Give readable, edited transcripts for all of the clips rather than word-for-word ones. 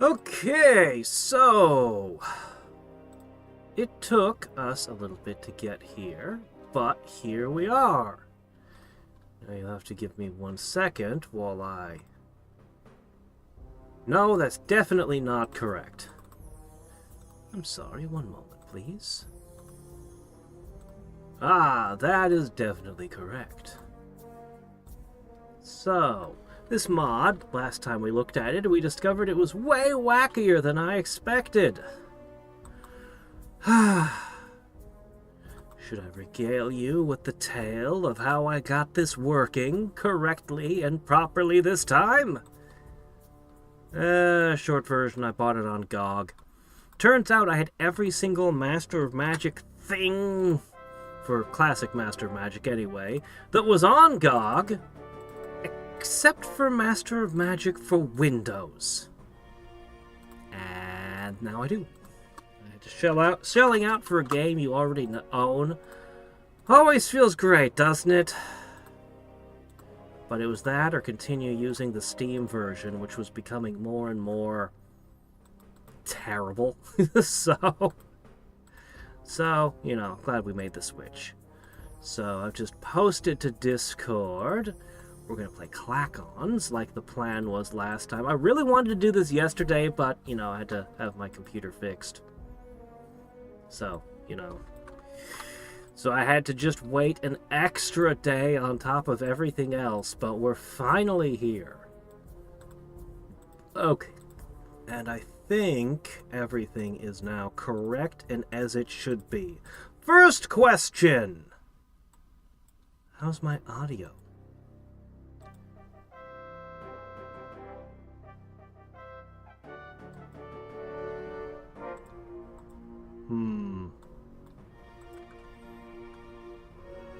Okay, so it took us a little bit to get here, but here we are. Now you'll have to give me 1 second while I... No, that's definitely not correct. I'm sorry, 1 moment, please. Ah, that is definitely correct. So, this mod, last time we looked at it, we discovered it was way wackier than I expected. Should I regale you with the tale of how I got this working correctly and properly this time? Short version, I bought it on GOG. Turns out I had every single Master of Magic thing, for classic Master of Magic anyway, that was on GOG, except for Master of Magic for Windows. And now I do. I had to shelling out for a game you already own. Always feels great, doesn't it? But it was that or continue using the Steam version, which was becoming more and more terrible. So, you know, glad we made the switch. So I've just posted to Discord. We're going to play Clack-Ons like the plan was last time. I really wanted to do this yesterday, but, you know, I had to have my computer fixed. So, you know. So I had to just wait an extra day on top of everything else, but we're finally here. Okay. And I think everything is now correct and as it should be. First question. How's my audio?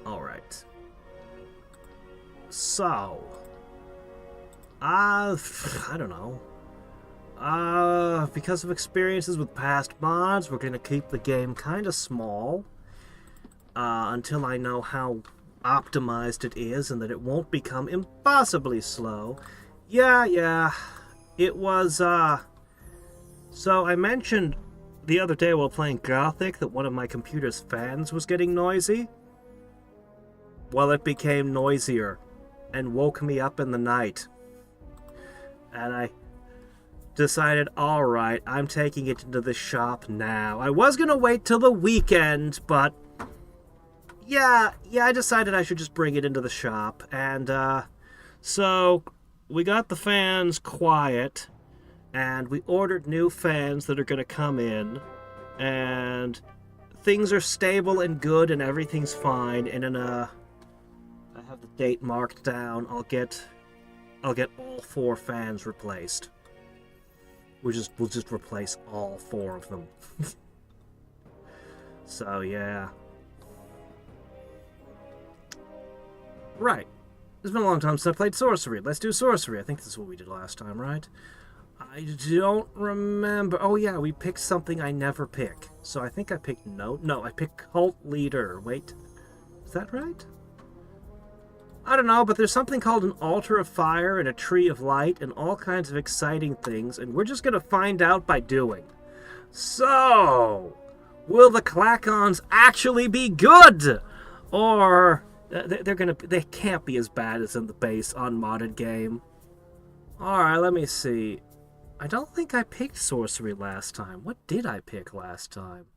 Alright. So, I don't know. Because of experiences with past mods, we're going to keep the game kind of small until I know how optimized it is and that it won't become impossibly slow. Yeah. It was, So I mentioned the other day while playing Gothic that one of my computer's fans was getting noisy. Well, it became noisier and woke me up in the night. And I decided, alright, I'm taking it into the shop now. I was gonna wait till the weekend, but yeah, I decided I should just bring it into the shop. And so we got the fans quiet, and we ordered new fans that are gonna come in, and things are stable and good and everything's fine. And in I have the date marked down. I'll get all 4 fans replaced. We'll just replace all 4 of them. So yeah. Right. It's been a long time since I played sorcery. Let's do sorcery. I think this is what we did last time, right? I don't remember. Oh yeah, we picked something I never pick. So I think I picked no, I picked cult leader. Wait, is that right? I don't know, but there's something called an altar of fire and a tree of light and all kinds of exciting things, and we're just gonna find out by doing. So, will the Clack-Ons actually be good? Or they can't be as bad as in the base unmodded game. Alright, let me see. I don't think I picked sorcery last time. What did I pick last time?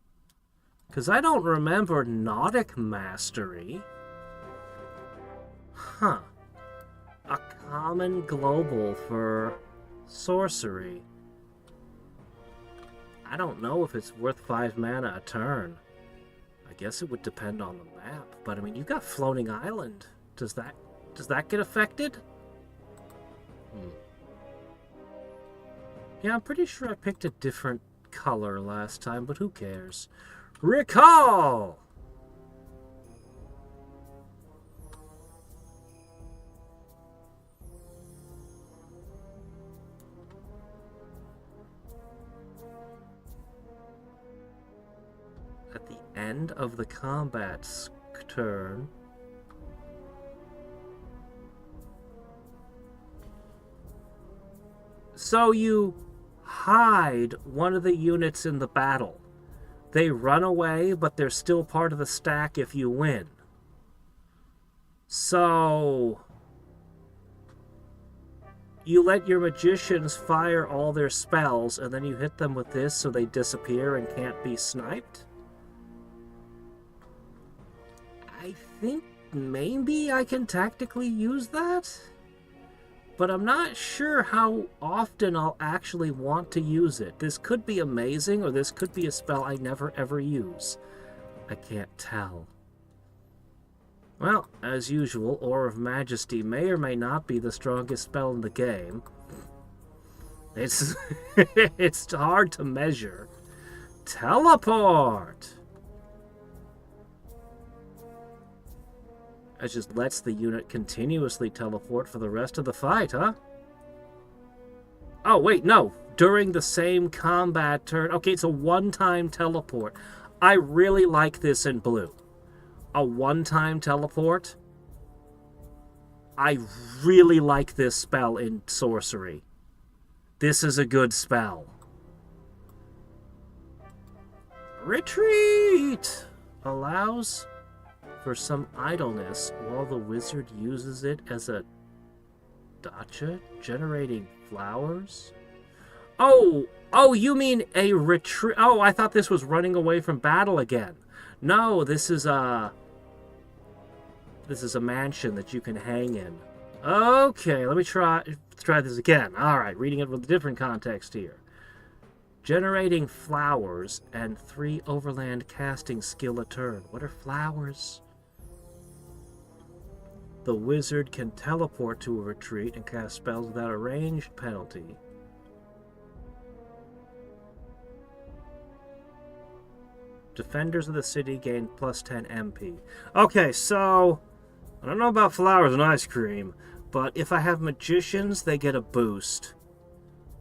Because I don't remember Nautic Mastery. Huh. A common global for sorcery. I don't know if it's worth 5 mana a turn. I guess it would depend on the map. But I mean, you've got Floating Island. Does that get affected? Yeah, I'm pretty sure I picked a different color last time, but who cares? Recall! At the end of the combat turn, so you hide one of the units in the battle. They run away, but they're still part of the stack if you win. So you let your magicians fire all their spells, and then you hit them with this so they disappear and can't be sniped? I think maybe I can tactically use that? But I'm not sure how often I'll actually want to use it. This could be amazing, or this could be a spell I never ever use. I can't tell. Well, as usual, Aura of Majesty may or may not be the strongest spell in the game. It's it's hard to measure. Teleport! It just lets the unit continuously teleport for the rest of the fight, huh? Oh, wait, no. During the same combat turn. Okay, it's a one-time teleport. I really like this in blue. A one-time teleport. I really like this spell in sorcery. This is a good spell. Retreat! Allows for some idleness while the wizard uses it as a dacha, generating flowers. Oh, you mean a retreat? Oh, I thought this was running away from battle again. No, this is a mansion that you can hang in. Okay, let me try this again. All right, reading it with a different context here. Generating flowers and 3 overland casting skill a turn. What are flowers? The wizard can teleport to a retreat and cast spells without a ranged penalty. Defenders of the city gain plus 10 MP. Okay, so I don't know about flowers and ice cream, but if I have magicians, they get a boost.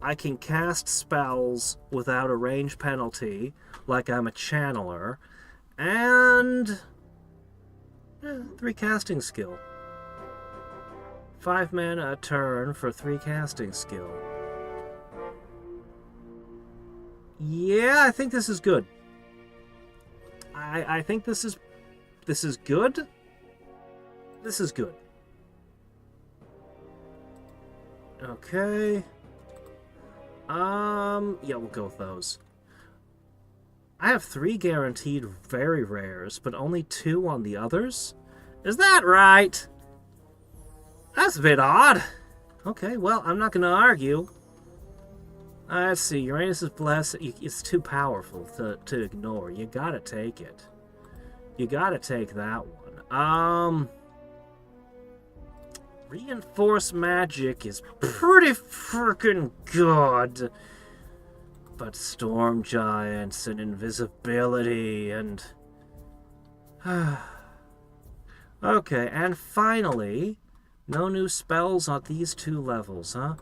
I can cast spells without a range penalty, like I'm a channeler, and 3 casting skill. 5 mana a turn for 3 casting skill. Yeah, I think this is good. I think this is good. This is good. Okay. Yeah, we'll go with those. I have 3 guaranteed very rares, but only 2 on the others? Is that right? That's a bit odd. Okay, well, I'm not going to argue. Let's see, Uranus' Bless, it's too powerful to ignore. You gotta take it. You gotta take that one. Reinforced Magic is pretty freaking good. But Storm Giants and Invisibility and... Okay, and finally, no new spells on these 2 levels, huh?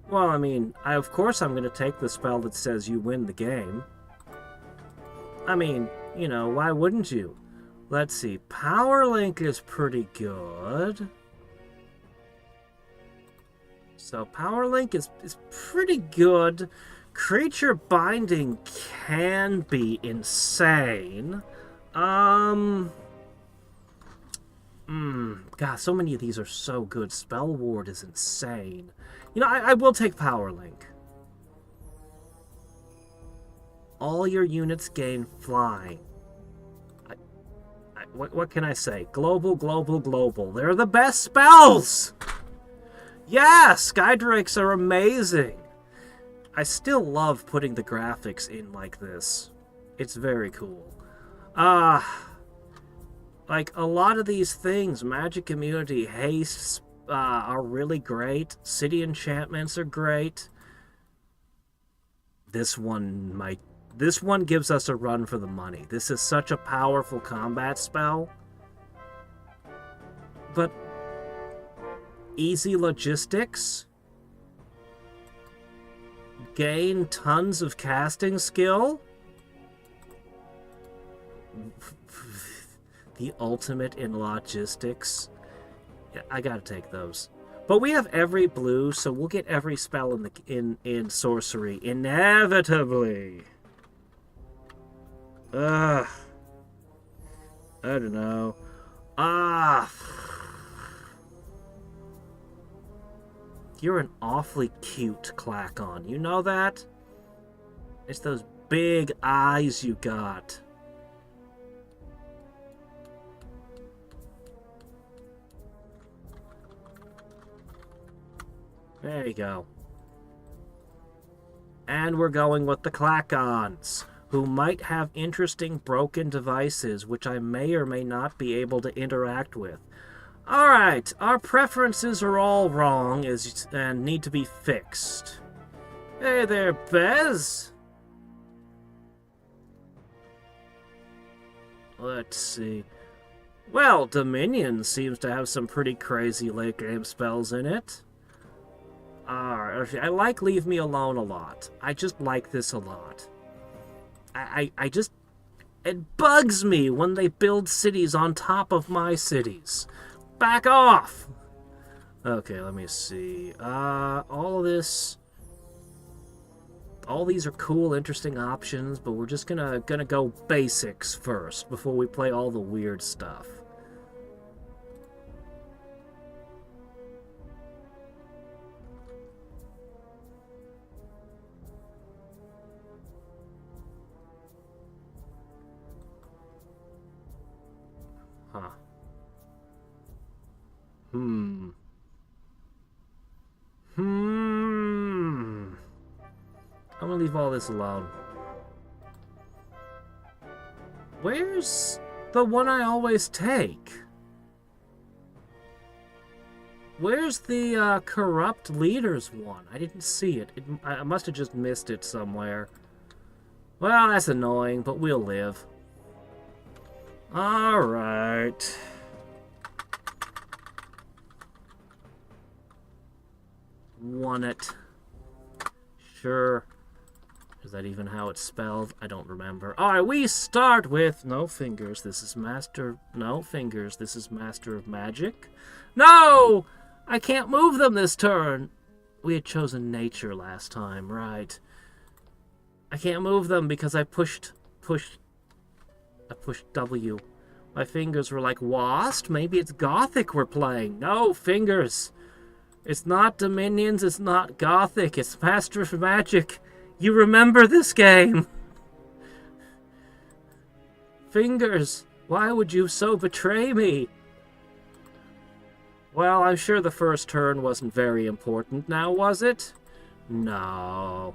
Well, I mean, of course I'm going to take the spell that says you win the game. I mean, you know, why wouldn't you? Let's see, Power Link is pretty good. So Power Link is pretty good. Creature Binding can be insane. God, so many of these are so good. Spell Ward is insane. You know, I will take Power Link. All your units gain flying. What can I say? Global, global, global. They're the best spells! Yeah, Hadriex are amazing. I still love putting the graphics in like this. It's very cool. Like, a lot of these things, Magic Immunity, Haste, are really great. City Enchantments are great. This one gives us a run for the money. This is such a powerful combat spell. But easy logistics. Gain tons of casting skill. The ultimate in logistics. Yeah, I gotta take those. But we have every blue, so we'll get every spell in sorcery inevitably. Ugh. I don't know. You're an awfully cute Clackon. You know that? It's those big eyes you got. There you go. And we're going with the Clackons, who might have interesting broken devices which I may or may not be able to interact with. Alright, our preferences are all wrong and need to be fixed. Hey there, Bez! Let's see. Well, Dominion seems to have some pretty crazy late game spells in it. I like Leave Me Alone a lot. I just like this a lot. I just... It bugs me when they build cities on top of my cities. Back off! Okay, let me see. All these are cool, interesting options, but we're just gonna go basics first before we play all the weird stuff. Huh. I'm gonna leave all this alone. Where's the one I always take? Where's the corrupt leaders one? I didn't see it. I must have just missed it somewhere. Well, that's annoying, but we'll live. Alright. Won it. Sure. Is that even how it's spelled? I don't remember. Alright, we start with no fingers. This is master... No fingers. This is Master of Magic. No! I can't move them this turn. We had chosen nature last time, right. I can't move them because I pushed W. My fingers were like, Wasp? Maybe it's Gothic we're playing. No, fingers. It's not Dominions, it's not Gothic, it's Master of Magic. You remember this game. Fingers, why would you so betray me? Well, I'm sure the first turn wasn't very important now, was it? No.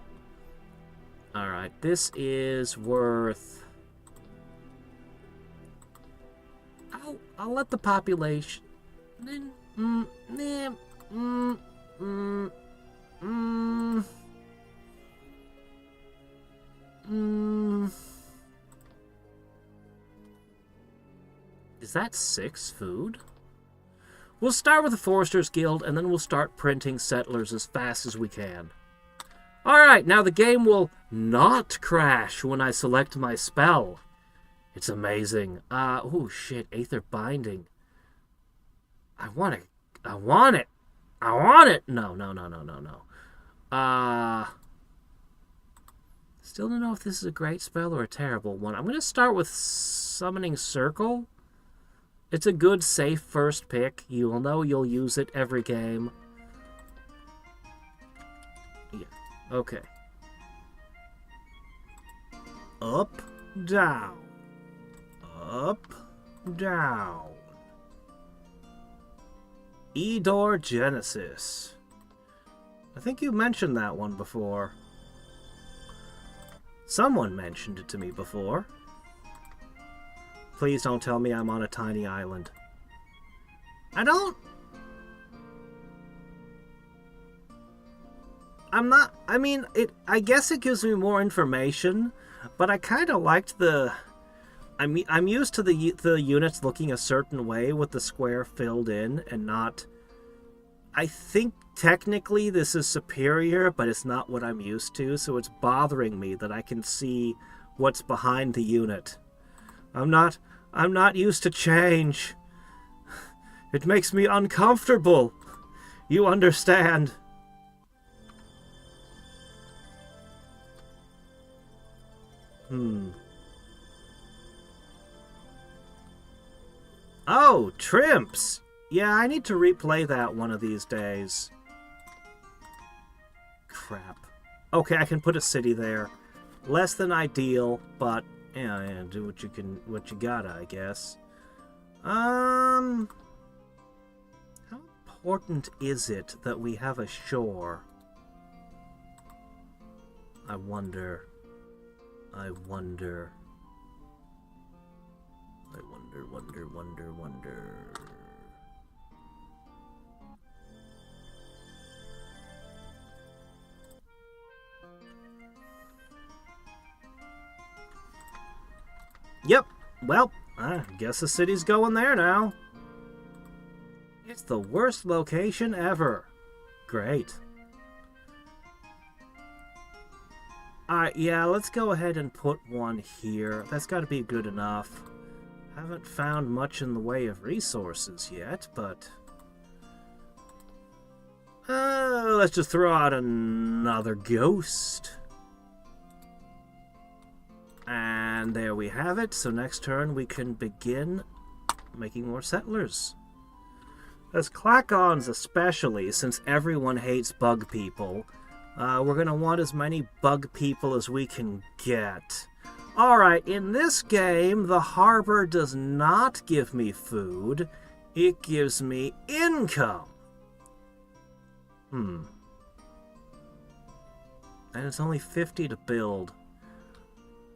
Alright, this is worth... I'll let the population... Is that 6 food? We'll start with the Foresters Guild, and then we'll start printing settlers as fast as we can. Alright, now the game will not crash when I select my spell. It's amazing. Oh shit, Aether Binding. I want it. I want it. I want it! No. Still don't know if this is a great spell or a terrible one. I'm going to start with Summoning Circle. It's a good, safe first pick. You'll know you'll use it every game. Yeah, okay. Up, down. Up, down. Edor Genesis. I think you mentioned that one before. Someone mentioned it to me before. Please don't tell me I'm on a tiny island. I'm not... I mean, I guess it gives me more information, but I kind of liked the... I'm used to the units looking a certain way with the square filled in and not... I think technically this is superior, but it's not what I'm used to, so it's bothering me that I can see what's behind the unit. I'm not used to change. It makes me uncomfortable. You understand. Oh, Trimps! Yeah, I need to replay that one of these days. Crap. Okay, I can put a city there. Less than ideal, but yeah, do what you gotta, I guess. How important is it that we have a shore? I wonder. Wonder. Yep. Well, I guess the city's going there now. It's the worst location ever. Great. Alright, yeah, let's go ahead and put one here. That's got to be good enough. Haven't found much in the way of resources yet, but... let's just throw out another ghost. And there we have it. So next turn we can begin making more settlers. As Clackons especially, since everyone hates bug people, we're going to want as many bug people as we can get. Alright, in this game, the harbor does not give me food. It gives me income. And it's only 50 to build.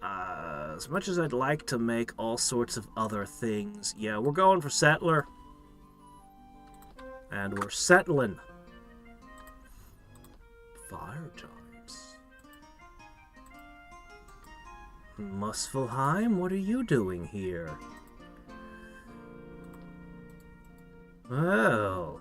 As much as I'd like to make all sorts of other things, yeah, we're going for settler. And we're settling. Fire giants. Muspelheim, what are you doing here? Well...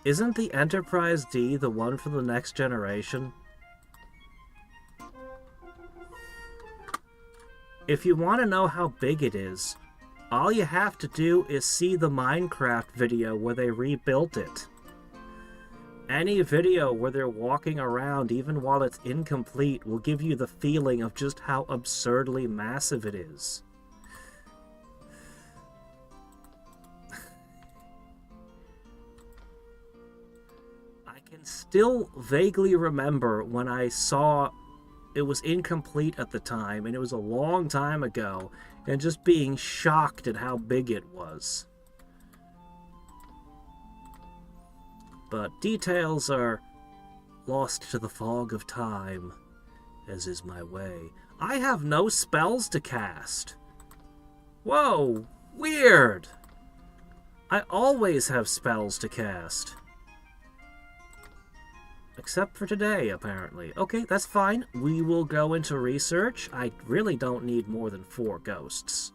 Isn't the Enterprise D the one for the next generation? If you want to know how big it is, all you have to do is see the Minecraft video where they rebuilt it. Any video where they're walking around, even while it's incomplete, will give you the feeling of just how absurdly massive it is. I can still vaguely remember when I saw it was incomplete at the time, and it was a long time ago, and just being shocked at how big it was. But details are lost to the fog of time, as is my way. I have no spells to cast. Whoa, weird. I always have spells to cast. Except for today, apparently. Okay, that's fine. We will go into research. I really don't need more than 4 ghosts.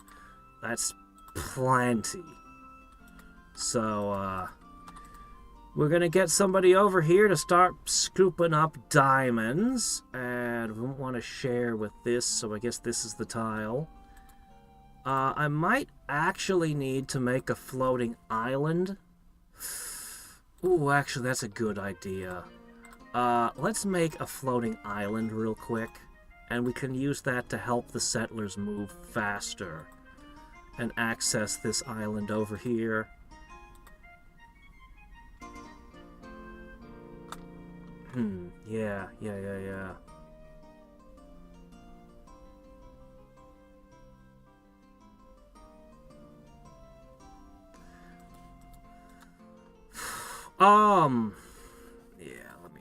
That's plenty. So, we're gonna get somebody over here to start scooping up diamonds. And we won't want to share with this, so I guess this is the tile. I might actually need to make a floating island. Ooh, actually, that's a good idea. Let's make a floating island real quick, and we can use that to help the settlers move faster and access this island over here. Yeah.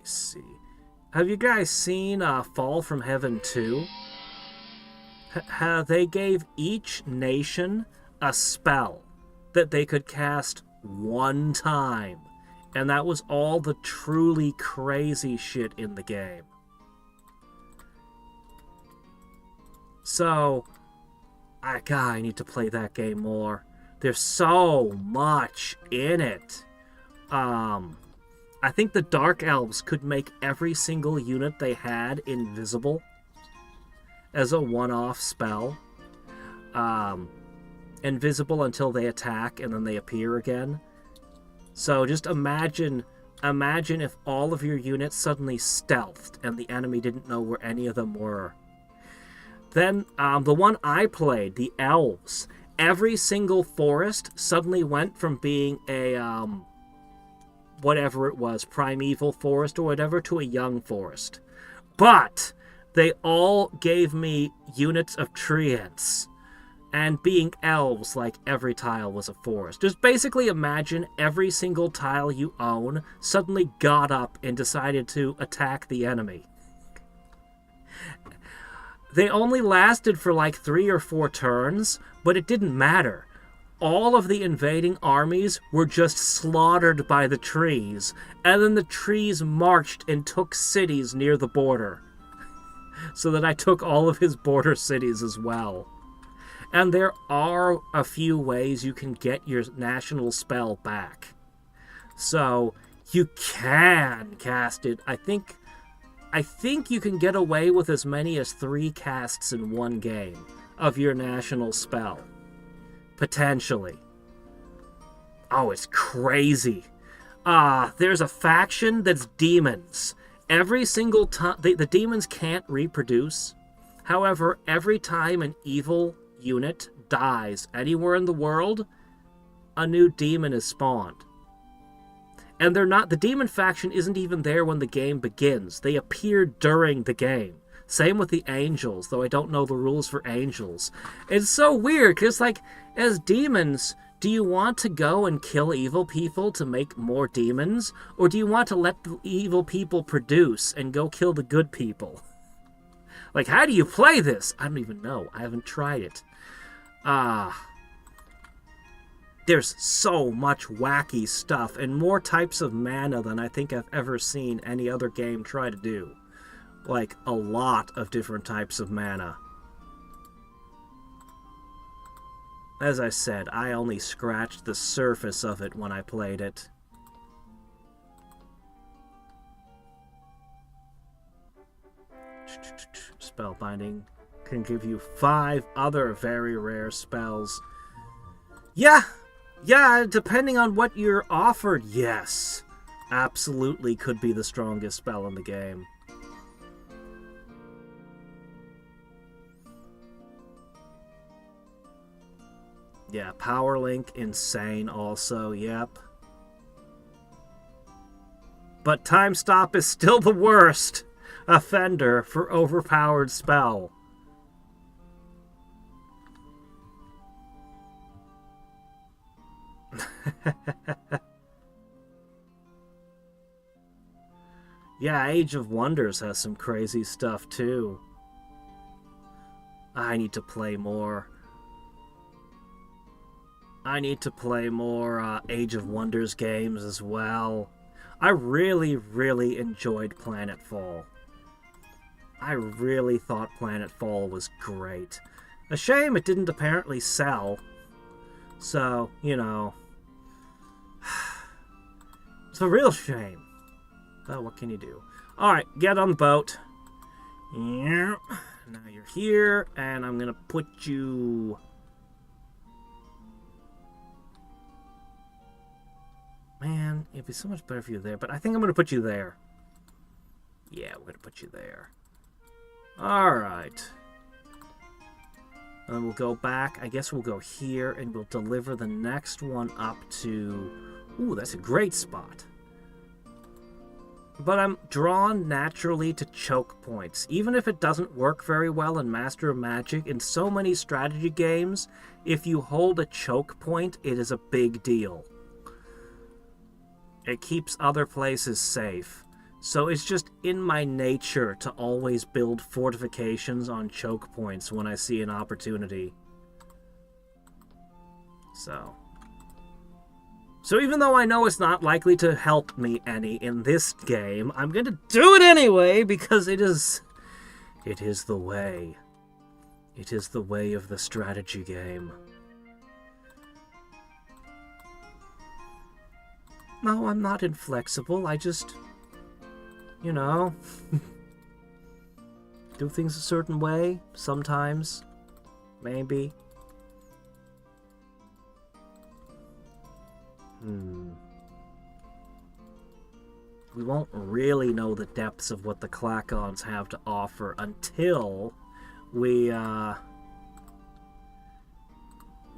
See. Have you guys seen Fall from Heaven 2? They gave each nation a spell that they could cast one time. And that was all the truly crazy shit in the game. So, I need to play that game more. There's so much in it. I think the Dark Elves could make every single unit they had invisible. as a one-off spell. Invisible until they attack, and then they appear again. So just imagine if all of your units suddenly stealthed, and the enemy didn't know where any of them were. Then, the one I played, the Elves, every single forest suddenly went from being a, whatever it was, primeval forest or whatever, to a young forest. But they all gave me units of treants. And being elves, like every tile was a forest. Just basically imagine every single tile you own suddenly got up and decided to attack the enemy. They only lasted for like 3 or 4 turns, but it didn't matter. All of the invading armies were just slaughtered by the trees, and then the trees marched and took cities near the border. So that I took all of his border cities as well. And there are a few ways you can get your national spell back. So you can cast it. I think you can get away with as many as 3 casts in one game of your national spell. Potentially. Oh, it's crazy. There's a faction that's demons. Every single time... The demons can't reproduce. However, every time an evil unit dies anywhere in the world, a new demon is spawned. And they're not... The demon faction isn't even there when the game begins. They appear during the game. Same with the angels, though I don't know the rules for angels. It's so weird, because, like, as demons, do you want to go and kill evil people to make more demons? Or do you want to let the evil people produce and go kill the good people? Like, how do you play this? I don't even know. I haven't tried it. There's so much wacky stuff and more types of mana than I think I've ever seen any other game try to do. Like, a lot of different types of mana. As I said, I only scratched the surface of it when I played it. Spellbinding can give you 5 other very rare spells. Yeah, depending on what you're offered, yes. Absolutely could be the strongest spell in the game. Yeah, Power Link, insane also, yep. But Time Stop is still the worst offender for overpowered spell. Yeah, Age of Wonders has some crazy stuff too. I need to play more. I need to play more Age of Wonders games as well. I really, really enjoyed Planetfall. I really thought Planetfall was great. A shame it didn't apparently sell. So, you know. It's a real shame. But what can you do? Alright, get on the boat. Now you're here, and I'm gonna put you... Man, it'd be so much better for you there, but I think I'm gonna put you there. Yeah, we're gonna put you there. Alright. And then we'll go back. I guess we'll go here, and we'll deliver the next one up to... Ooh, that's a great spot. But I'm drawn naturally to choke points. Even if it doesn't work very well in Master of Magic, in so many strategy games, if you hold a choke point, it is a big deal. It keeps other places safe. So it's just in my nature to always build fortifications on choke points when I see an opportunity. So even though I know it's not likely to help me any in this game, I'm going to do it anyway because it is the way. It is the way of the strategy game. No, I'm not inflexible. I just, you know, do things a certain way, sometimes, maybe. We won't really know the depths of what the Klakons have to offer until we,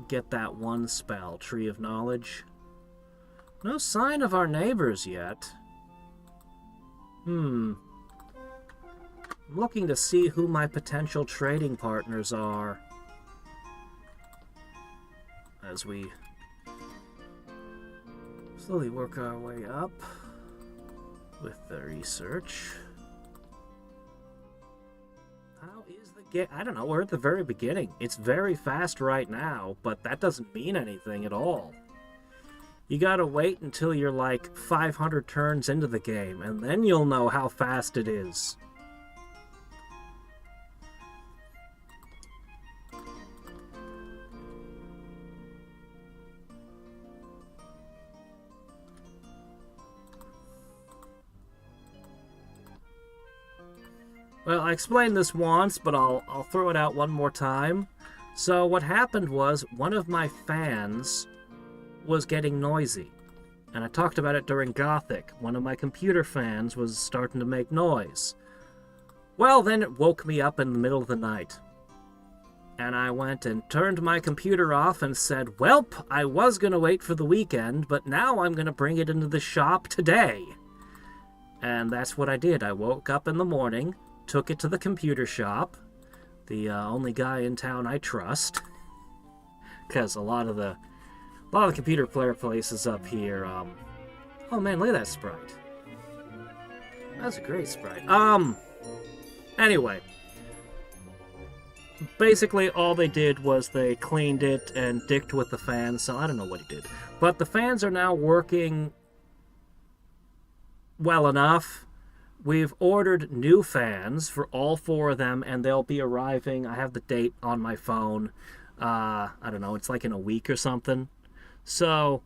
get that one spell, Tree of Knowledge. No sign of our neighbors yet. I'm looking to see who my potential trading partners are as we slowly work our way up with the research. How is the game? I don't know, we're at the very beginning. It's very fast right now, but that doesn't mean anything at all. You gotta wait until you're like 500 turns into the game, and then you'll know how fast it is. Well, I explained this once, but I'll throw it out one more time. So what happened was, one of my fans was getting noisy. And I talked about it during Gothic. One of my computer fans was starting to make noise. Well, then it woke me up in the middle of the night. And I went and turned my computer off and said, "Welp, I was going to wait for the weekend, but now I'm going to bring it into the shop today." And that's what I did. I woke up in the morning, took it to the computer shop, the only guy in town I trust, because a lot of the computer player places up here. Oh man, look at that sprite. That's a great sprite. Anyway, basically all they did was they cleaned it and dicked with the fans. So I don't know what he did, but the fans are now working well enough. We've ordered new fans for all 4 of them, and they'll be arriving. I have the date on my phone. I don't know, it's like in a week or something. So,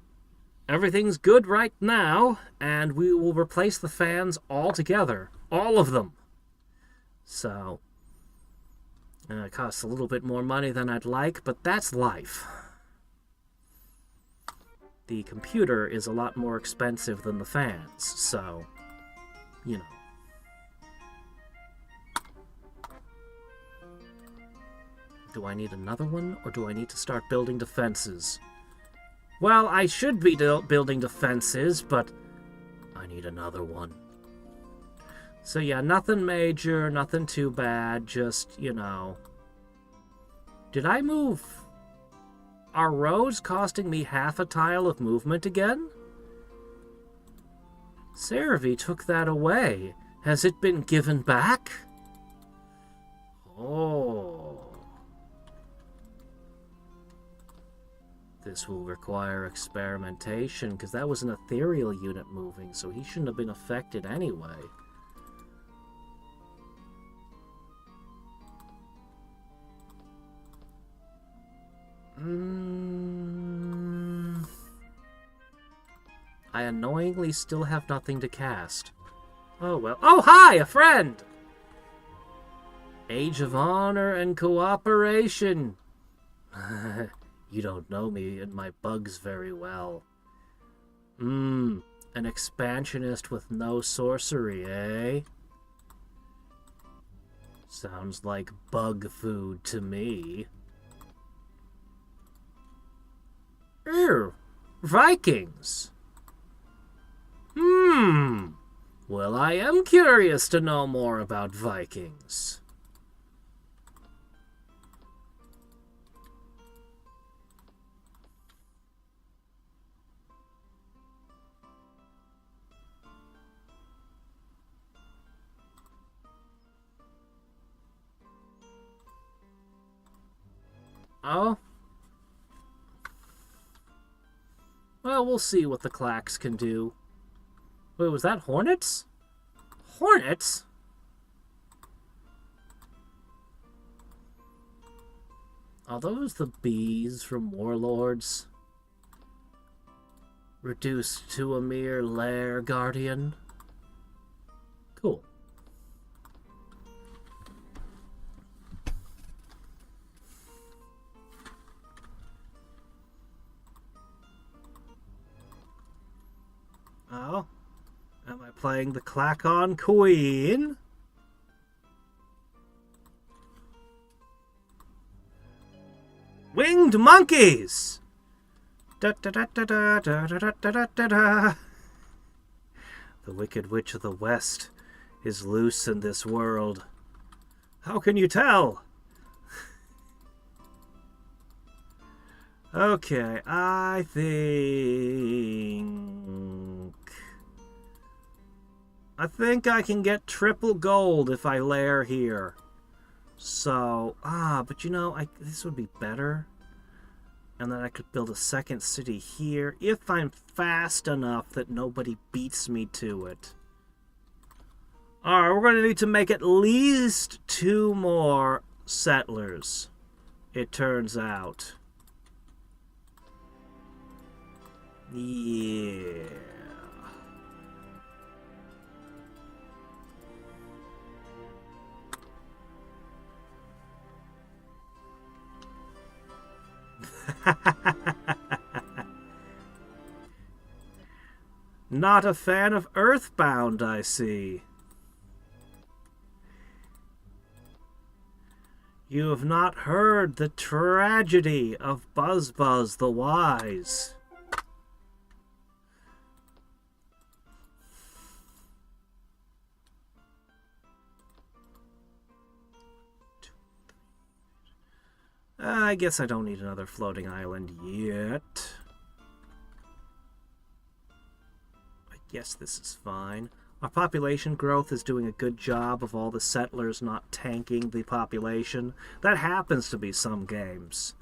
everything's good right now, and we will replace the fans all together. All of them. So, it costs a little bit more money than I'd like, but that's life. The computer is a lot more expensive than the fans, so, you know. Do I need another one, or do I need to start building defenses? Well, I should be building defenses, but I need another one. So yeah, nothing major, nothing too bad, just, you know. Did I move? Are roads costing me half a tile of movement again? Cerevi took that away. Has it been given back? Oh. This will require experimentation, because that was an ethereal unit moving, so he shouldn't have been affected anyway. I annoyingly still have nothing to cast. Oh well. Oh, hi! A friend! Age of Honor and Cooperation. You don't know me and my bugs very well. An expansionist with no sorcery, eh? Sounds like bug food to me. Ew, Vikings. Well, I am curious to know more about Vikings. Oh? Well, we'll see what the Clacks can do. Wait, was that Hornets? Hornets? Are those the bees from Warlords? Reduced to a mere lair guardian? Cool. Oh, am I playing the Clack-on Queen? Winged monkeys! Da da da da da da da da da da. The Wicked Witch of the West is loose in this world. How can you tell? Okay, I think I can get triple gold if I lair here. So, but you know, this would be better. And then I could build a second city here if I'm fast enough that nobody beats me to it. Alright, we're going to need to make at least 2 more settlers, it turns out. Yeah. Not a fan of Earthbound, I see. You have not heard the tragedy of Buzz the Wise. I guess I don't need another floating island yet. I guess this is fine. Our population growth is doing a good job of all the settlers not tanking the population. That happens to be some games.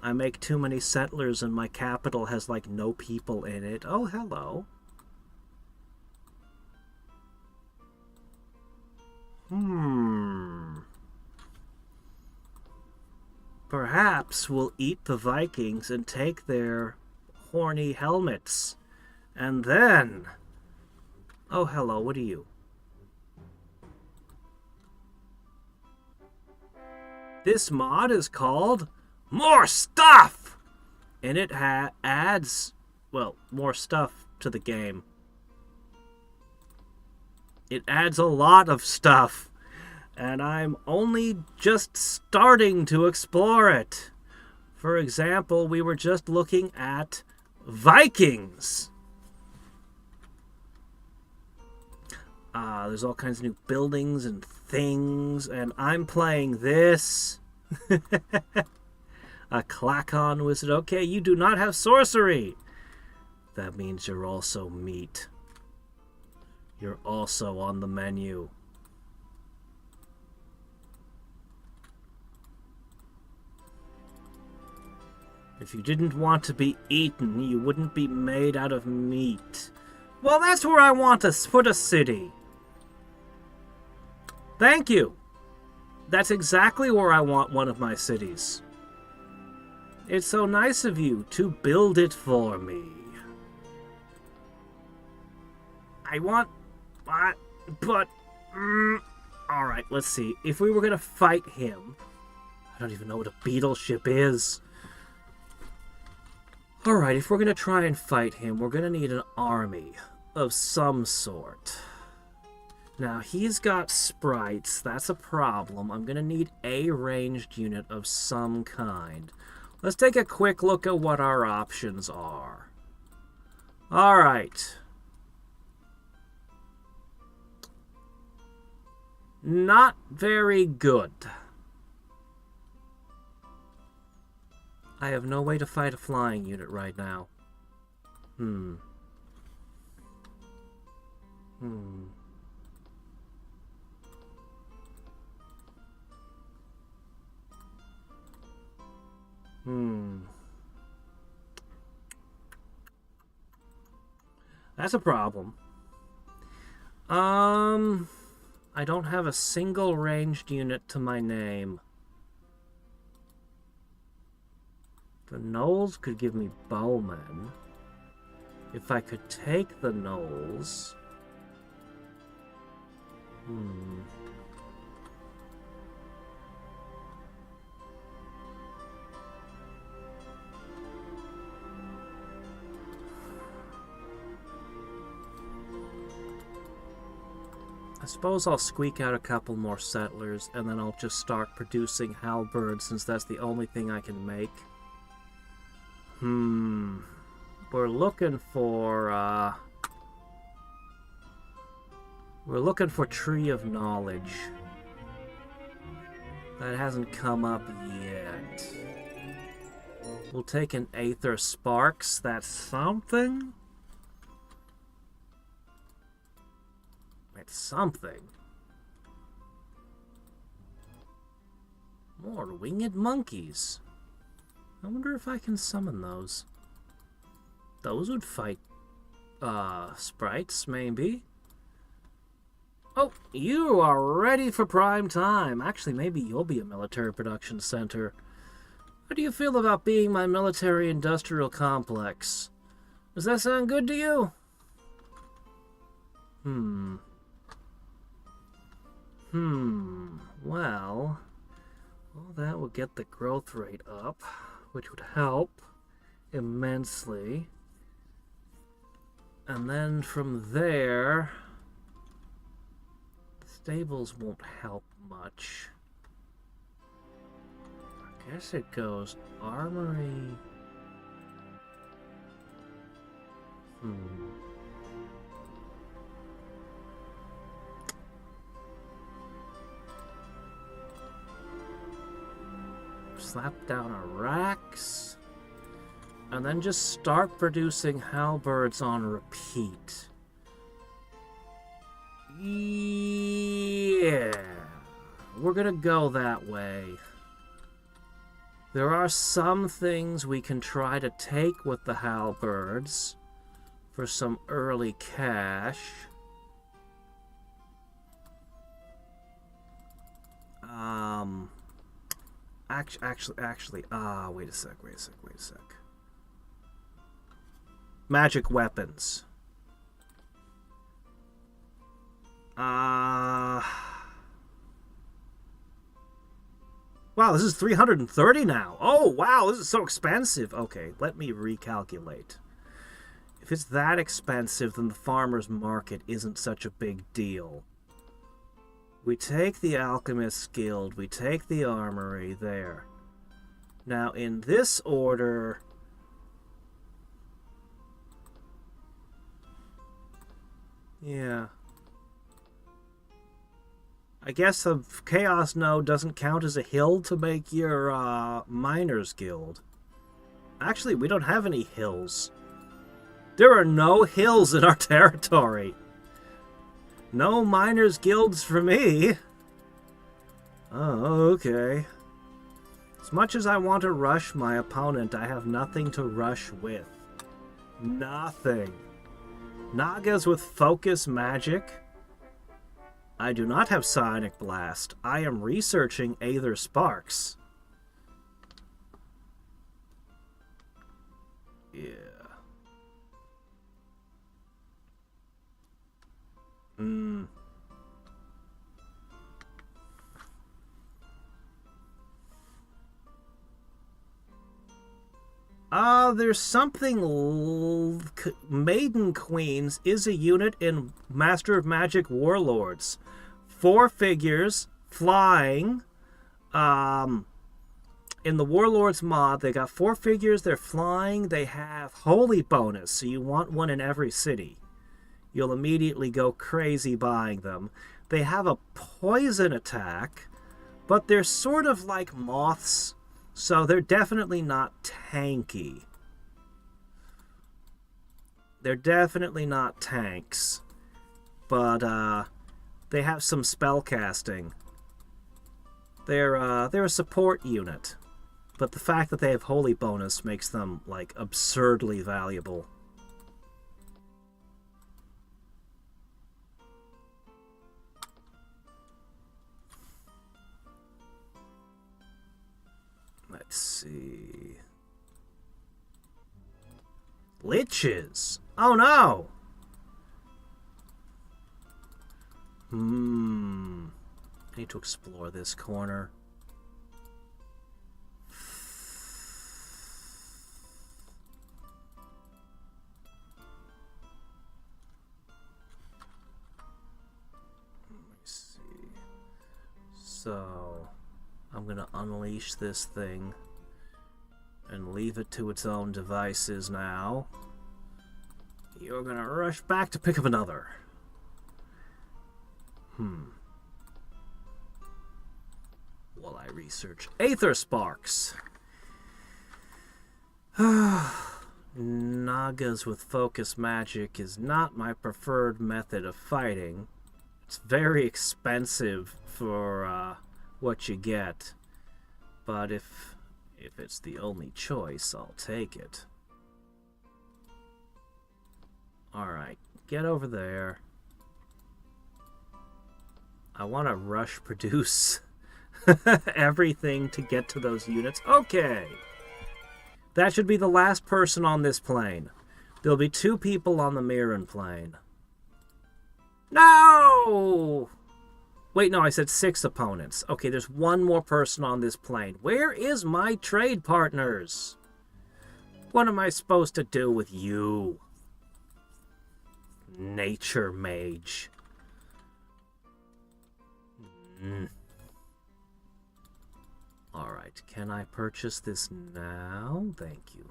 I make too many settlers and my capital has like no people in it. Oh, hello. Perhaps we'll eat the Vikings and take their horny helmets. And then... Oh, hello, what are you? This mod is called More Stuff! And it adds, well, more stuff to the game. It adds a lot of stuff. And I'm only just starting to explore it. For example, we were just looking at Vikings. There's all kinds of new buildings and things, and I'm playing this. A Clack-on wizard. Okay, you do not have sorcery. That means you're also meat. You're also on the menu. If you didn't want to be eaten, you wouldn't be made out of meat. Well, that's where I want to put a city. Thank you. That's exactly where I want one of my cities. It's so nice of you to build it for me. I want... But... Alright, let's see. If we were going to fight him... I don't even know what a beetle ship is. Alright, if we're going to try and fight him, we're going to need an army of some sort. Now, he's got sprites. That's a problem. I'm going to need a ranged unit of some kind. Let's take a quick look at what our options are. Alright. Not very good. I have no way to fight a flying unit right now. That's a problem. I don't have a single ranged unit to my name. The gnolls could give me bowmen. If I could take the gnolls... I suppose I'll squeak out a couple more settlers, and then I'll just start producing halberds, since that's the only thing I can make. We're looking for, we're looking for Tree of Knowledge. That hasn't come up yet. We'll take an Aether Sparks. That's something. It's something. More winged monkeys. I wonder if I can summon those. Those would fight, sprites, maybe. Oh, you are ready for prime time. Actually, maybe you'll be a military production center. How do you feel about being my military-industrial complex? Does that sound good to you? Well, that will get the growth rate up, which would help immensely. And then from there, the stables won't help much. I guess it goes armory. Slap down a racks. And then just start producing halberds on repeat. Yeah. We're gonna go that way. There are some things we can try to take with the halberds for some early cash. Actually, wait a sec. Magic weapons. Wow, this is 330 now. Oh, wow, this is so expensive. Okay, let me recalculate. If it's that expensive, then the farmer's market isn't such a big deal. We take the Alchemist's Guild, we take the Armory, there. Now, in this order... Yeah. I guess a Chaos Node doesn't count as a hill to make your Miner's Guild. Actually, we don't have any hills. There are no hills in our territory. No Miners' Guilds for me. Oh, okay. As much as I want to rush my opponent, I have nothing to rush with. Nothing. Nagas with focus magic. I do not have Sonic Blast. I am researching Aether Sparks. Yeah. There's something... Maiden Queens is a unit in Master of Magic Warlords. 4 figures, flying. In the Warlords mod, they got 4 figures, they're flying, they have holy bonus, so you want one in every city. You'll immediately go crazy buying them. They have a poison attack, but they're sort of like moths, so they're definitely not tanky. They're definitely not tanks, but they have some spell casting. They're a support unit, but the fact that they have holy bonus makes them like absurdly valuable. Let's see. Liches. Oh no. I need to explore this corner. I'm gonna unleash this thing and leave it to its own devices now. You're gonna rush back to pick up another. While I research Aether Sparks. Nagas with focus magic is not my preferred method of fighting. It's very expensive for what you get, but if it's the only choice, I'll take it. Alright, get over there. I want to rush produce everything to get to those units. Okay! That should be the last person on this plane. There'll be 2 people on the Mirren plane. No! Wait, no, I said 6 opponents. Okay, there's 1 more person on this plane. Where is my trade partners? What am I supposed to do with you? Nature mage. Alright, can I purchase this now? Thank you.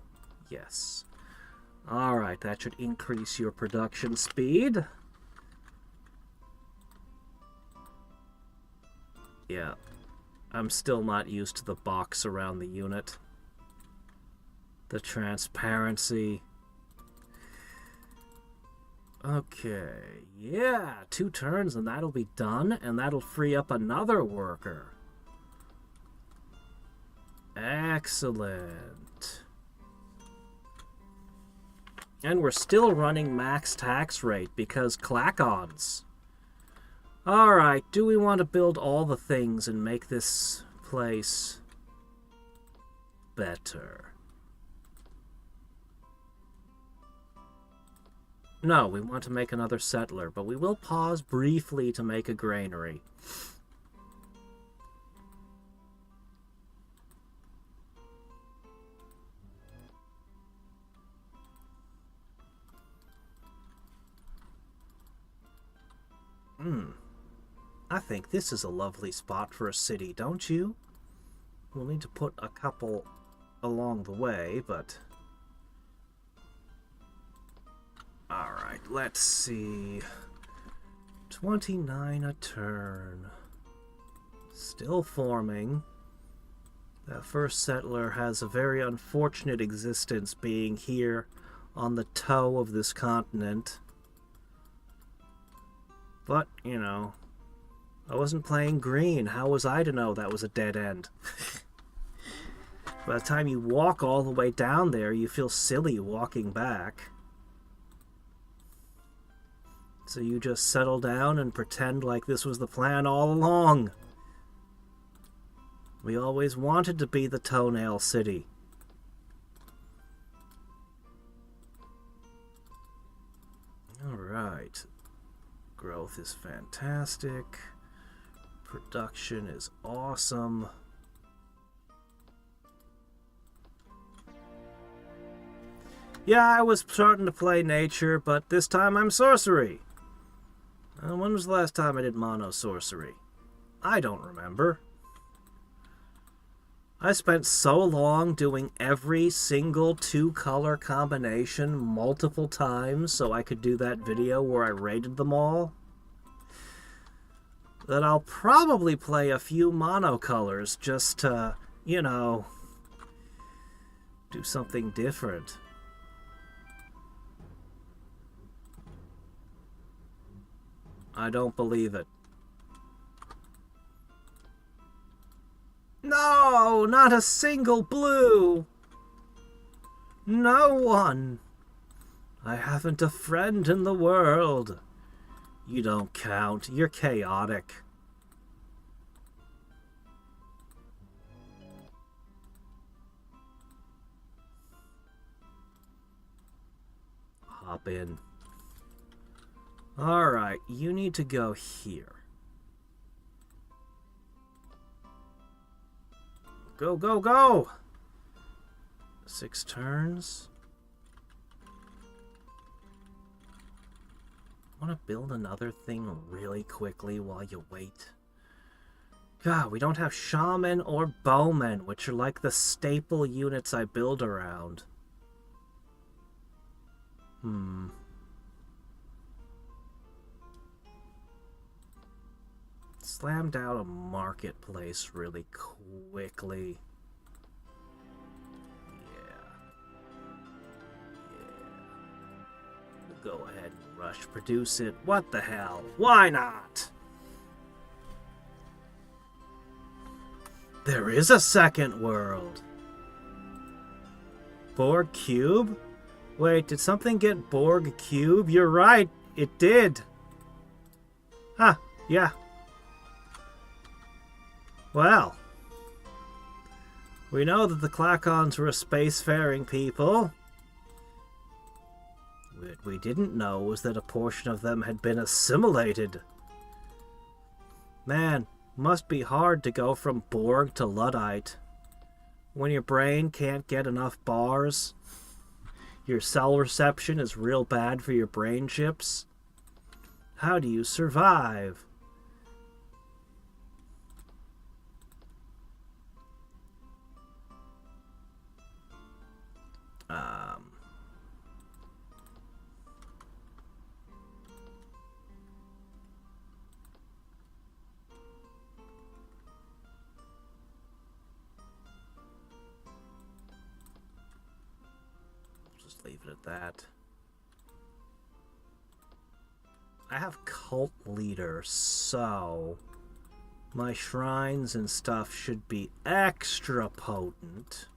Yes. Alright, that should increase your production speed. Yeah, I'm still not used to the box around the unit. The transparency. Okay, yeah, 2 turns and that'll be done, and that'll free up another worker. Excellent. And we're still running max tax rate because clack-ons. Alright, do we want to build all the things and make this place better? No, we want to make another settler, but we will pause briefly to make a granary. I think this is a lovely spot for a city, don't you? We'll need to put a couple along the way, but... Alright, let's see. 29 a turn. Still forming. That first settler has a very unfortunate existence, being here on the toe of this continent. But, you know, I wasn't playing green. How was I to know that was a dead end? By the time you walk all the way down there, you feel silly walking back. So you just settle down and pretend like this was the plan all along. We always wanted to be the Toenail City. Alright. Growth is fantastic. Production is awesome. Yeah, I was starting to play nature, but this time I'm sorcery. When was the last time I did mono sorcery? I don't remember. I spent so long doing every single 2-color combination multiple times so I could do that video where I rated them all, that I'll probably play a few monocolors just to, you know, do something different. I don't believe it. No, not a single blue. No one. I haven't a friend in the world. You don't count. You're chaotic. Hop in. Alright, you need to go here. Go, go, go! 6 turns. Want to build another thing really quickly while you wait? God, we don't have shaman or bowmen, which are like the staple units I build around. Slammed out a marketplace really quickly. We'll go ahead and rush produce it. What the hell? Why not? There is a second world. Borg Cube? Wait, did something get Borg Cube? You're right, it did. Huh, yeah. Well, we know that the Klakons were spacefaring people. What we didn't know was that a portion of them had been assimilated. Man, must be hard to go from Borg to Luddite. When your brain can't get enough bars, your cell reception is real bad for your brain chips. How do you survive? Just leave it at that. I have cult leader, so my shrines and stuff should be extra potent.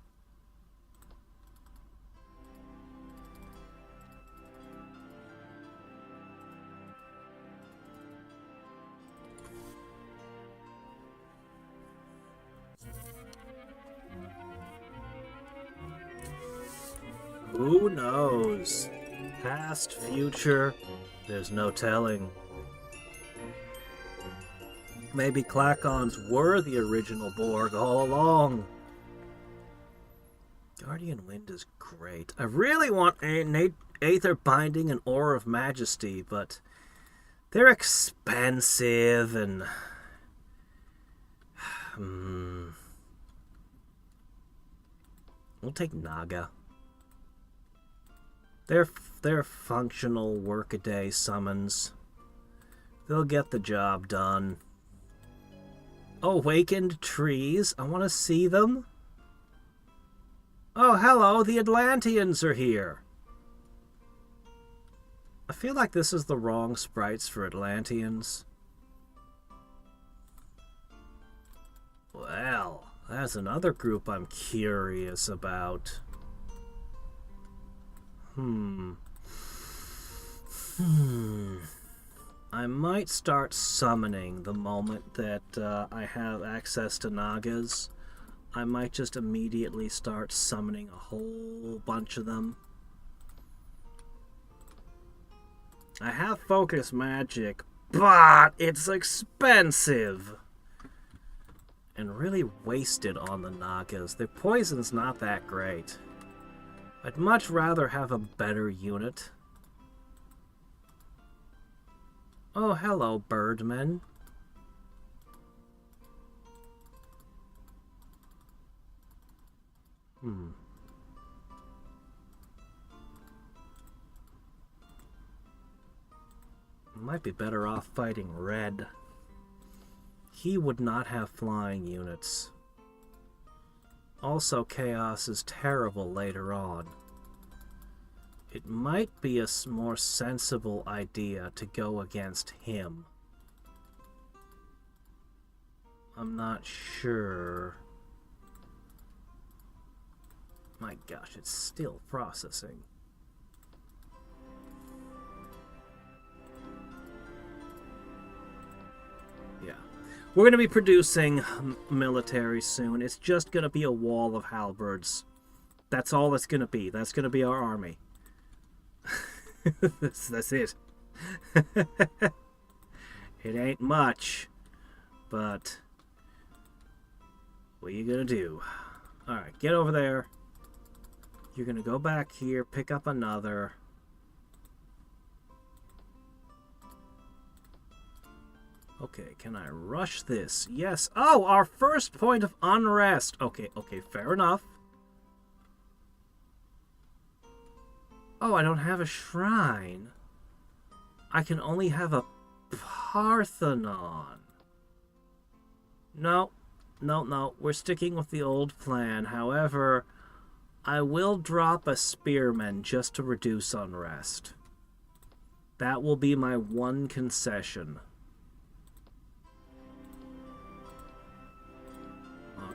Who knows? Past, future, there's no telling. Maybe Klakons were the original Borg all along. Guardian Wind is great. I really want Aether Binding and Aura of Majesty, but they're expensive and... We'll take Naga. They're functional workaday summons. They'll get the job done. Awakened trees. I want to see them. Oh, hello, the Atlanteans are here. I feel like this is the wrong sprites for Atlanteans. Well, that's another group I'm curious about. I might start summoning the moment that I have access to Nagas. I might just immediately start summoning a whole bunch of them. I have focus magic, but it's expensive. And really wasted on the Nagas. Their poison's not that great. I'd much rather have a better unit. Oh, hello, Birdmen. Might be better off fighting Red. He would not have flying units. Also, Chaos is terrible later on. It might be a more sensible idea to go against him. I'm not sure. My gosh, it's still processing. Yeah. We're going to be producing military soon. It's just going to be a wall of halberds. That's all it's going to be. That's going to be our army. That's it. It ain't much, but what are you going to do? Alright, get over there. You're going to go back here, pick up another. Okay, can I rush this? Yes. Oh, our first point of unrest. Okay, fair enough. Oh, I don't have a shrine. I can only have a Parthenon. No. We're sticking with the old plan. However, I will drop a spearman just to reduce unrest. That will be my one concession.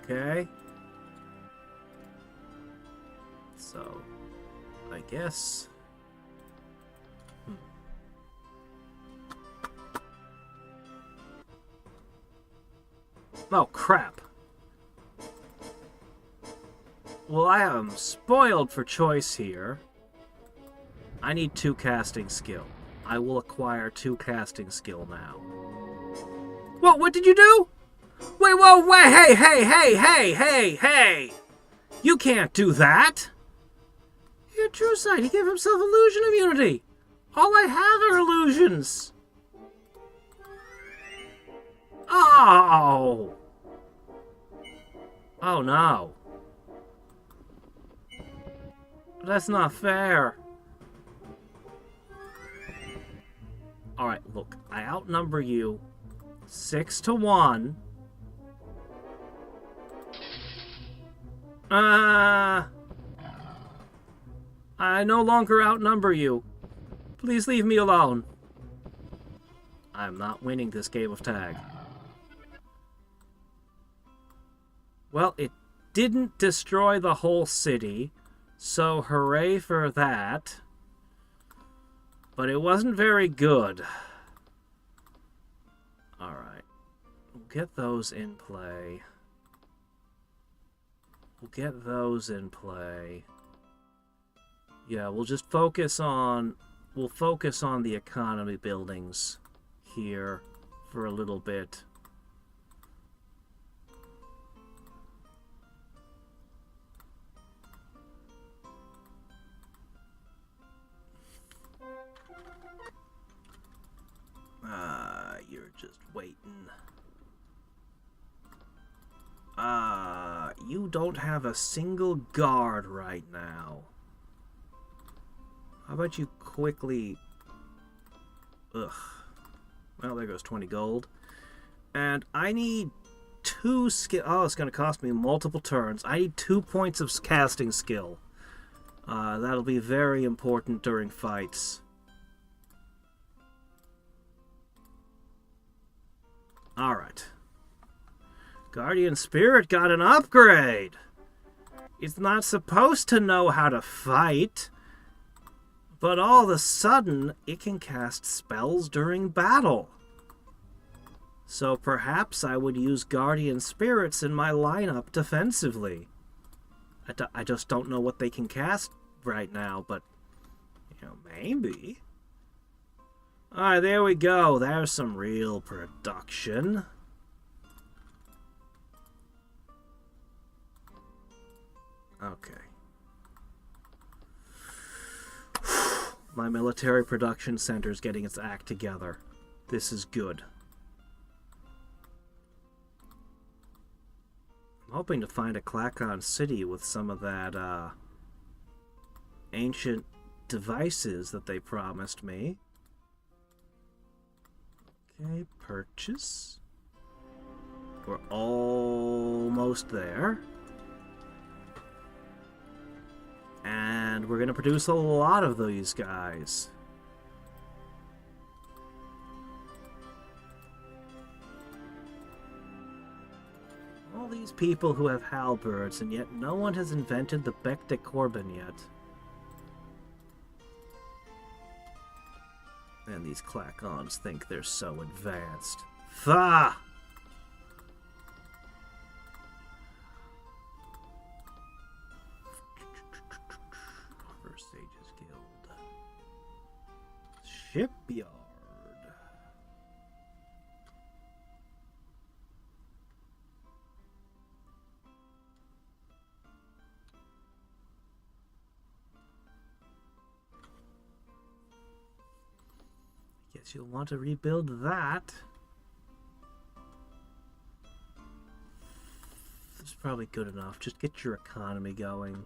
Okay. So, I guess... Oh, crap. Well, I am spoiled for choice here. I need 2 casting skill. I will acquire 2 casting skill now. What did you do? Wait, whoa, wait, hey! You can't do that! You're true sight, he gave himself illusion immunity! All I have are illusions! Oh! Oh no. That's not fair. Alright, look, I outnumber you 6-1. I no longer outnumber you. Please leave me alone. I'm not winning this game of tag. Well, it didn't destroy the whole city, so hooray for that. But it wasn't very good. Alright. We'll get those in play. Yeah, we'll just focus on... We'll focus on the economy buildings here for a little bit. You're just waiting. You don't have a single guard right now. How about you quickly... Ugh. Well, there goes 20 gold. And I need 2 skill... Oh, it's going to cost me multiple turns. I need 2 points of casting skill. That'll be very important during fights. Alright. Guardian Spirit got an upgrade! It's not supposed to know how to fight, but all of a sudden, it can cast spells during battle. So perhaps I would use Guardian Spirits in my lineup defensively. I just don't know what they can cast right now, but, you know, maybe. Alright, there we go. There's some real production. Okay. My military production center's getting its act together. This is good. I'm hoping to find a Klakon city with some of that, ancient devices that they promised me. Okay, purchase. We're almost there. And we're going to produce a lot of these guys. All these people who have halberds, and yet no one has invented the bec de Corbin yet. And these Klakons think they're so advanced. Fa! First Sages Guild. Shipyard. Guess you'll want to rebuild that. probably good enough. Just get your economy going.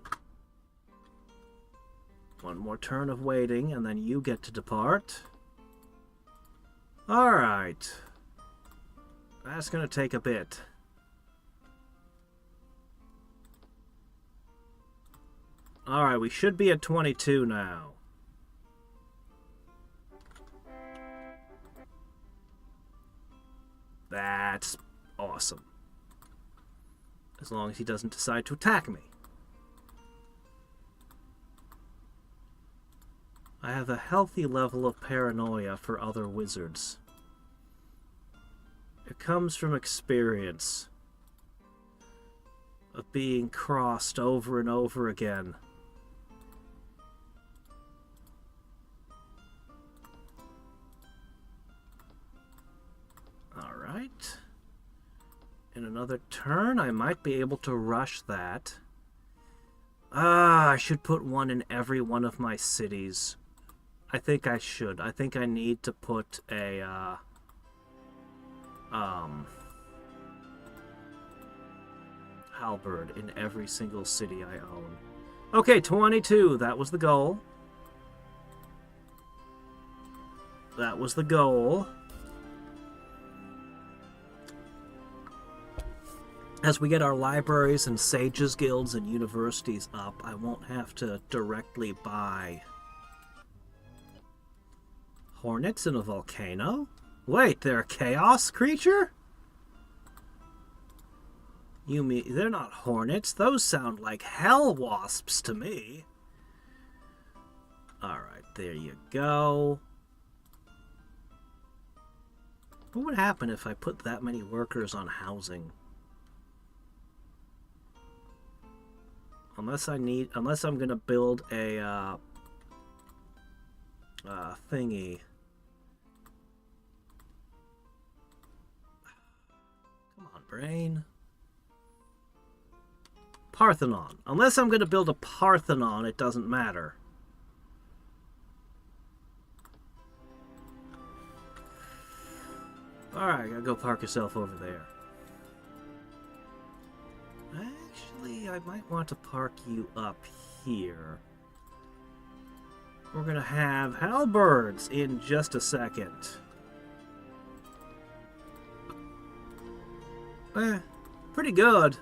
One more turn of waiting, and then you get to depart. Alright. That's gonna take a bit. Alright, we should be at 22 now. That's awesome. As long as he doesn't decide to attack me. I have a healthy level of paranoia for other wizards. It comes from experience of being crossed over and over again. Alright. In another turn, I might be able to rush that. I should put one in every one of my cities. I think I should. I think I need to put a, halberd in every single city I own. Okay, 22. That was the goal. That was the goal. As we get our libraries and sages guilds and universities up, I won't have to directly buy hornets in a volcano? Wait, they're a chaos creature? You mean they're not hornets? Those sound like hell wasps to me. Alright, there you go. What would happen if I put that many workers on housing? Unless I'm gonna build a thingy. Come on, brain. Parthenon. Unless I'm gonna build a Parthenon, it doesn't matter. Alright, gotta go park yourself over there. Actually, I might want to park you up here. We're gonna have halberds in just a second. Pretty good.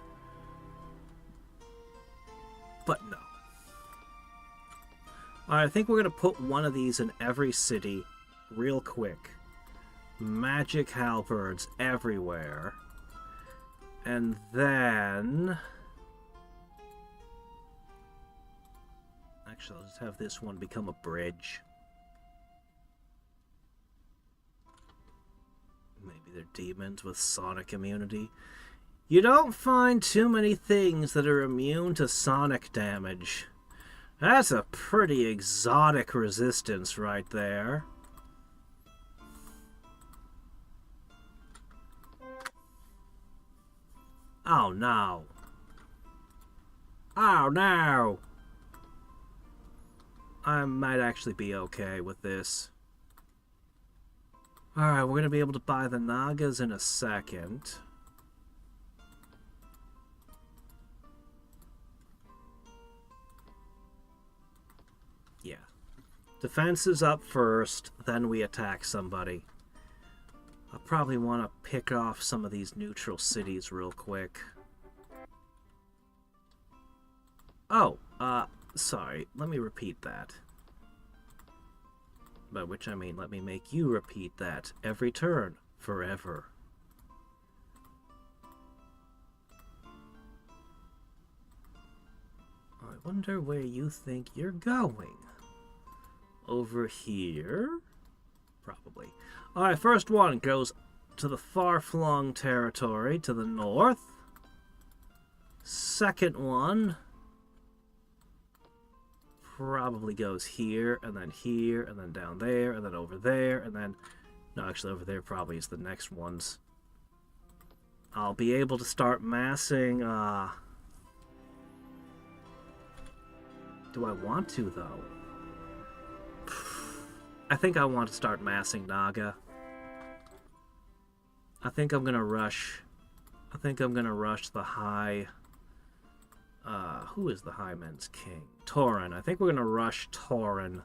But no. Alright, I think we're gonna put one of these in every city real quick. Magic halberds everywhere. And then... Actually, I'll just have this one become a bridge. Maybe they're demons with sonic immunity. You don't find too many things that are immune to sonic damage. That's a pretty exotic resistance right there. Oh no. Oh no. I might actually be okay with this. Alright, we're going to be able to buy the Nagas in a second. Yeah. Defense is up first, then we attack somebody. I'll probably want to pick off some of these neutral cities real quick. Oh, sorry, let me repeat that. By which I mean, let me make you repeat that every turn, forever. I wonder where you think you're going. Over here? Probably. Alright, first one goes to the far-flung territory to the north. Second one probably goes here, and then down there, and then over there, and then... No, actually over there probably is the next ones. I'll be able to start massing, Do I want to, though? I think I want to start massing Naga. I think I'm gonna rush the high Who is the Highmen's king? Tauren. I think we're gonna rush Tauren.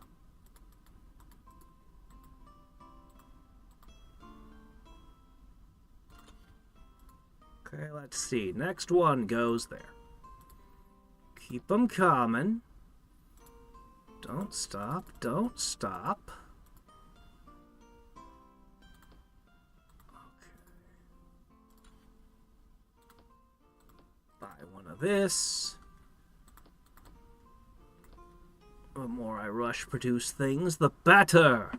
Okay, let's see. Next one goes there. Keep them coming. Don't stop. Don't stop. Okay. Buy one of this. The more I rush produce things, the better.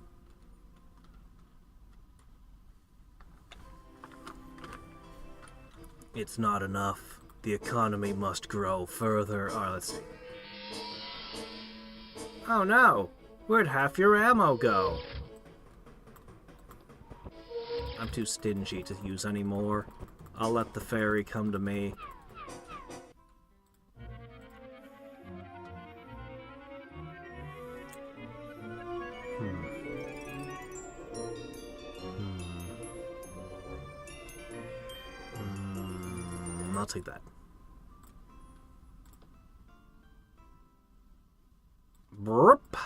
It's not enough. The economy must grow further. Alright, let's see. Oh no! Where'd half your ammo go? I'm too stingy to use any more. I'll let the fairy come to me. I'll take that. Burp.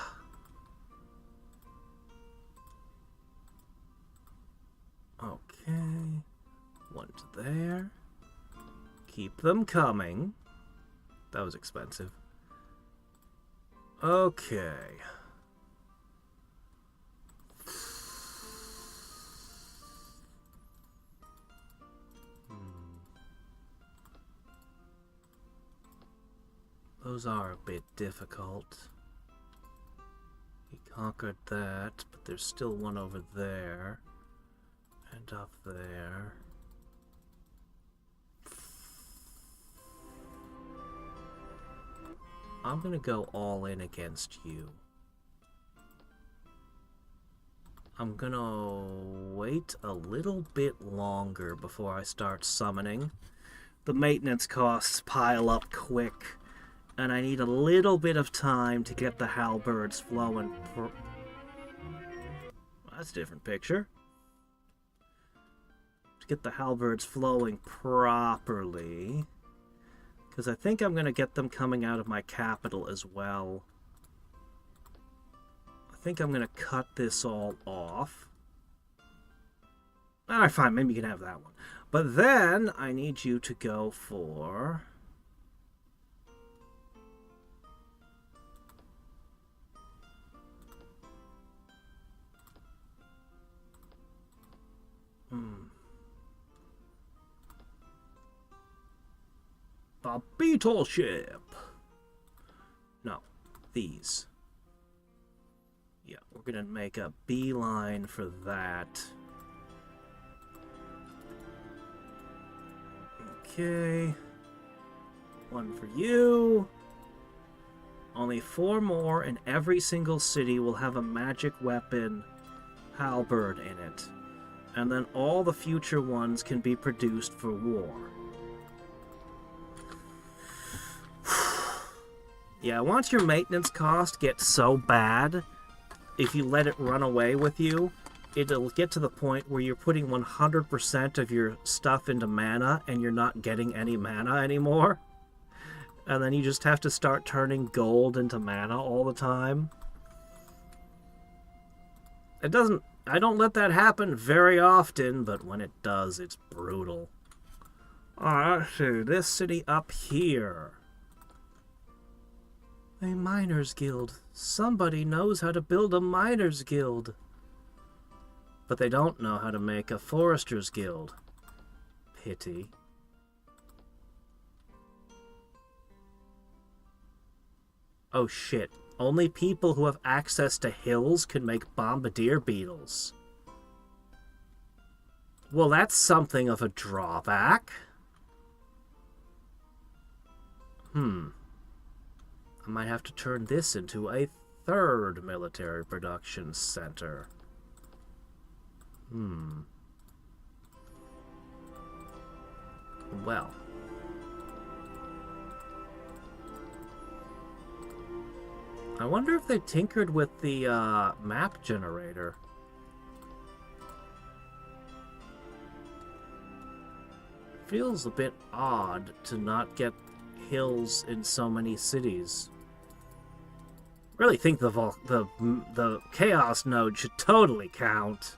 Okay. One to there. Keep them coming. That was expensive. Okay. Those are a bit difficult. He conquered that, but there's still one over there. And up there. I'm gonna go all in against you. I'm gonna wait a little bit longer before I start summoning. The maintenance costs pile up quick. And I need a little bit of time to get the halberds flowing. That's a different picture. To get the halberds flowing properly. Because I think I'm going to get them coming out of my capital as well. I think I'm going to cut this all off. Alright, fine. Maybe you can have that one. But then I need you to go for... The beetle ship. No, these. Yeah, we're gonna make a beeline for that. Okay. One for you. Only 4 more, and every single city will have a magic weapon halberd in it. And then all the future ones can be produced for war. Yeah, once your maintenance cost gets so bad, if you let it run away with you, it'll get to the point where you're putting 100% of your stuff into mana and you're not getting any mana anymore. And then you just have to start turning gold into mana all the time. I don't let that happen very often, but when it does, it's brutal. Alright, so this city up here. A miners' guild. Somebody knows how to build a miners' guild. But they don't know how to make a forester's guild. Pity. Oh shit. Only people who have access to hills can make bombardier beetles. Well, that's something of a drawback. I might have to turn this into a 3rd military production center. Well. I wonder if they tinkered with the map generator. Feels a bit odd to not get hills in so many cities. Really think the chaos node should totally count.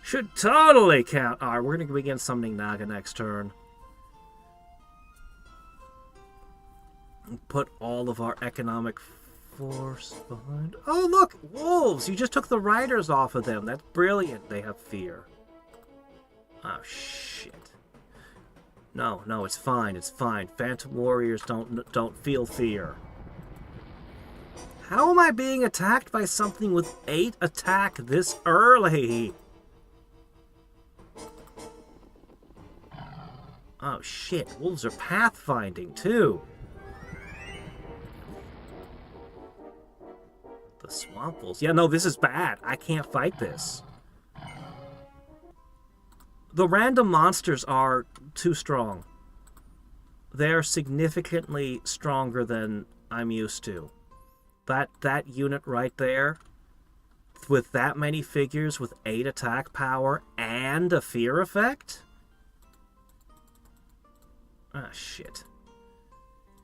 Should totally count. Alright, we're gonna begin summoning Naga next turn. Put all of our economic force behind. Oh, look! Wolves! You just took the riders off of them. That's brilliant. They have fear. Oh, shit. No, no, it's fine. It's fine. Phantom warriors don't feel fear. How am I being attacked by something with 8 attack this early? Oh, shit. Wolves are pathfinding, too. The swamp wolves. Yeah, no, this is bad. I can't fight this. The random monsters are too strong. They're significantly stronger than I'm used to. That unit right there, with that many figures with 8 attack power and a fear effect? Ah, shit.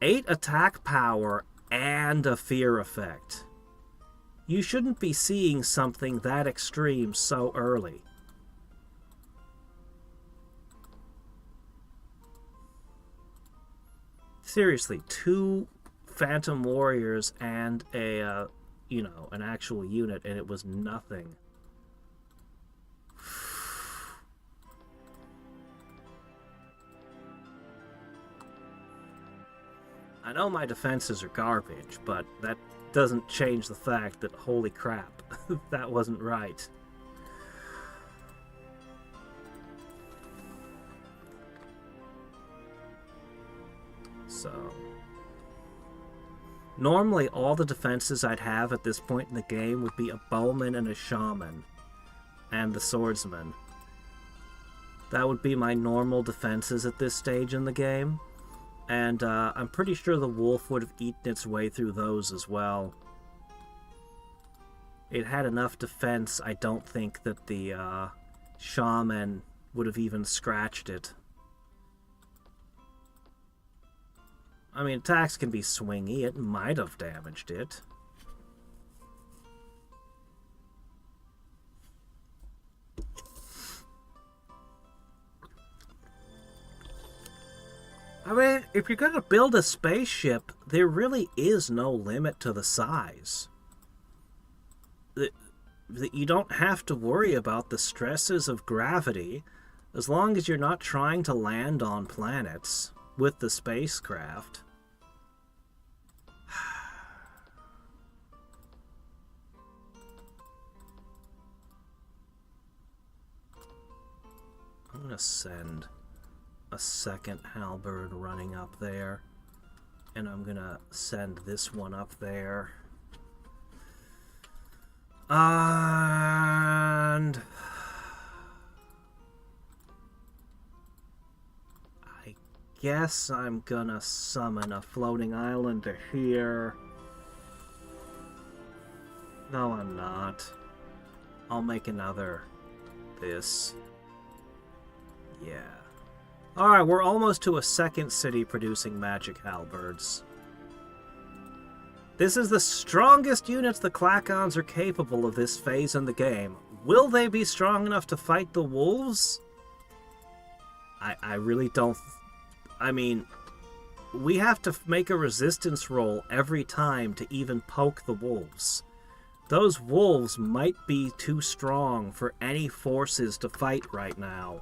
8 attack power and a fear effect. You shouldn't be seeing something that extreme so early. Seriously, 2 Phantom Warriors and a, you know, an actual unit, and it was nothing. I know my defenses are garbage, but that doesn't change the fact that, holy crap, that wasn't right. So, normally all the defenses I'd have at this point in the game would be a bowman and a shaman, and the swordsman. That would be my normal defenses at this stage in the game. And I'm pretty sure the wolf would have eaten its way through those as well. It had enough defense, I don't think that the shaman would have even scratched it. I mean, attacks can be swingy. It might have damaged it. I mean, if you're going to build a spaceship, there really is no limit to the size. You don't have to worry about the stresses of gravity as long as you're not trying to land on planets with the spacecraft. I'm going to send a second halberd running up there, and I'm gonna send this one up there, and I guess I'm gonna summon a floating island to here. No, I'm not. I'll make another this. Yeah. Alright, we're almost to a second city producing magic halberds. This is the strongest units the Klakons are capable of this phase in the game. Will they be strong enough to fight the wolves? I really don't... I mean, we have to make a resistance roll every time to even poke the wolves. Those wolves might be too strong for any forces to fight right now.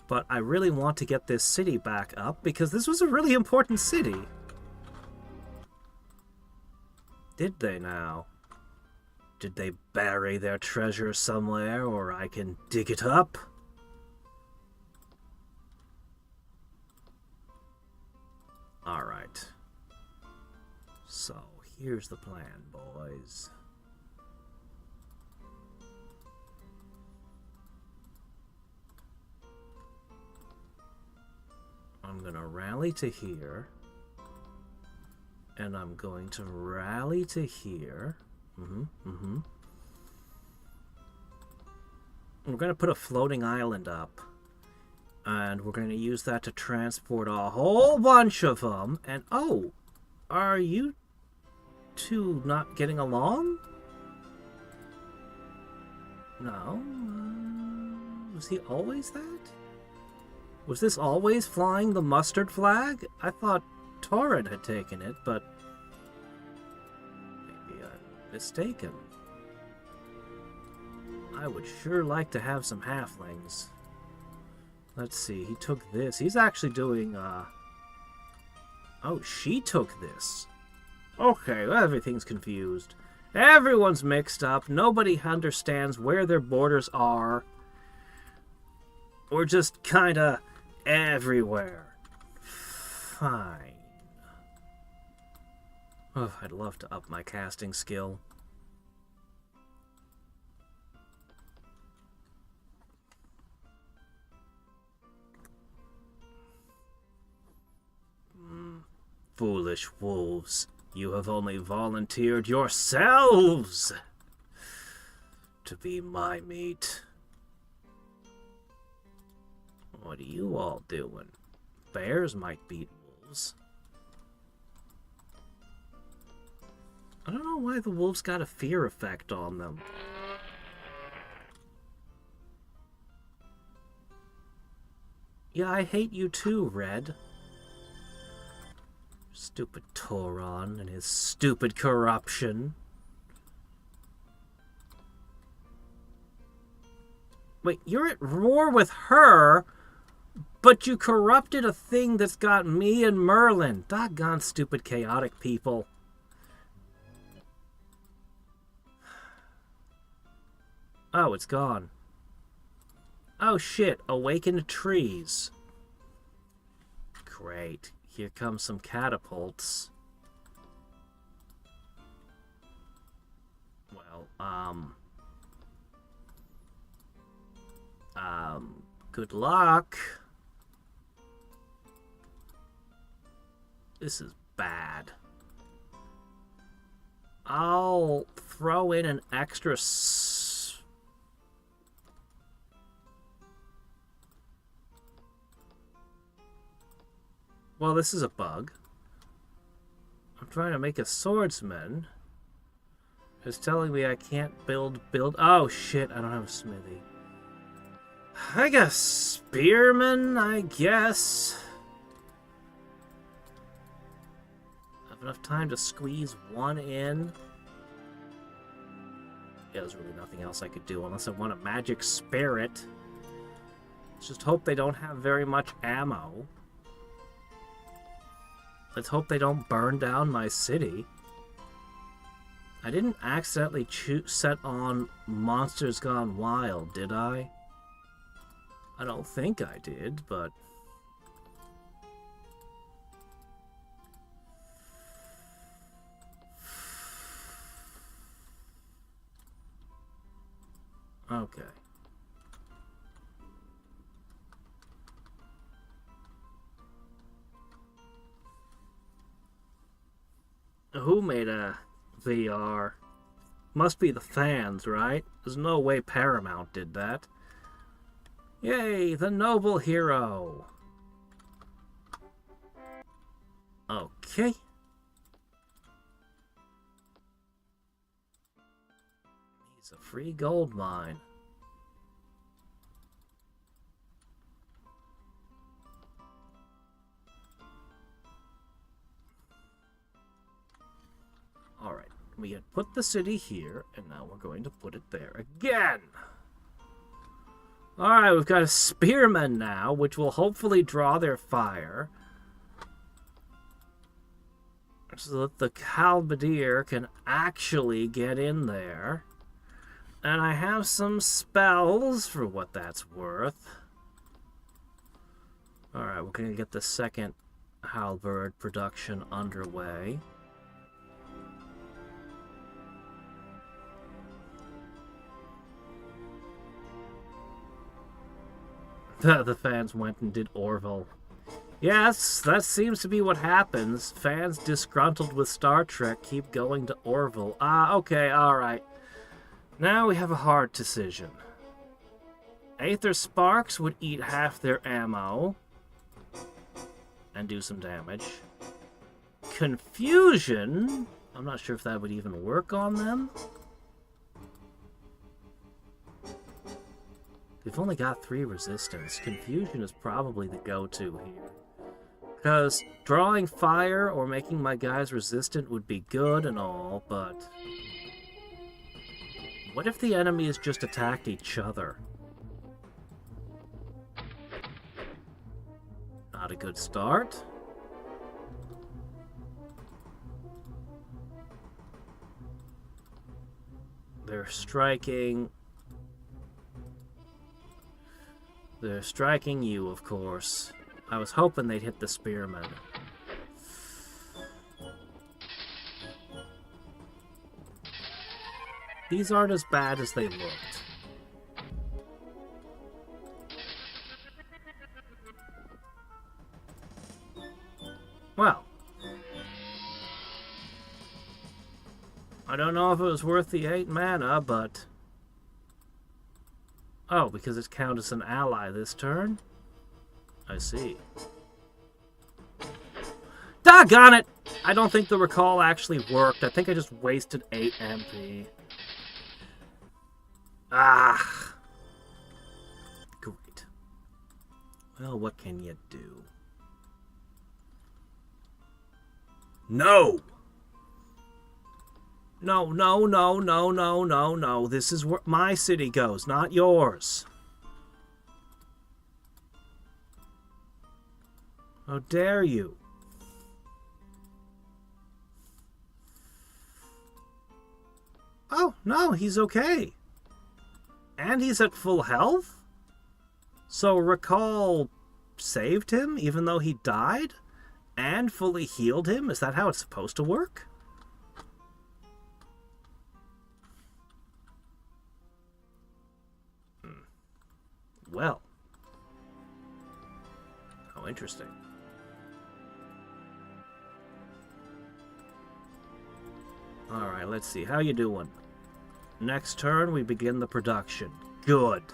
But I really want to get this city back up, because this was a really important city. Did they now? Did they bury their treasure somewhere, or I can dig it up? Alright. So, here's the plan, boys. I'm going to rally to here, and I'm going to rally to here. We're going to put a floating island up, And we're going to use that to transport a whole bunch of them. And, oh, are you two not getting along? No. Was he always that? Was this always flying the mustard flag? I thought Torrid had taken it, but maybe I'm mistaken. I would sure like to have some halflings. Let's see, he took this. He's actually doing, oh, she took this. Okay, well, everything's confused. Everyone's mixed up. Nobody understands where their borders are. We're just kinda everywhere. Fine. Oh, I'd love to up my casting skill. Foolish wolves, you have only volunteered yourselves to be my meat. What are you all doing? Bears might beat wolves. I don't know why the wolves got a fear effect on them. Yeah, I hate you too, Red. Stupid Tauron and his stupid corruption. Wait, you're at war with her, but you corrupted a thing that's got me and Merlin. Doggone stupid chaotic people. Oh, it's gone. Oh shit, awakened trees. Great. Here come some catapults. Well, good luck. This is bad. I'll throw in an extra well, this is a bug. I'm trying to make a swordsman. It's telling me I can't build. Oh shit, I don't have a smithy. I guess spearman, I guess. I have enough time to squeeze one in. Yeah, there's really nothing else I could do unless I want a magic spirit. Let's just hope they don't have very much ammo. Let's hope they don't burn down my city. I didn't accidentally set on Monsters Gone Wild, did I? I don't think I did, but... okay. Who made a VR? Must be the fans, right? There's no way Paramount did that. Yay, the noble hero! Okay. He's a free gold mine. Alright, we had put the city here, and now we're going to put it there again! Alright, we've got a spearman now, which will hopefully draw their fire. So that the halberdier can actually get in there. And I have some spells for what that's worth. Alright, we're going to get the second halberd production underway. The fans went and did Orville. Yes, that seems to be what happens. Fans disgruntled with Star Trek keep going to Orville. Ah, okay, alright. Now we have a hard decision. Aether Sparks would eat half their ammo and do some damage. Confusion, I'm not sure if that would even work on them. They've only got 3 resistance. Confusion is probably the go-to here. Because drawing fire or making my guys resistant would be good and all, but... what if the enemies just attacked each other? Not a good start. They're striking... they're striking you, of course. I was hoping they'd hit the spearmen. These aren't as bad as they looked. Well. I don't know if it was worth the 8 mana, but... oh, because it's counted as an ally this turn? I see. Doggone it! I don't think the recall actually worked. I think I just wasted 8 MP. Ah! Great. Well, what can you do? No! No, no, no, no, no, no, no. This is where my city goes, not yours. How dare you? Oh, no, he's okay. And he's at full health? So recall saved him even though he died? And fully healed him? Is that how it's supposed to work? Well. How interesting. Alright, let's see. How you doing? Next turn, we begin the production. Good.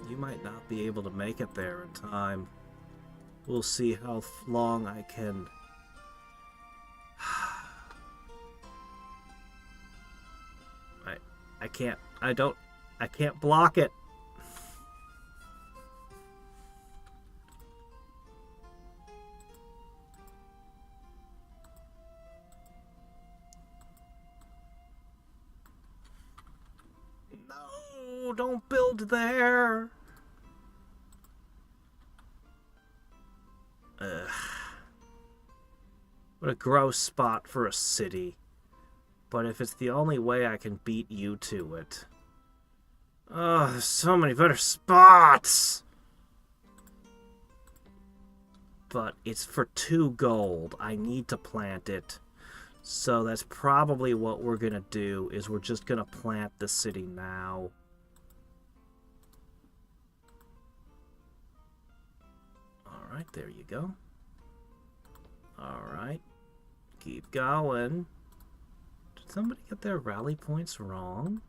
You might not be able to make it there in time. We'll see how long I can... I can't block it. No, don't build there. Ugh. What a gross spot for a city. But if it's the only way I can beat you to it... oh, there's so many better spots! But it's for 2 gold. I need to plant it. So that's probably what we're gonna do, is we're just gonna plant the city now. Alright, there you go. Alright. Keep going. Did somebody get their rally points wrong?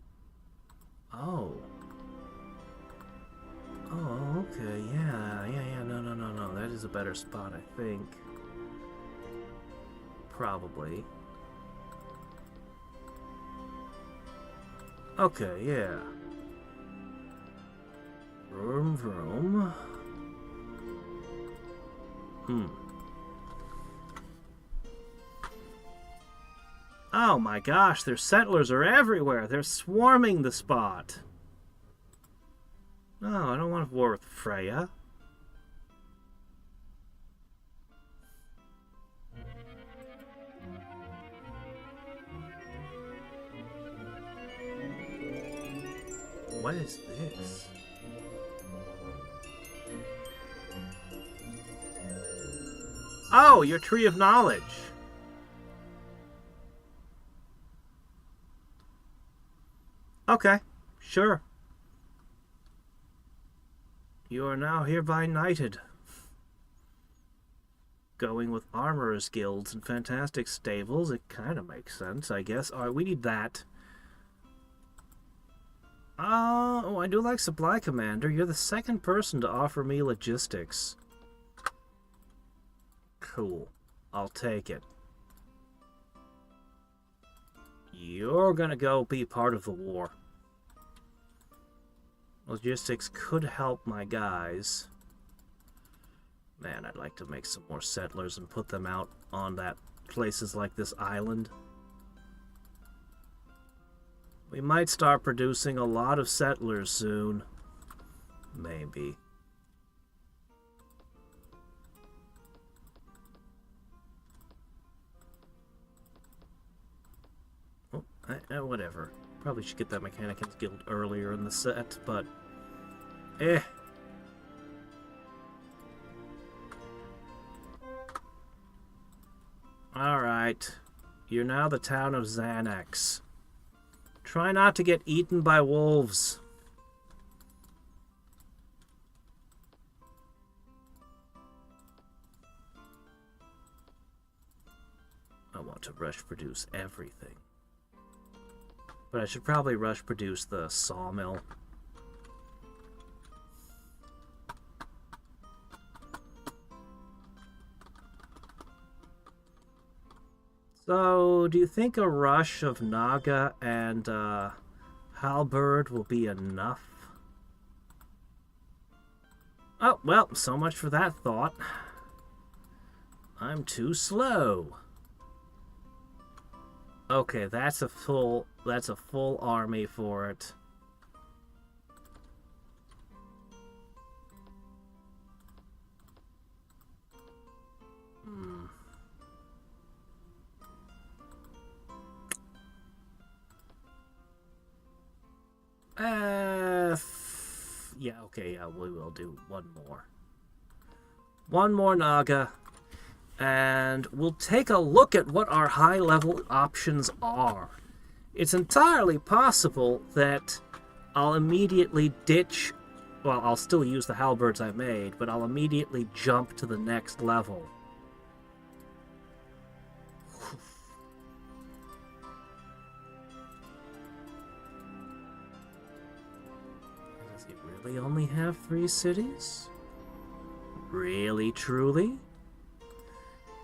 Oh. Oh, okay, yeah, no, that is a better spot, I think. Probably. Okay, yeah. Vroom, vroom. Oh my gosh, their settlers are everywhere. They're swarming the spot. No, I don't want to war with Freya. What is this? Oh, your tree of knowledge. Okay, sure. You are now hereby knighted. going with armorers guilds and fantastic stables. It kind of makes sense, I guess. Alright, we need that. Oh, I do like Supply Commander. You're the second person to offer me logistics. Cool. I'll take it. You're gonna go be part of the war. Logistics could help my guys. Man, I'd like to make some more settlers and put them out on that places like this island. We might start producing a lot of settlers soon. Maybe. Oh, whatever. Probably should get that Mechanicans Guild earlier in the set, but... Alright. You're now the town of Xanax. Try not to get eaten by wolves. I want to rush produce everything. But I should probably rush produce the sawmill. So, do you think a rush of Naga and Halberd will be enough? Oh, well, so much for that thought. I'm too slow. Okay, that's a full army for it. Yeah, okay, yeah, we will do one more. One more Naga. And we'll take a look at what our high-level options are. It's entirely possible that I'll immediately ditch... Well, I'll still use the halberds I made, but I'll immediately jump to the next level. Does it really only have 3 cities? Really, truly?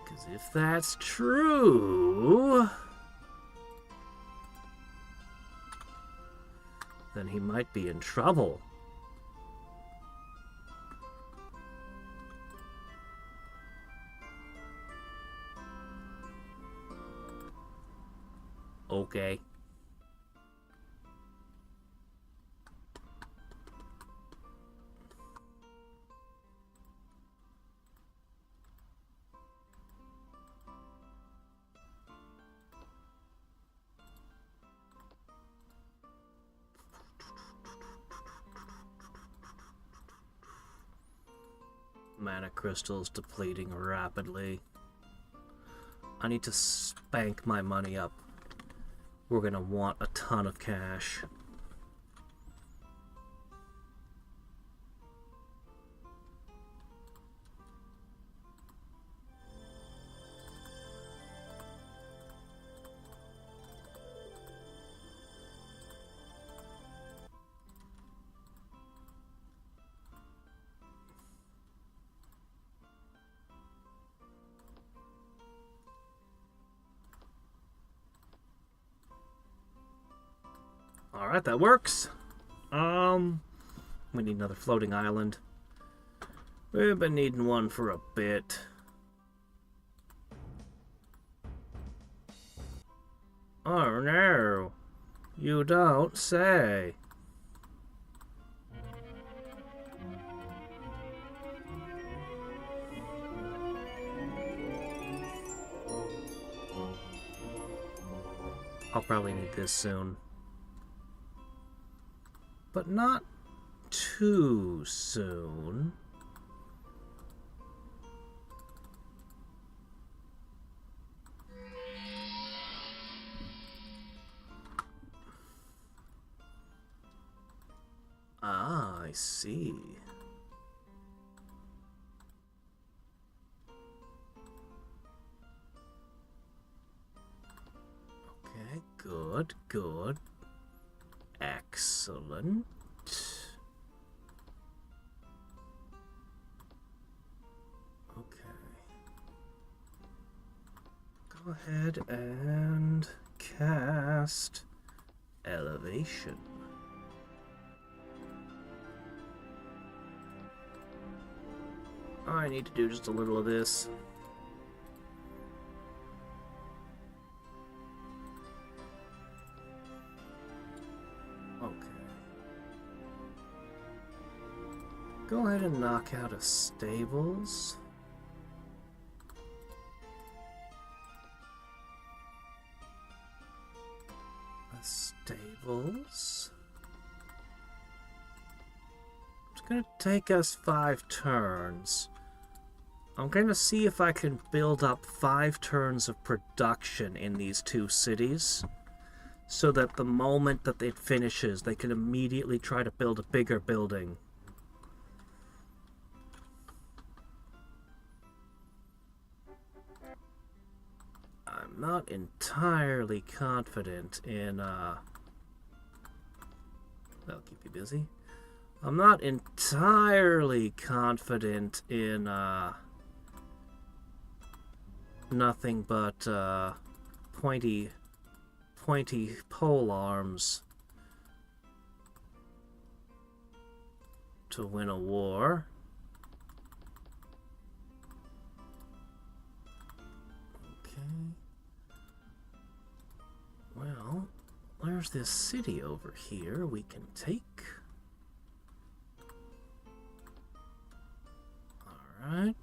Because if that's true, then he might be in trouble. Okay. Mana crystals depleting rapidly. I need to spank my money up. We're gonna want a ton of cash. Alright, that works. We need another floating island. We've been needing one for a bit. Oh no, you don't say. I'll probably need this soon. But not too soon. Ah, I see. good, good. Excellent. Okay. Go ahead and cast Elevation. I need to do just a little of this. Okay. Go ahead and knock out a stables. Stables. It's gonna take us 5 turns. I'm gonna see if I can build up 5 turns of production in these 2 cities, so that the moment that it finishes, they can immediately try to build a bigger building. I'm not entirely confident in, that'll keep you busy. I'm not entirely confident in, nothing but, pointy pole arms to win a war. Okay. Well, there's this city over here we can take. Alright.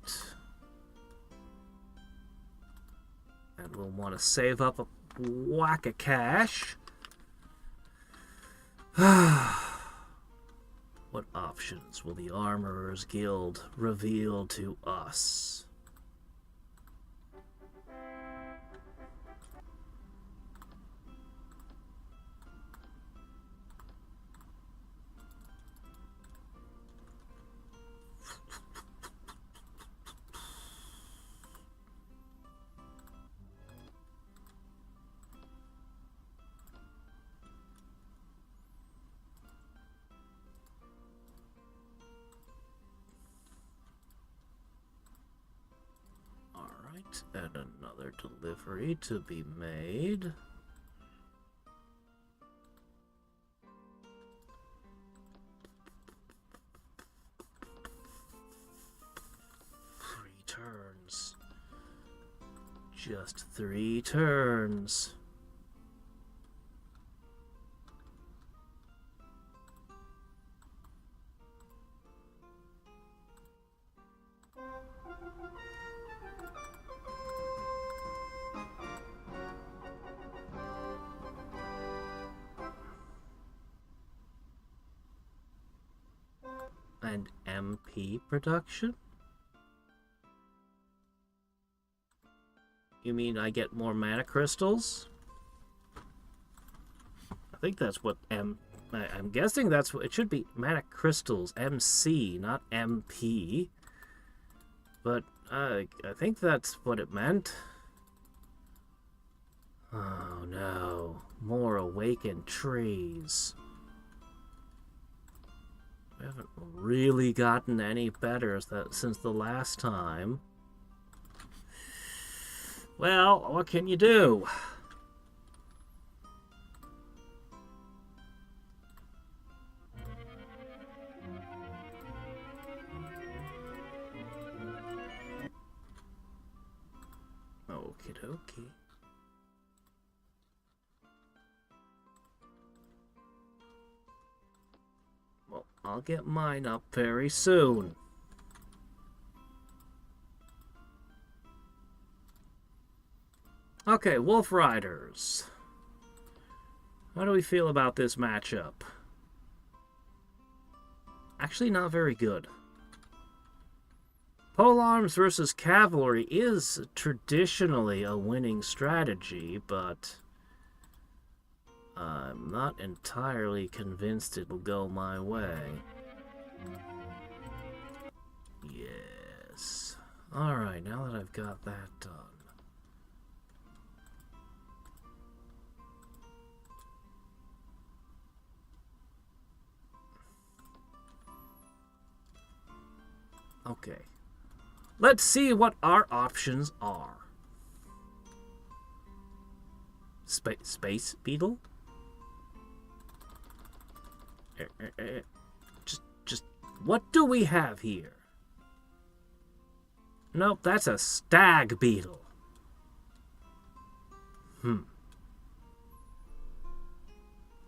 And we'll want to save up a whack of cash. What options will the Armorers Guild reveal to us? And another delivery to be made. Three turns. Just 3 turns. And MP production? You mean I get more mana crystals? I think that's what I'm guessing that's what it should be. Mana crystals, MC, not MP. But I think that's what it meant. Oh no, more awakened trees. We haven't really gotten any better since the last time. Well, what can you do? Okie dokie. Well, I'll get mine up very soon. Okay, Wolf Riders. How do we feel about this matchup? Actually, not very good. Polearms versus Cavalry is traditionally a winning strategy, but I'm not entirely convinced it'll go my way. Yes. Alright, now that I've got that done. Okay. Let's see what our options are. Space beetle? Just what do we have here? Nope, that's a stag beetle.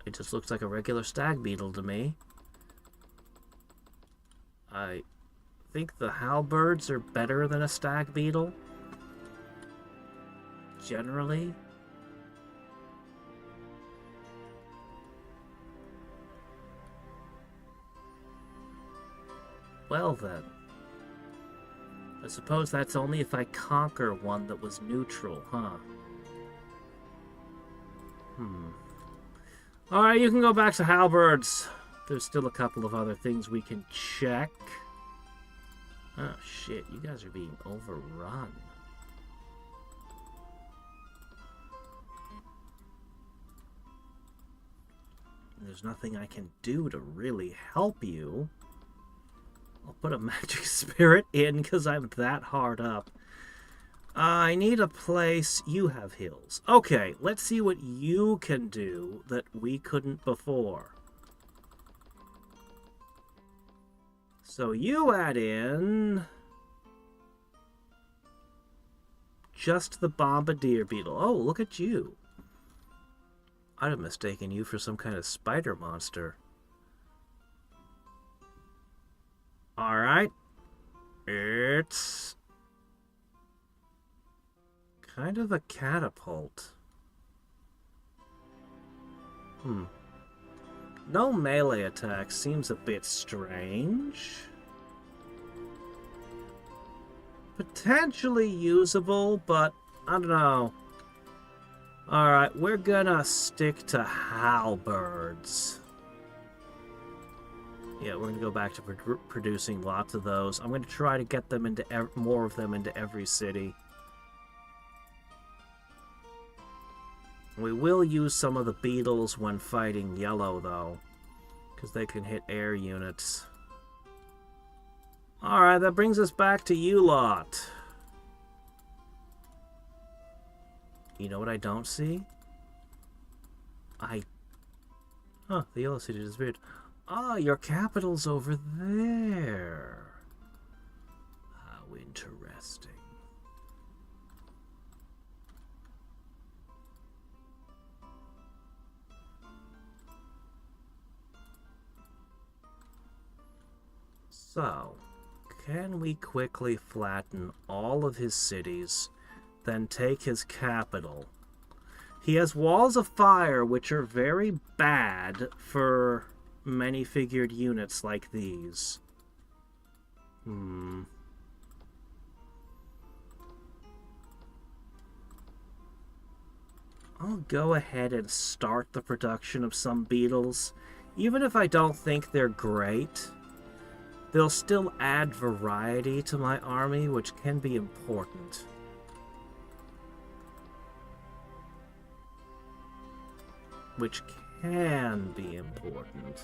It just looks like a regular stag beetle to me. I think the halberds are better than a stag beetle. Generally. Well then. I suppose that's only if I conquer one that was neutral, huh? Alright, you can go back to halberds. There's still a couple of other things we can check. Oh shit, you guys are being overrun. There's nothing I can do to really help you. I'll put a magic spirit in because I'm that hard up. I need a place. You have hills. Okay, let's see what you can do that we couldn't before. So you add in just the bombardier beetle. Oh, look at you. I'd have mistaken you for some kind of spider monster. Alright. It's kind of a catapult. No melee attack seems a bit strange. Potentially usable, but I don't know. Alright, we're gonna stick to halberds. Yeah, we're gonna go back to producing lots of those. I'm gonna try to get them into more of them into every city. We will use some of the beetles when fighting yellow, though, because they can hit air units. Alright, that brings us back to you lot. You know what I don't see? Huh, the yellow city disappeared. Ah, your capital's over there. How interesting. So, can we quickly flatten all of his cities, then take his capital? He has walls of fire, which are very bad for many-figured units like these. I'll go ahead and start the production of some beetles. Even if I don't think they're great, they'll still add variety to my army, which can be important. Which can be important.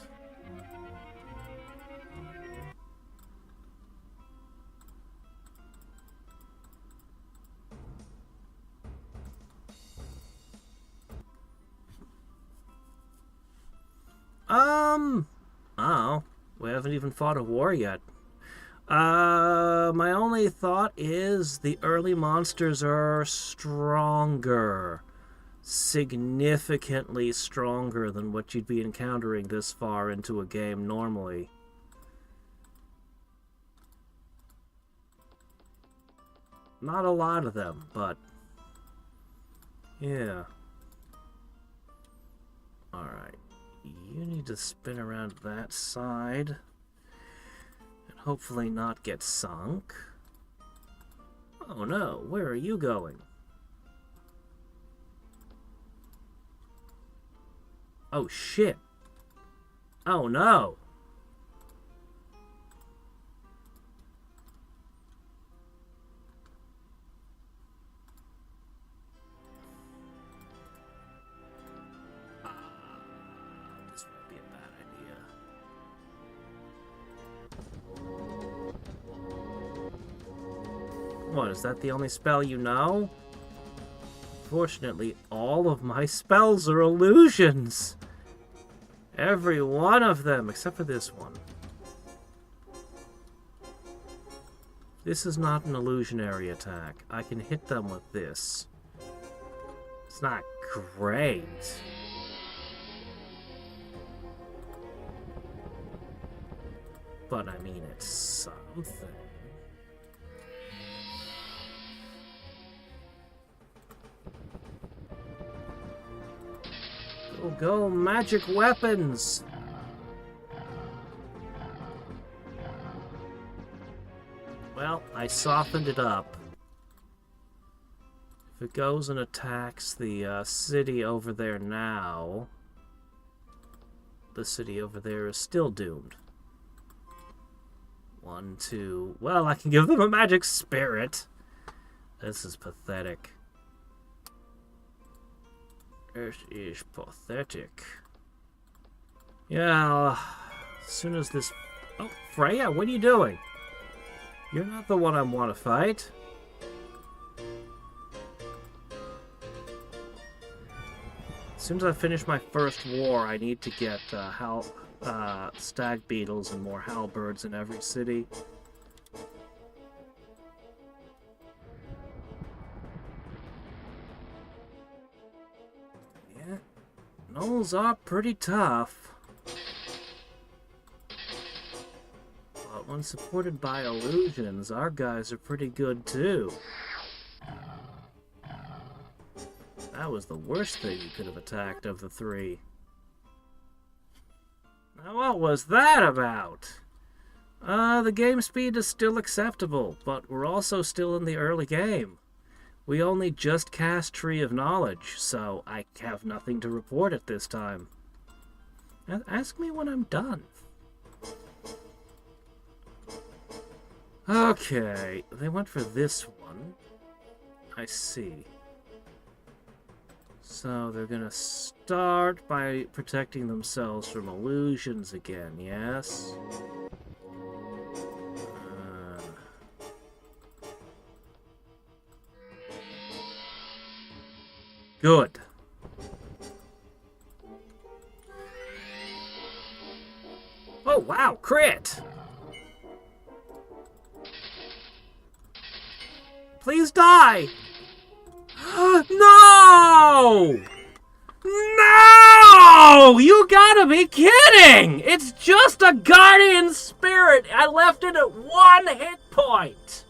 Oh, we haven't even fought a war yet. My only thought is the early monsters are stronger. Significantly stronger than what you'd be encountering this far into a game normally. Not a lot of them, but yeah. Alright, you need to spin around that side and hopefully not get sunk. Oh no, where are you going? Oh shit. Oh no. This might be a bad idea. What, is that the only spell you know? Fortunately, all of my spells are illusions. Every one of them, except for this one. This is not an illusionary attack. I can hit them with this. It's not great. But I mean, it's something. Go, go, magic weapons! Well, I softened it up. If it goes and attacks the city over there now, the city over there is still doomed. 1, 2... Well, I can give them a magic spirit. This is pathetic. It is pathetic. Yeah, as soon as this... Oh, Freya, what are you doing? You're not the one I want to fight. As soon as I finish my first war, I need to get stag beetles and more halberds in every city. Yeah, gnolls are pretty tough. But when supported by illusions, our guys are pretty good too. That was the worst thing you could have attacked of the three. Now, what was that about? The game speed is still acceptable, but we're also still in the early game. We only just cast Tree of Knowledge, so I have nothing to report at this time. Ask me when I'm done. Okay, they went for this one. I see. So they're gonna start by protecting themselves from illusions again, yes? Good. Oh, wow, crit! Please die! No! No! You gotta be kidding! It's just a guardian spirit! I left it at 1 hit point!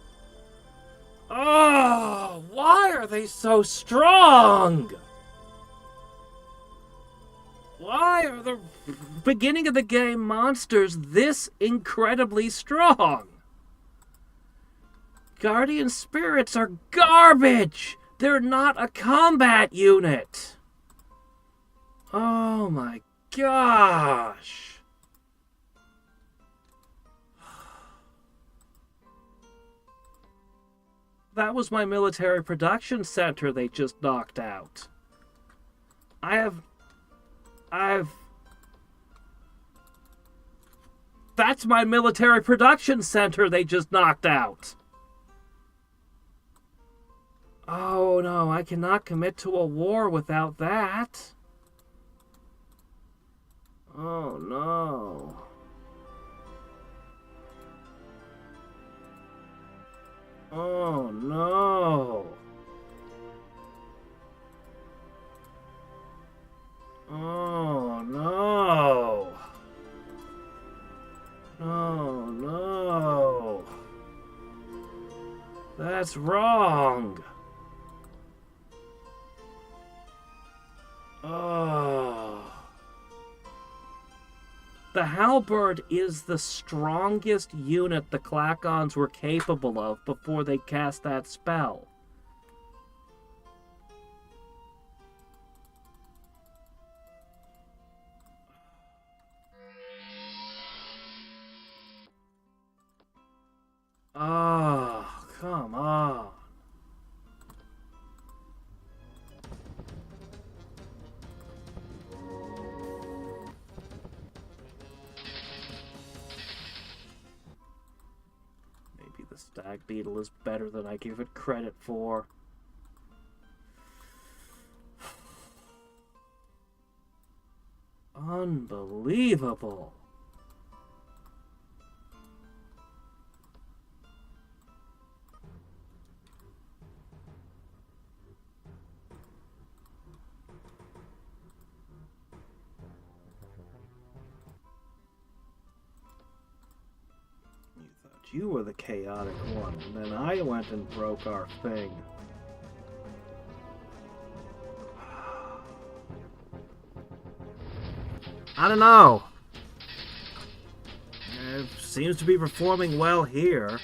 Oh, why are they so strong? Why are the beginning of the game monsters this incredibly strong? Guardian spirits are garbage! They're not a combat unit! Oh my gosh! That was my military production center they just knocked out. That's my military production center they just knocked out. Oh no, I cannot commit to a war without that. Oh no. Oh no. Oh no. No, no. That's wrong. Oh. The halberd is the strongest unit the Klakons were capable of before they cast that spell. Oh, come on. Stag Beetle is better than I give it credit for. Unbelievable. You were the chaotic one, and then I went and broke our thing. I don't know. It seems to be performing well here.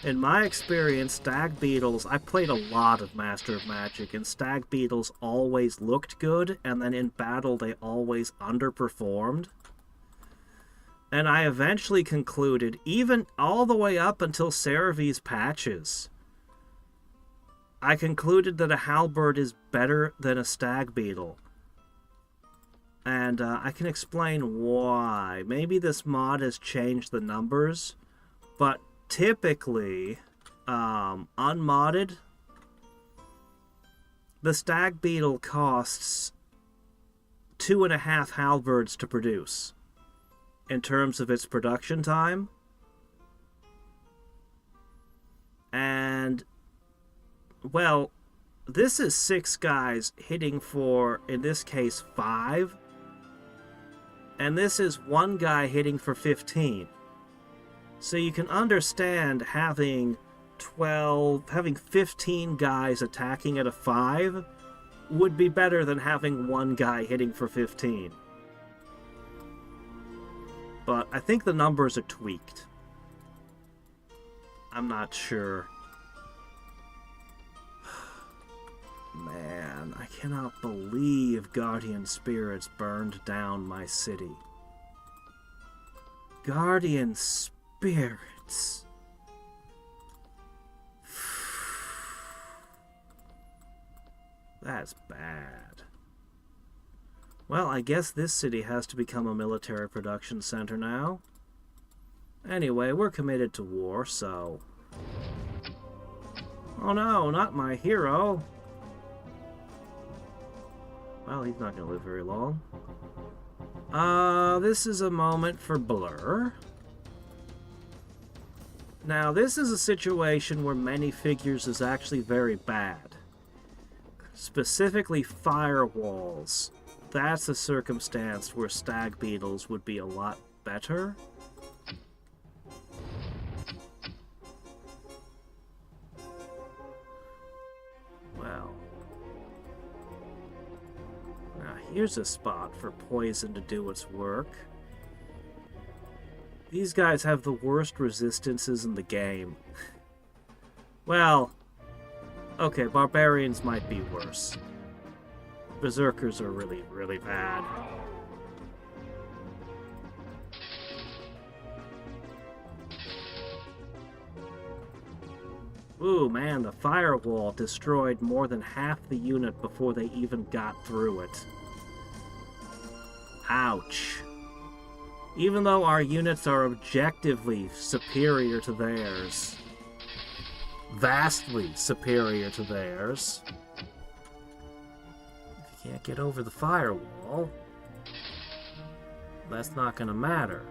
In my experience, Stag Beetles, I played a lot of Master of Magic, and Stag Beetles always looked good, and then in battle they always underperformed. And I eventually concluded, even all the way up until Ceravi's patches, I concluded that a halberd is better than a stag beetle. And I can explain why. Maybe this mod has changed the numbers, but typically, unmodded, the stag beetle costs 2.5 halberds to produce. In terms of its production time. And, well, this is 6 guys hitting for, in this case, 5. And this is 1 guy hitting for 15. So you can understand having 15 guys attacking at a 5 would be better than having 1 guy hitting for 15. But I think the numbers are tweaked. I'm not sure. Man, I cannot believe Guardian Spirits burned down my city. Guardian Spirits. That's bad. Well, I guess this city has to become a military production center now. Anyway, we're committed to war, so... Oh no, not my hero! Well, he's not going to live very long. This is a moment for Blur. Now, this is a situation where many figures is actually very bad. Specifically, firewalls. That's a circumstance where stag beetles would be a lot better. Well. Now here's a spot for poison to do its work. These guys have the worst resistances in the game. Well, okay, barbarians might be worse. Berserkers are really, really bad. Ooh, man, the firewall destroyed more than half the unit before they even got through it. Ouch. Even though our units are objectively superior to theirs, vastly superior to theirs, if you can't get over the firewall, that's not gonna matter.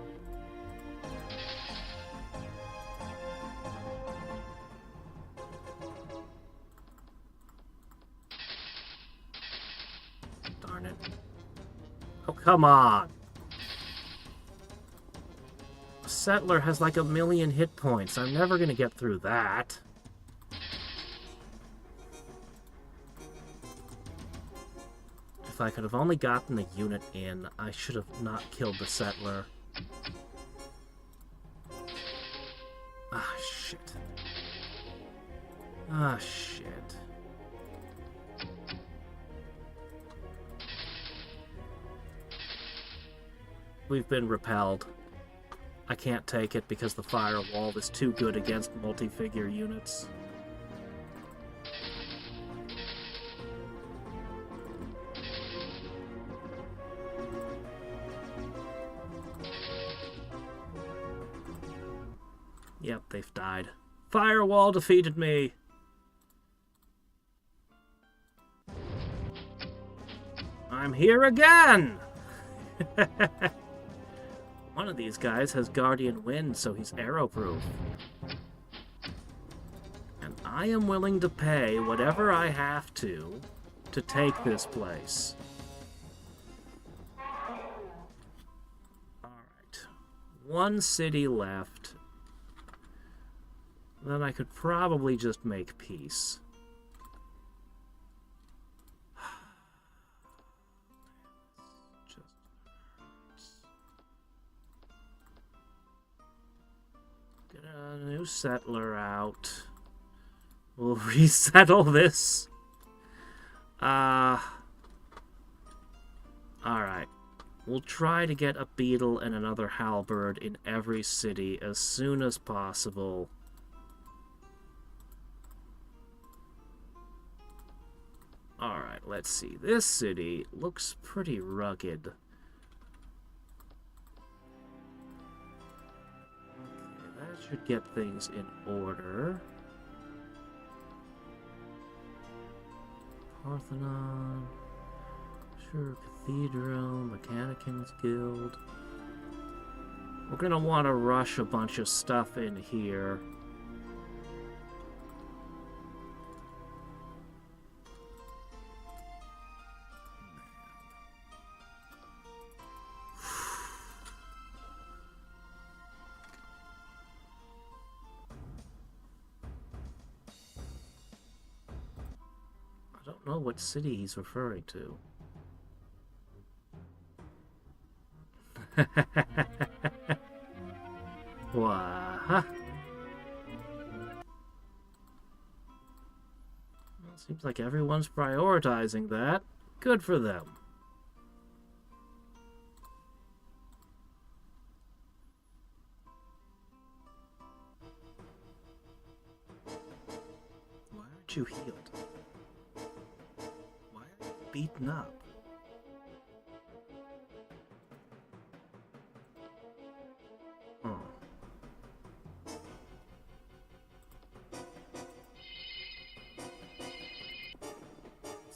Darn it. Oh, come on! Settler has like 1,000,000 hit points. I'm never gonna get through that. If I could have only gotten the unit in, I should have not killed the settler. Ah, shit. Ah, shit. We've been repelled. I can't take it because the firewall is too good against multi-figure units. Yep, they've died. Firewall defeated me. I'm here again! One of these guys has Guardian Wind, so he's arrow-proof. And I am willing to pay whatever I have to take this place. Alright. One city left. Then I could probably just make peace. Get a new settler out. We'll resettle this. Alright. We'll try to get a beetle and another halberd in every city as soon as possible. Alright, let's see. This city looks pretty rugged. Okay, that should get things in order. Parthenon, sure, Cathedral, Mechanicans Guild. We're gonna want to rush a bunch of stuff in here. I don't know what city he's referring to. Wah. Well, seems like everyone's prioritizing that. Good for them. Why aren't you healed? Why are you beaten up?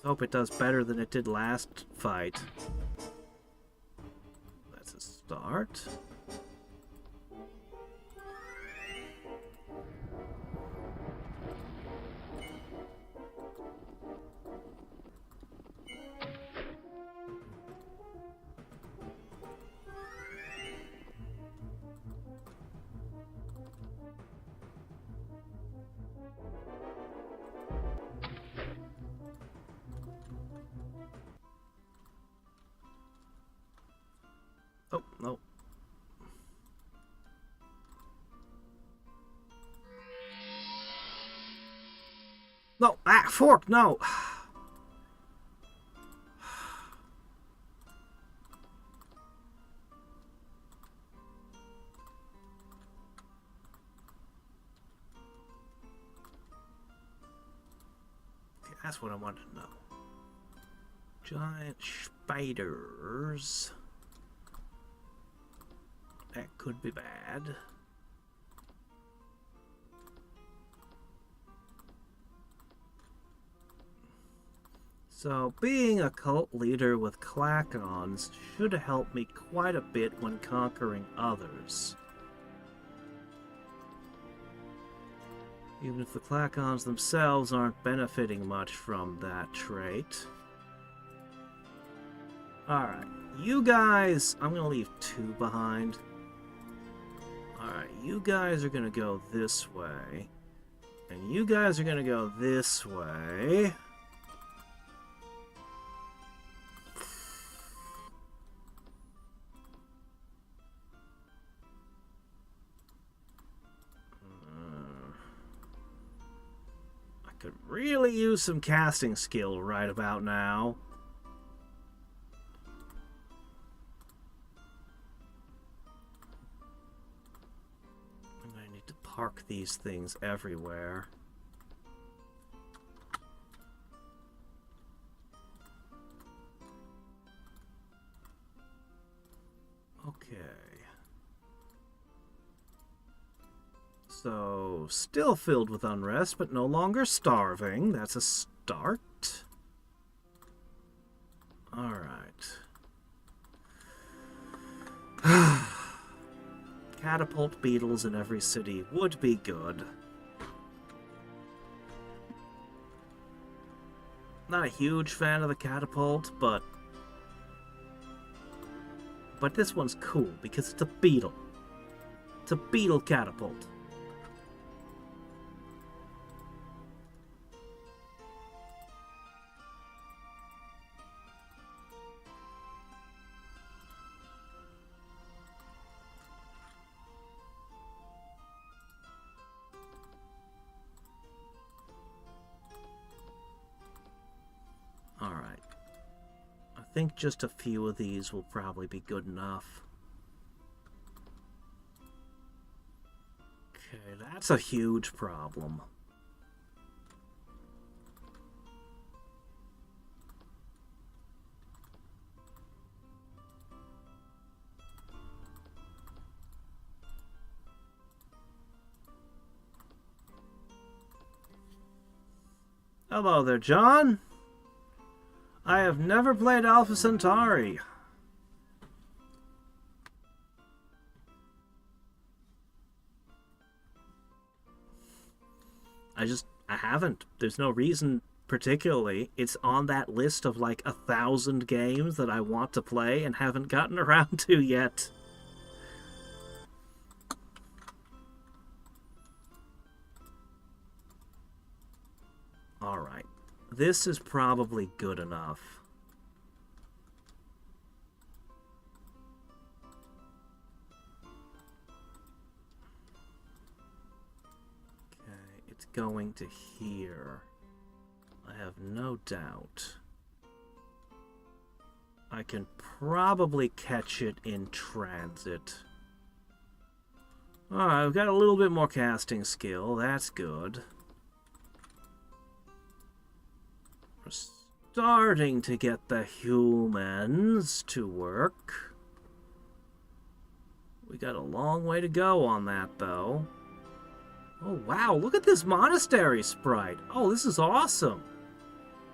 Hope it does better than it did last fight. That's a start. Oh, no. No, fork, no. Okay, that's what I wanted to know. Giant spiders. That could be bad. So, being a cult leader with Clackons should help me quite a bit when conquering others. Even if the Clackons themselves aren't benefiting much from that trait. Alright, you guys, I'm gonna leave 2 behind. Alright, you guys are gonna go this way. And you guys are gonna go this way. I could really use some casting skill right about now. Park these things everywhere. Okay. So, still filled with unrest, but no longer starving. That's a start. Alright. Catapult beetles in every city would be good. Not a huge fan of the catapult, but this one's cool because it's a beetle. It's a beetle catapult. Alright. I think just a few of these will probably be good enough. Okay, that's a huge problem. Hello there, John. I have never played Alpha Centauri. I haven't. There's no reason particularly. It's on that list of like 1,000 games that I want to play and haven't gotten around to yet. Alright. This is probably good enough. It's going to here. I have no doubt. I can probably catch it in transit. Alright, I've got a little bit more casting skill. That's good. We're starting to get the humans to work. We got a long way to go on that, though. Oh, wow, look at this monastery sprite. Oh, this is awesome.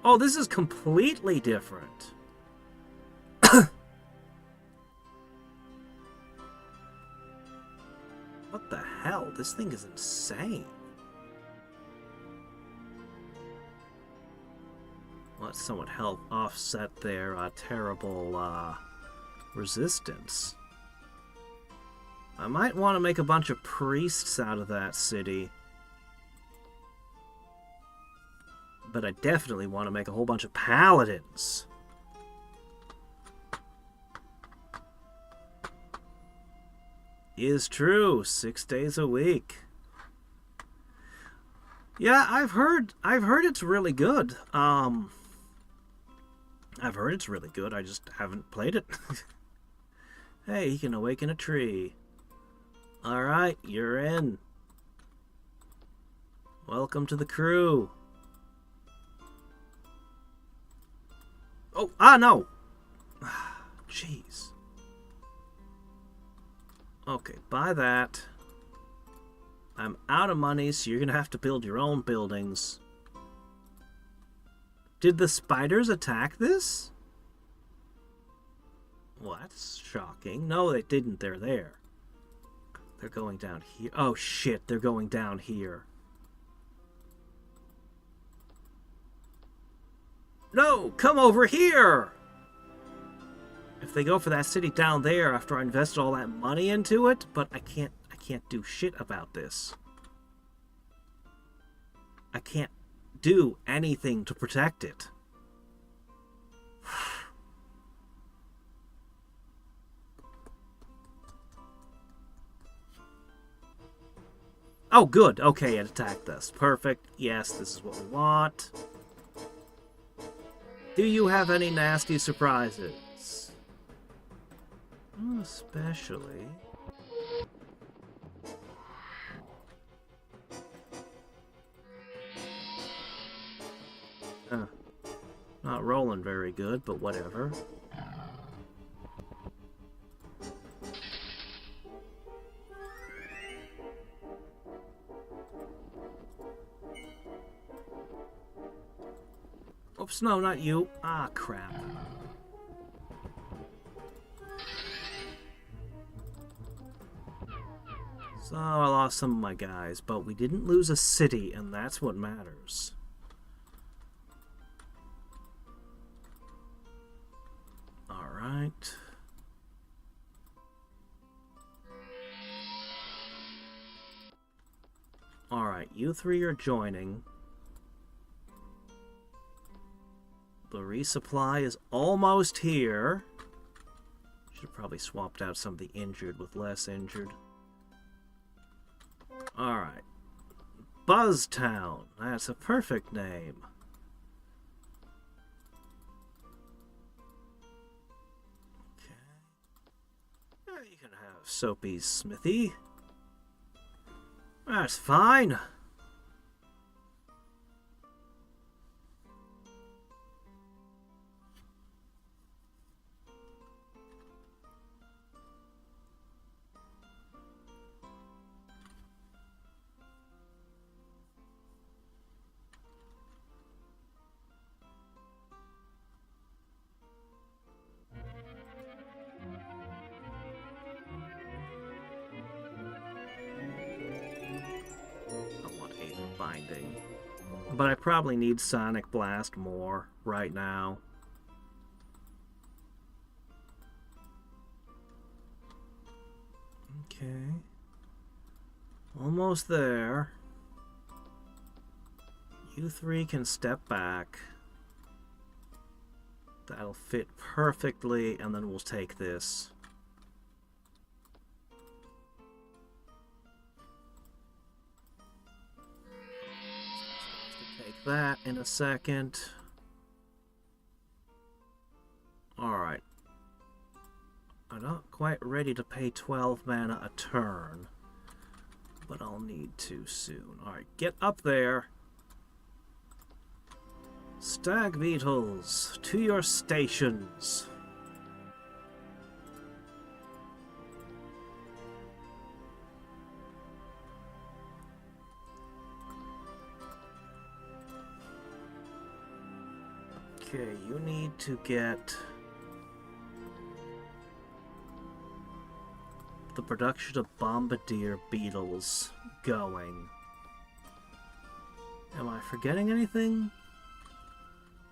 Oh, this is completely different. What the hell? This thing is insane. Well, that somewhat help offset their terrible resistance. I might want to make a bunch of priests out of that city. But I definitely want to make a whole bunch of paladins. Is true. 6 days a week. Yeah, I've heard it's really good. I've heard it's really good. I just haven't played it. Hey, he can awaken a tree. Alright, you're in. Welcome to the crew. Oh, no! Jeez. Okay, buy that. I'm out of money, so you're gonna have to build your own buildings. Did the spiders attack this? Well, that's shocking. No, they didn't. They're there. They're going down here. Oh, shit. They're going down here. No! Come over here! If they go for that city down there after I invested all that money into it, but I can't do shit about this. I can't do anything to protect it. Oh, good. Okay, it attacked us. Perfect. Yes, this is what we want. Do you have any nasty surprises? Oh, especially... Not rolling very good, but whatever. Oops, no, not you. Ah, crap. So I lost some of my guys, but we didn't lose a city, and that's what matters. Alright. Alright, you three are joining. The resupply is almost here. Should have probably swapped out some of the injured with less injured. Alright. Buzztown. That's a perfect name. Okay. You can have Soapy's Smithy. That's fine. Binding. But I probably need Sonic Blast more right now. Okay. Almost there. You three can step back. That'll fit perfectly, and then we'll take this. That in a second. Alright. I'm not quite ready to pay 12 mana a turn, but I'll need to soon. Alright, get up there. Stag Beetles, to your stations. Okay, you need to get the production of Bombardier Beetles going. Am I forgetting anything?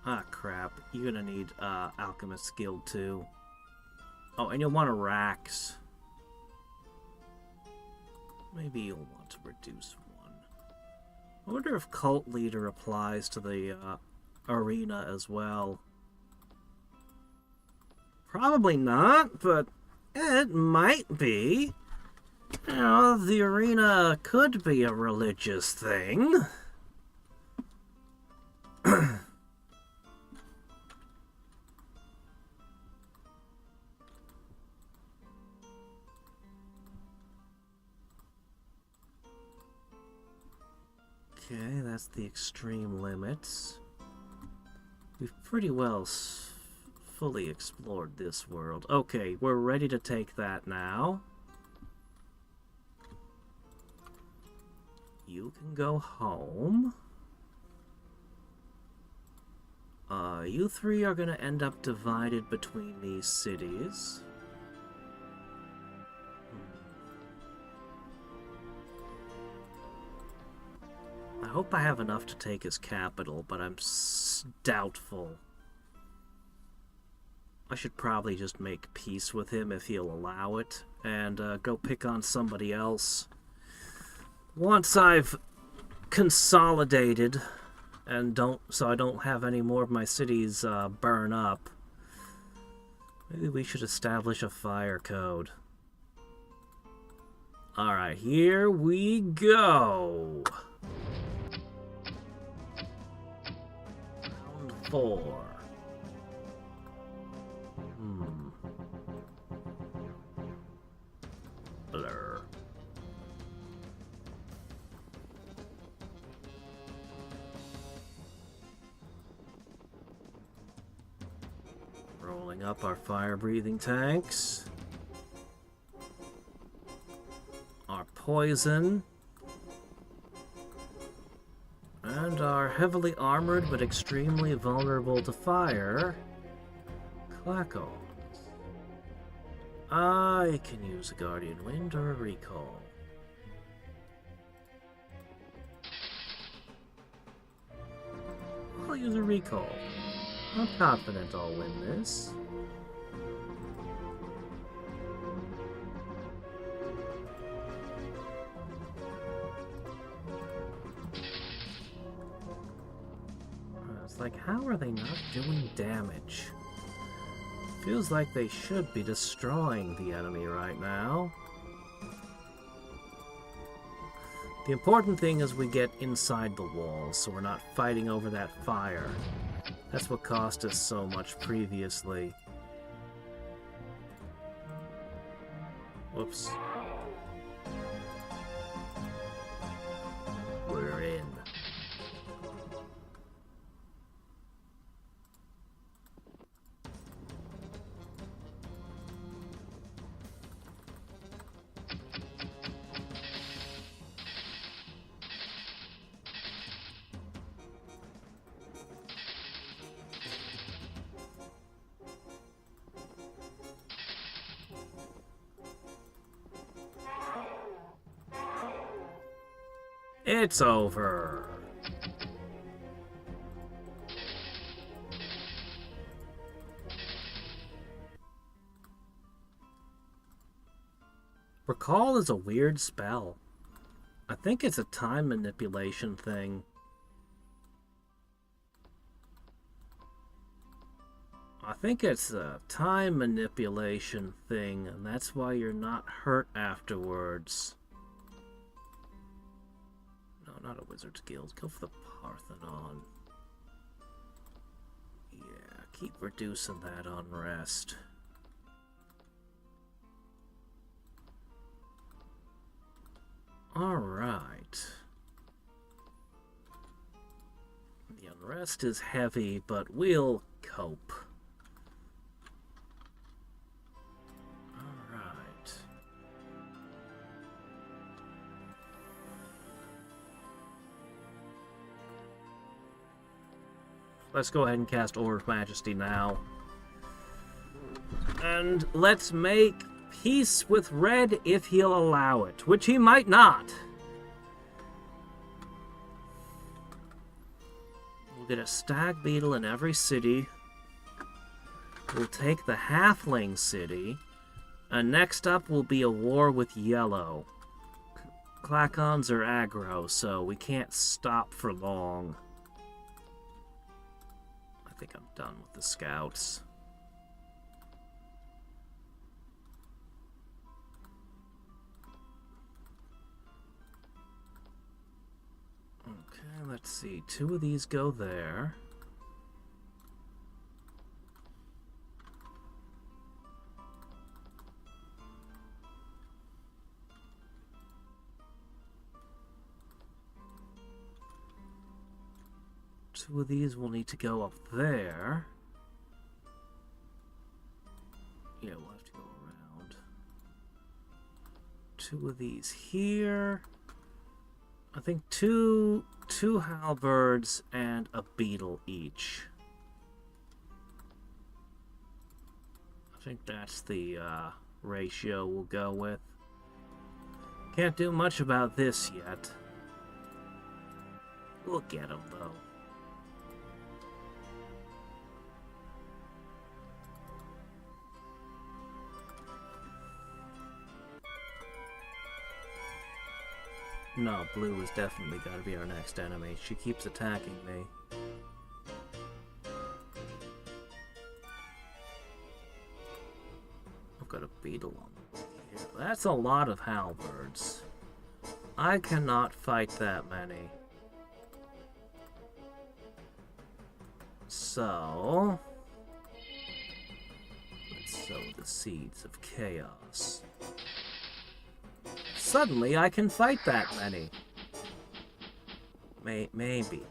Ah, crap. You're gonna need Alchemist Guild too. Oh, and you'll want a Rax. Maybe you'll want to reduce one. I wonder if Cult Leader applies to the arena as well. Probably not, but it might be. You know, the arena could be a religious thing. Okay, that's the extreme limits. We've pretty well fully explored this world. Okay, we're ready to take that now. You can go home. You three are going to end up divided between these cities. I hope I have enough to take his capital, but I'm doubtful. I should probably just make peace with him if he'll allow it, and go pick on somebody else. Once I've consolidated, and so I don't have any more of my cities burn up, maybe we should establish a fire code. Alright, here we go! Round 4. Blur. Rolling up our fire-breathing tanks. Our poison. And our heavily armored but extremely vulnerable to fire. Clackos. I can use a Guardian Wind or a Recall. I'll use a Recall. I'm confident I'll win this. It's like, how are they not doing damage? Feels like they should be destroying the enemy right now. The important thing is we get inside the walls, so we're not fighting over that fire. That's what cost us so much previously. Whoops. We're in. It's over. Recall is a weird spell. I think it's a time manipulation thing. I think it's a time manipulation thing, and that's why you're not hurt afterwards. No, not a Wizard's Guild. Go for the Parthenon. Yeah, keep reducing that unrest. Alright. The unrest is heavy, but we'll cope. Alright. Let's go ahead and cast Order of Majesty now. And let's make peace with Red if he'll allow it, which he might not. We'll get a Stag Beetle in every city. We'll take the Halfling city. And next up will be a war with Yellow. Clackons are aggro, so we can't stop for long. I think I'm done with the scouts. Okay, let's see. 2 of these go there. Two of these will need to go up there. Yeah, we'll have to go around. 2 of these here. I think two halberds and a beetle each. I think that's the ratio we'll go with. Can't do much about this yet. We'll get them though. No, blue has definitely got to be our next enemy. She keeps attacking me. I've got a beetle on here. That's a lot of halberds. I cannot fight that many. So let's sow the seeds of chaos. Suddenly, I can fight that many. Maybe.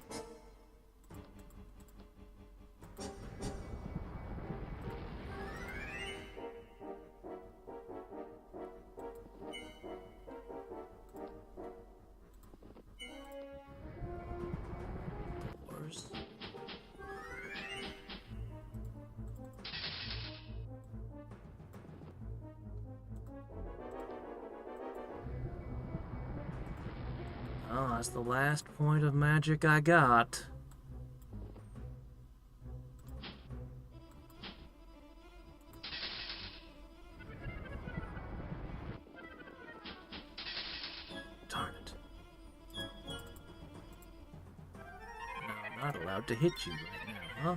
Oh, that's the last point of magic I got. Darn it. Now I'm not allowed to hit you right now, huh?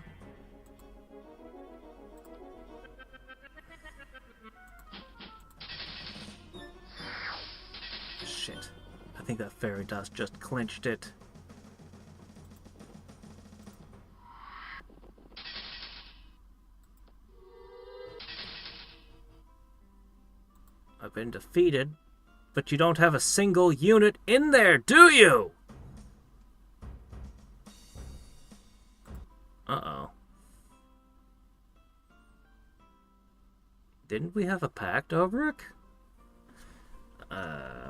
Shit. I think that fairy dust just clinched it. I've been defeated, but you don't have a single unit in there, do you? Uh-oh. Didn't we have a pact, Hadriex?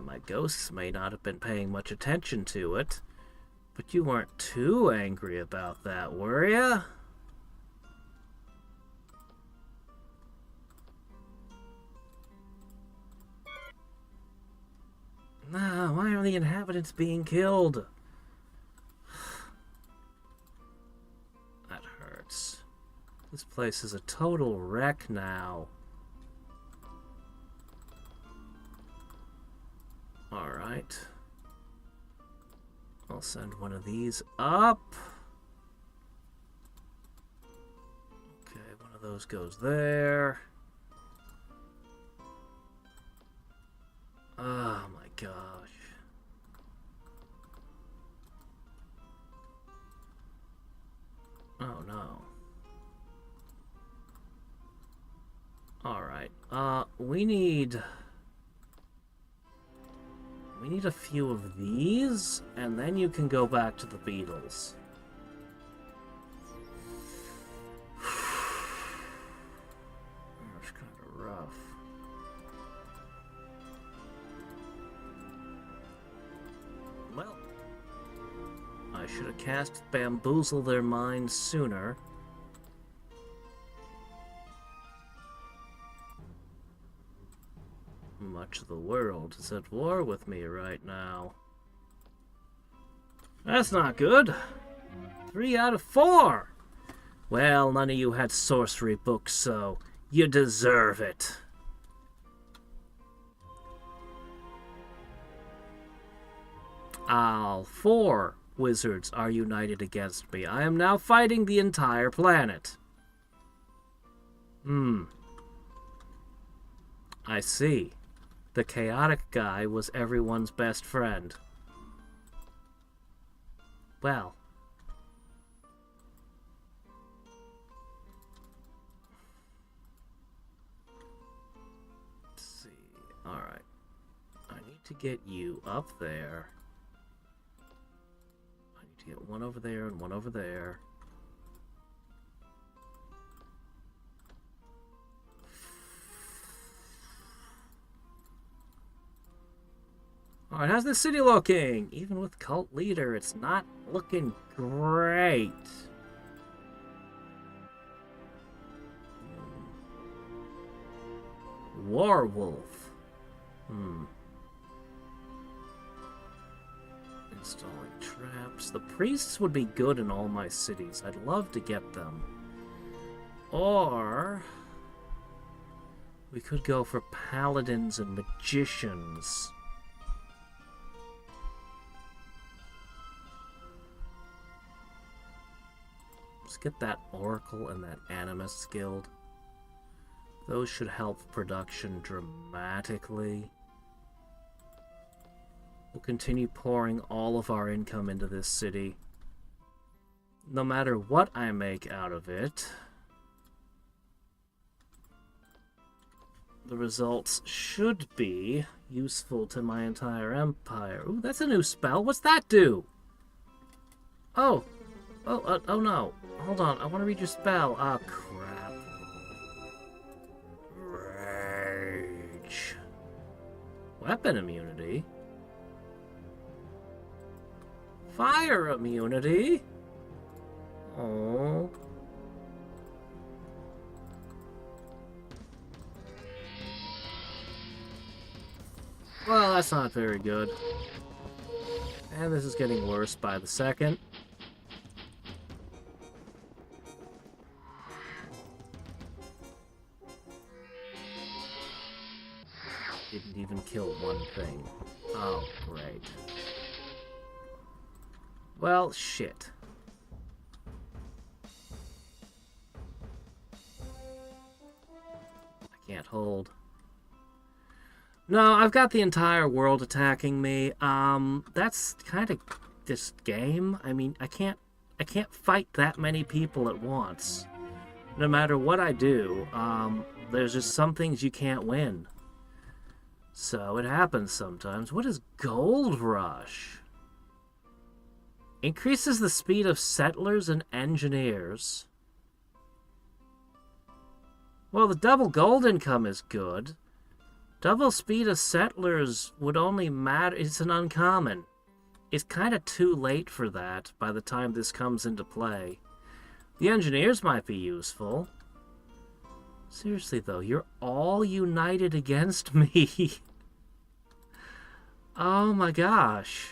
My ghosts may not have been paying much attention to it, but you weren't too angry about that, were ya? Nah, why are the inhabitants being killed? That hurts. This place is a total wreck now. Alright. I'll send one of these up. Okay, one of those goes there. Oh my gosh. Oh no. Alright. We need a few of these, and then you can go back to the beetles. That's kind of rough. Well, I should have cast Bamboozle Their Minds sooner. Much of the world is at war with me right now. That's not good. 3 out of 4. Well, none of you had sorcery books, so you deserve it. All 4 wizards are united against me. I am now fighting the entire planet. I see. The chaotic guy was everyone's best friend. Well. Let's see. Alright. I need to get you up there. I need to get one over there and one over there. Alright, how's the city looking? Even with cult leader, it's not looking great. Werewolf. Installing traps. The priests would be good in all my cities. I'd love to get them. Or we could go for paladins and magicians. Let's get that Oracle and that Animist Guild. Those should help production dramatically. We'll continue pouring all of our income into this city. No matter what I make out of it, the results should be useful to my entire empire. Ooh, that's a new spell. What's that do? Oh no. Hold on, I want to read your spell. Ah, crap. Rage. Weapon immunity? Fire immunity? Oh. Well, that's not very good. And this is getting worse by the second. Didn't even kill one thing. Oh, great. Well, shit. I can't hold. No, I've got the entire world attacking me. That's kind of this game. I mean, I can't fight that many people at once. No matter what I do, there's just some things you can't win. So it happens sometimes. What is Gold Rush? Increases the speed of settlers and engineers. Well, the double gold income is good. Double speed of settlers would only matter... It's an uncommon. It's kind of too late for that by the time this comes into play. The engineers might be useful. Seriously, though, you're all united against me. Oh my gosh.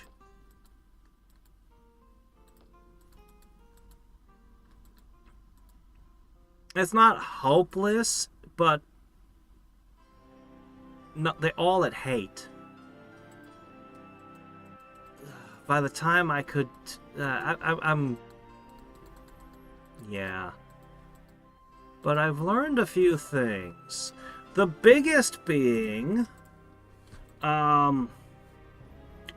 It's not hopeless, but no, they're all at hate. By the time I could... I'm... Yeah. But I've learned a few things. The biggest being... the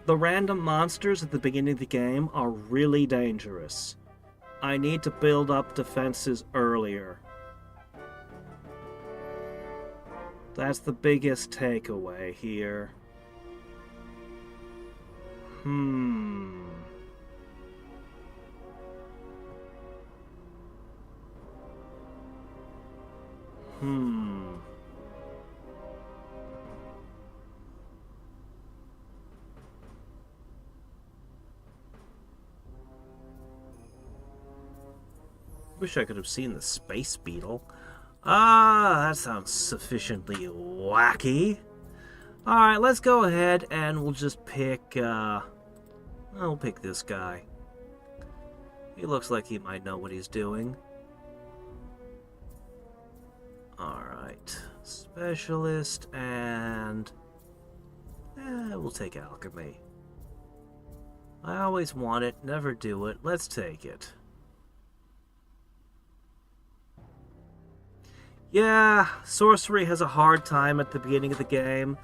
random monsters at the beginning of the game are really dangerous. I need to build up defenses earlier. That's the biggest takeaway here. Wish I could have seen the space beetle. Ah, that sounds sufficiently wacky. Alright, let's go ahead and we'll just pick, I'll pick this guy. He looks like he might know what he's doing. Alright, specialist and... we'll take alchemy. I always want it, never do it. Let's take it. Yeah, sorcery has a hard time at the beginning of the game.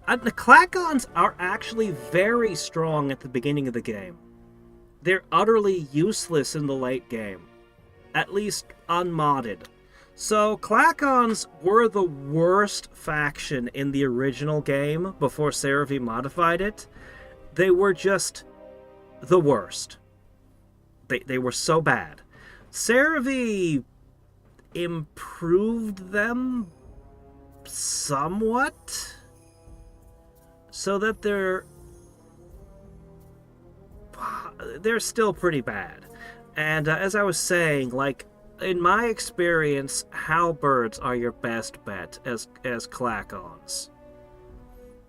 The Klakons are actually very strong at the beginning of the game. They're utterly useless in the late game. At least unmodded. So, Klakons were the worst faction in the original game before Seravee modified it. They were just the worst. They were so bad. Seravee improved them somewhat so that they're still pretty bad. And as I was saying, like, in my experience, halberds are your best bet as Klakons.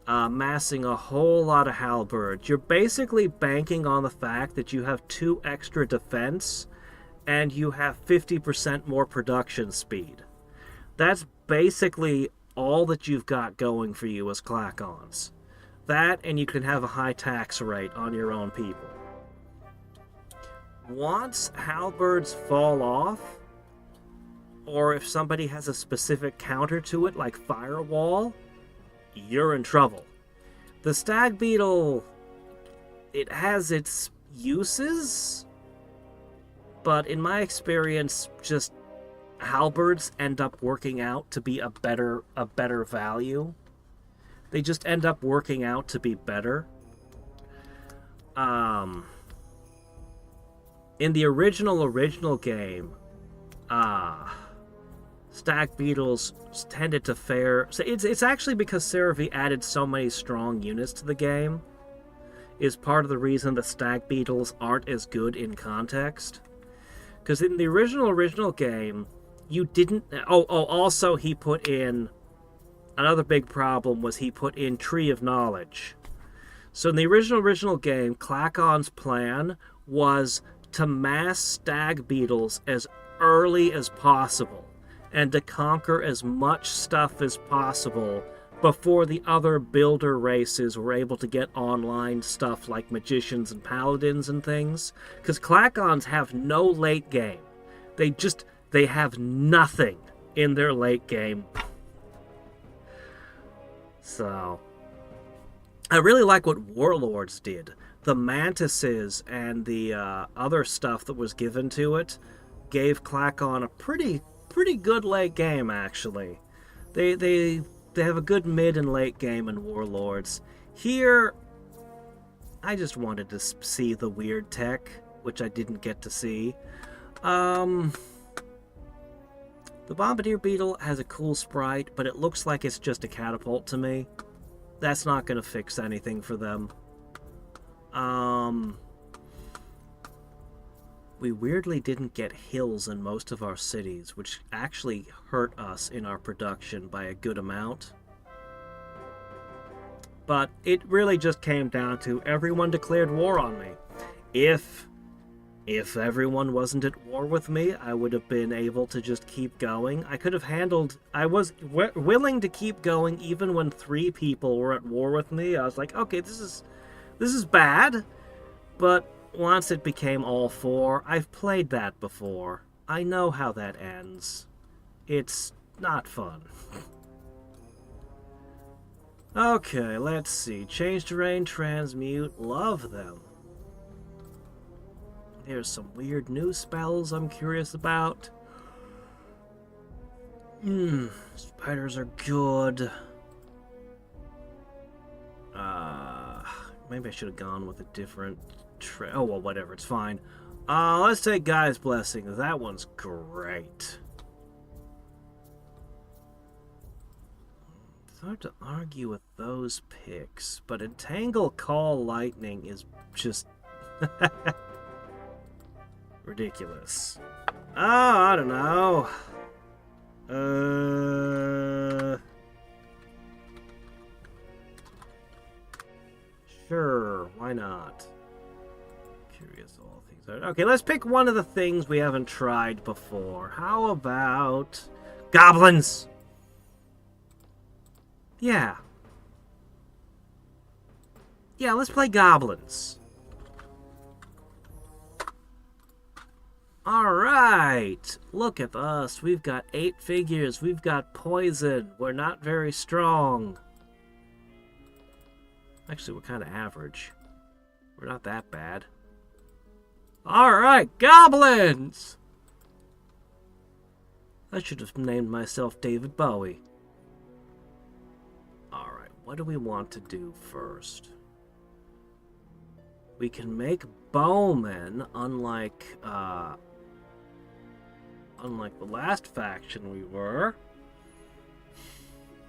Massing a whole lot of halberds. You're basically banking on the fact that you have 2 extra defense and you have 50% more production speed. That's basically all that you've got going for you as Klakons. That, and you can have a high tax rate on your own people. Once halberds fall off, or if somebody has a specific counter to it, like Firewall, you're in trouble. The Stag Beetle, it has its uses, but in my experience, just halberds end up working out to be a better value. They just end up working out to be better. In the original game, Stag Beetles tended to fare... So it's actually because Seravee added so many strong units to the game is part of the reason the Stag Beetles aren't as good in context. Because in the original game, you didn't... also he put in... Another big problem was he put in Tree of Knowledge. So in the original game, Klakon's plan was to mass stag beetles as early as possible and to conquer as much stuff as possible before the other builder races were able to get online stuff like magicians and paladins and things. Because Klakons have no late game. They have nothing in their late game. So, I really like what Warlords did. The mantises and the other stuff that was given to it gave Klakon a pretty good late game, actually. They have a good mid and late game in Warlords. Here, I just wanted to see the weird tech, which I didn't get to see. The Bombardier Beetle has a cool sprite, but it looks like it's just a catapult to me. That's not going to fix anything for them. We weirdly didn't get hills in most of our cities, which actually hurt us in our production by a good amount. But it really just came down to everyone declared war on me. If everyone wasn't at war with me, I would have been able to just keep going. I could have handled... I was willing to keep going even when 3 people were at war with me. I was like, okay, this is bad, but once it became all 4, I've played that before. I know how that ends. It's not fun. Okay, let's see. Change terrain, transmute, love them. There's some weird new spells I'm curious about. Spiders are good. Maybe I should have gone with a different... oh, well, whatever, it's fine. Let's take Guy's Blessing. That one's great. It's hard to argue with those picks, but Entangle, Call, Lightning is just... ridiculous. Oh, I don't know. Sure, why not? Curious all things. Okay, let's pick one of the things we haven't tried before. How about Goblins? Yeah. Yeah, let's play Goblins. Alright, look at us. We've got 8 figures. We've got poison. We're not very strong. Actually, we're kind of average. We're not that bad. Alright, Goblins! I should have named myself David Bowie. Alright, what do we want to do first? We can make bowmen, unlike the last faction we were.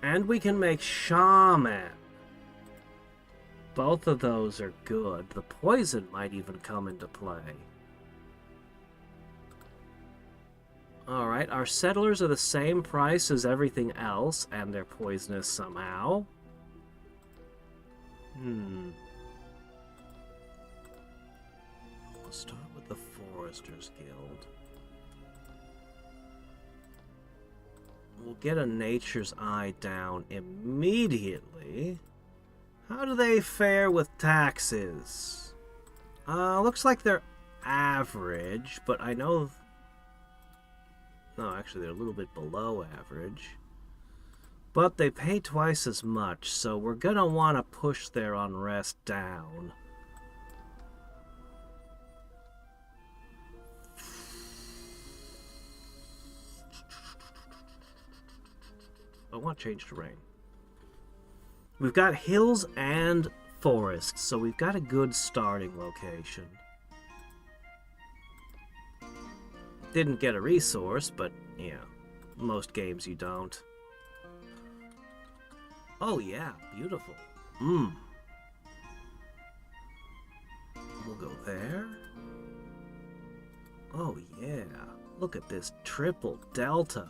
And we can make shaman. Both of those are good. The poison might even come into play. Alright, our settlers are the same price as everything else, and they're poisonous somehow. We'll start with the Foresters Guild. We'll get a Nature's Eye down immediately. How do they fare with taxes? Looks like they're average, but I know... No, actually they're a little bit below average. But they pay twice as much, so we're gonna want to push their unrest down. I want to change terrain. We've got hills and forests, so we've got a good starting location. Didn't get a resource, but yeah, most games you don't. Oh yeah, beautiful. We'll go there. Oh yeah, look at this triple delta.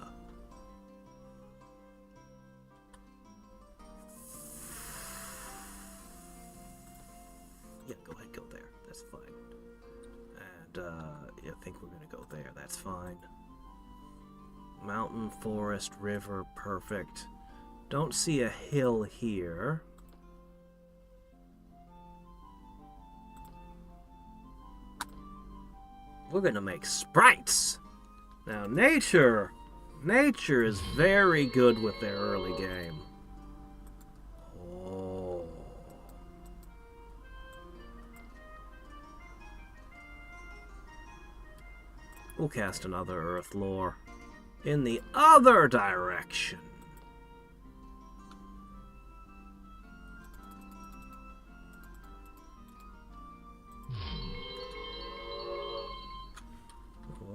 I think we're gonna go there. That's fine. Mountain, forest, river, perfect. Don't see a hill here. We're gonna make sprites! Now, nature is very good with their early game. Oh. We'll cast another Earth Lore in the other direction.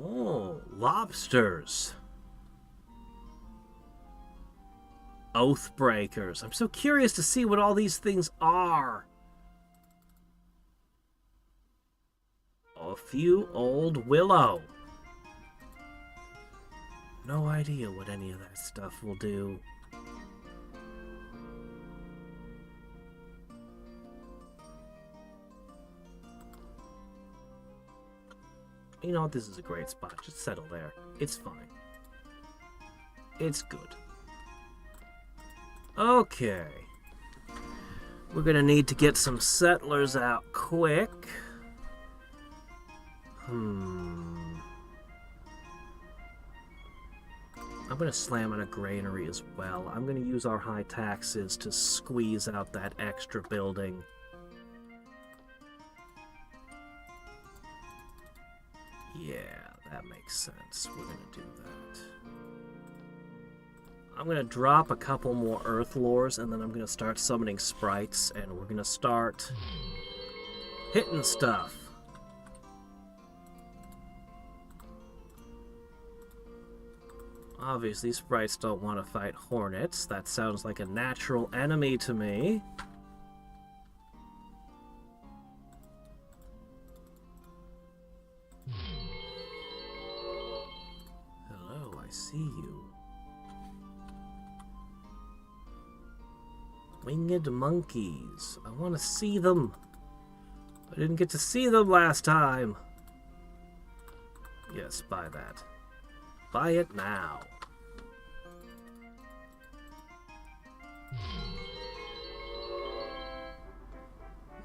Oh, lobsters. Oathbreakers. I'm so curious to see what all these things are. A few old willow. No idea what any of that stuff will do. You know what? This is a great spot. Just settle there. It's fine. It's good. Okay. We're gonna need to get some settlers out quick. I'm gonna slam in a granary as well. I'm gonna use our high taxes to squeeze out that extra building. Yeah, that makes sense. We're gonna do that. I'm gonna drop a couple more Earth Lores, and then I'm gonna start summoning sprites, and we're gonna start hitting stuff. Obviously, sprites don't want to fight hornets. That sounds like a natural enemy to me. Hello, I see you. Winged monkeys. I want to see them. I didn't get to see them last time. Yes, buy that. Buy it now.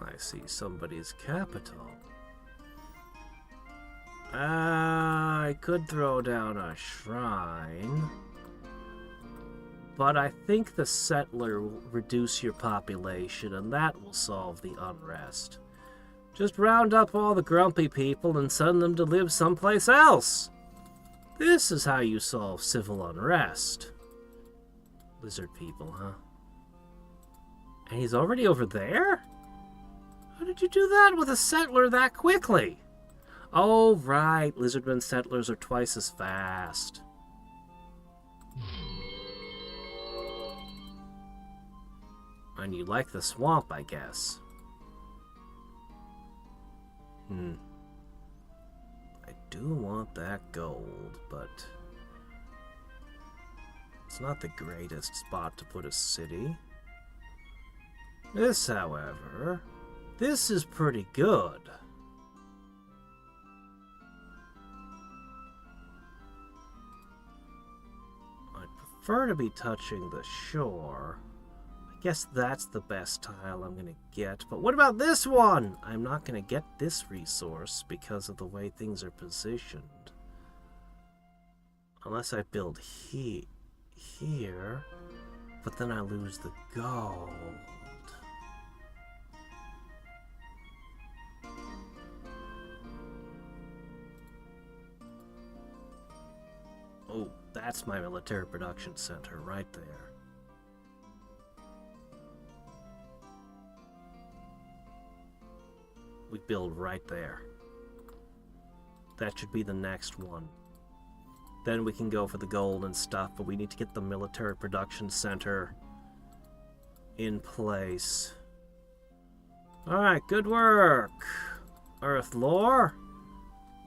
I see somebody's capital. I could throw down a shrine. But I think the settler will reduce your population, and that will solve the unrest. Just round up all the grumpy people and send them to live someplace else. This is how you solve civil unrest. Lizard people, huh? And he's already over there? How did you do that with a settler that quickly? Oh, right. Lizardmen settlers are twice as fast. And you like the swamp, I guess. I do want that gold, but it's not the greatest spot to put a city. This, however, this is pretty good. I'd prefer to be touching the shore. I guess that's the best tile I'm gonna get. But what about this one? I'm not gonna get this resource because of the way things are positioned. Unless I build here, but then I lose the gold. Oh, that's my military production center right there. We build right there. That should be the next one. Then we can go for the gold and stuff, but we need to get the military production center in place. Alright, good work, Earth Lore.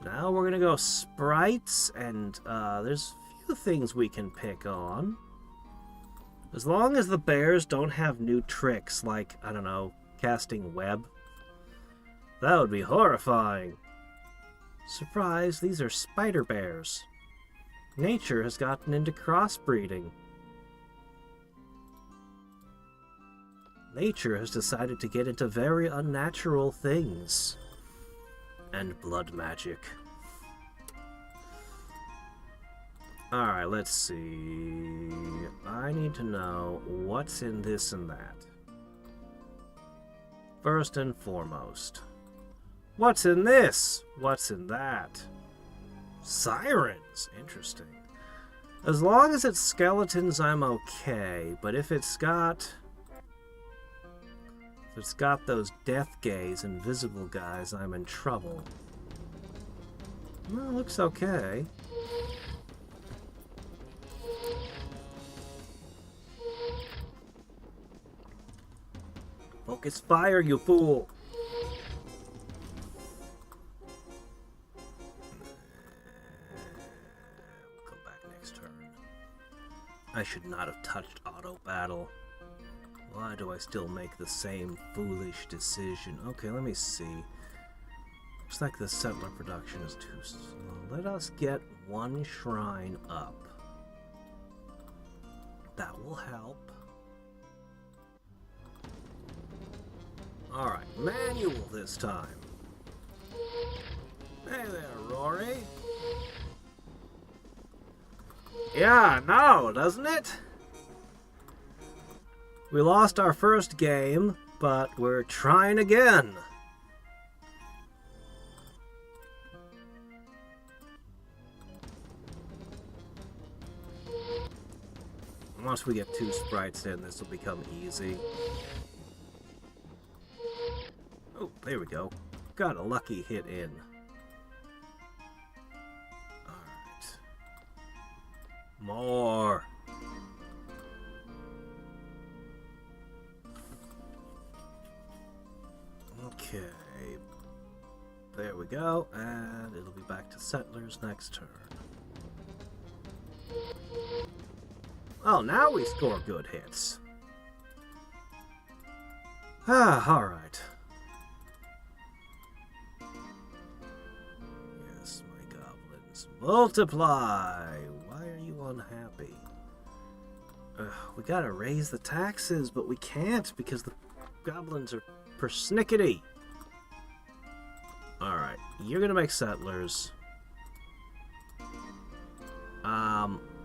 Now we're gonna go sprites, and there's a few things we can pick on. As long as the bears don't have new tricks like, I don't know, casting web. That would be horrifying. Surprise, these are spider bears. Nature has gotten into crossbreeding. Nature has decided to get into very unnatural things. And blood magic. Alright, let's see. I need to know what's in this and that. First and foremost. What's in this? What's in that? Sirens. Interesting. As long as it's skeletons, I'm okay. But if it's got those death gaze, invisible guys, I'm in trouble. Well, looks okay. Focus fire, you fool! We'll come back next turn. I should not have touched auto battle. Why do I still make the same foolish decision? Okay, let me see. Looks like the settler production is too slow. Let us get one shrine up. That will help. Alright, manual this time. Hey there, Rory. Yeah, no, doesn't it? We lost our first game, but we're trying again. Once we get 2 sprites in, this will become easy. Oh, there we go. Got a lucky hit in. Alright. More. Okay. There we go, and it'll be back to settlers next turn. Oh, now we score good hits. Ah, alright. Yes, my goblins. Multiply! Why are you unhappy? We gotta raise the taxes, but we can't because the goblins are persnickety. Alright, you're gonna make settlers.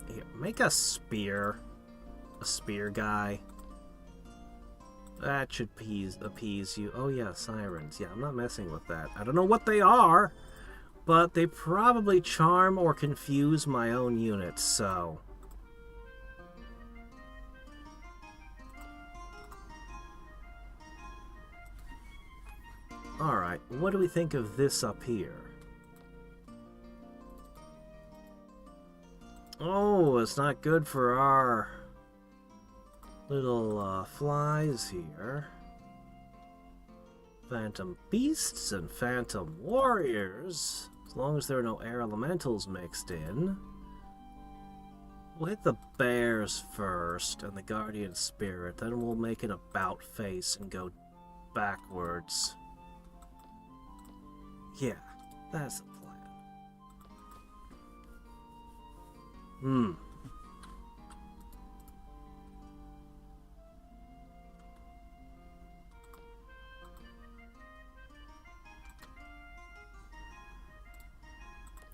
Here, make a spear. A spear guy. That should appease you. Oh yeah, sirens. Yeah, I'm not messing with that. I don't know what they are, but they probably charm or confuse my own units, so... Alright, what do we think of this up here? Oh, it's not good for our little flies here. Phantom beasts and phantom warriors, as long as there are no air elementals mixed in. We'll hit the bears first and the guardian spirit, then we'll make an about face and go backwards. Yeah, that's the plan.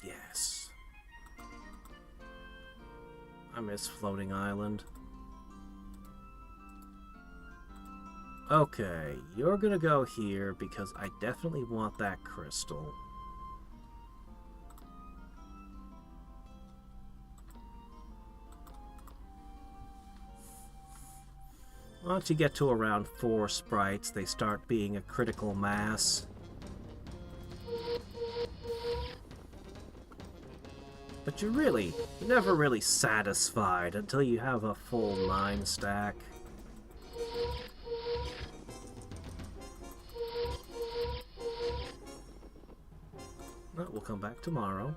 Yes. I miss Floating Island. Okay, you're gonna go here because I definitely want that crystal. Once you get to around 4 sprites, they start being a critical mass. But you're never really satisfied until you have a full 9 stack. But we'll come back tomorrow.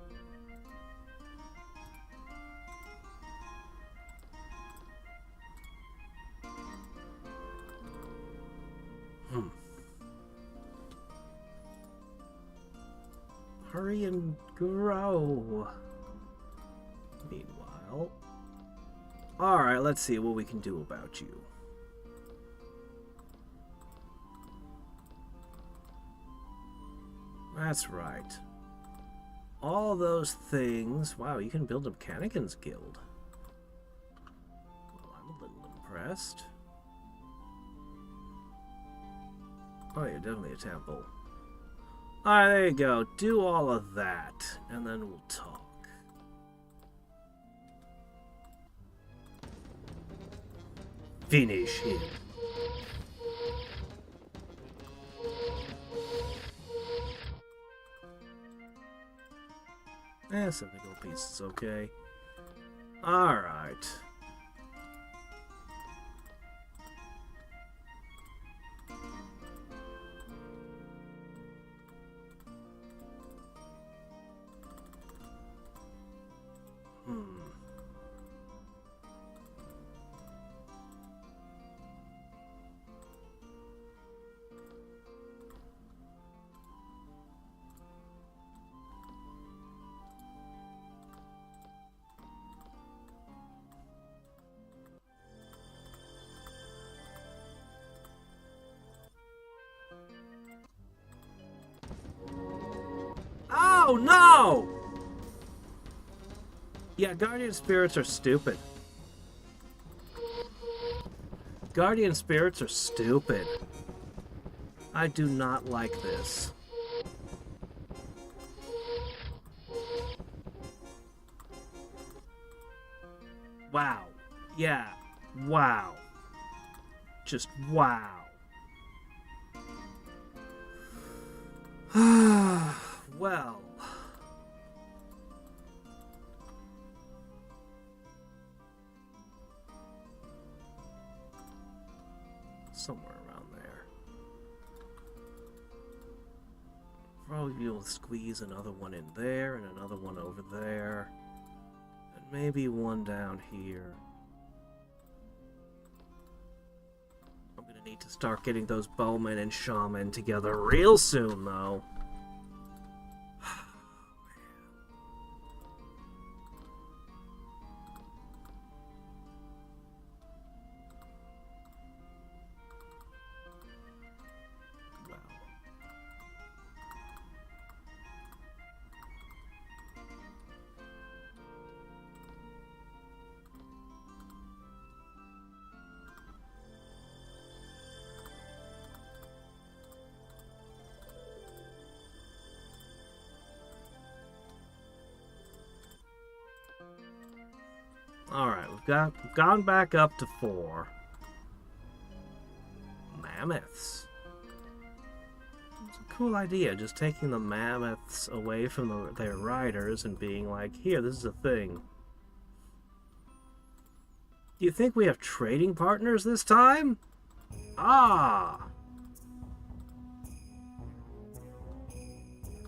hurry and grow. Meanwhile... Alright, let's see what we can do about you. That's right. All those things... Wow, you can build a Mechanican's Guild. Well, I'm a little impressed. Oh, yeah, definitely a temple. Alright, there you go. Do all of that, and then we'll talk. Finish him. Some gold pieces, okay. Alright. Oh no! Yeah, guardian spirits are stupid. Guardian spirits are stupid. I do not like this. Wow. Yeah. Wow. Just wow. Well. Somewhere around there. Probably be able to squeeze another one in there and another one over there. And maybe one down here. I'm gonna need to start getting those bowmen and shaman together real soon, though. Alright, we've gone back up to 4. Mammoths. It's a cool idea, just taking the mammoths away from their riders and being like, here, this is a thing. Do you think we have trading partners this time? Ah!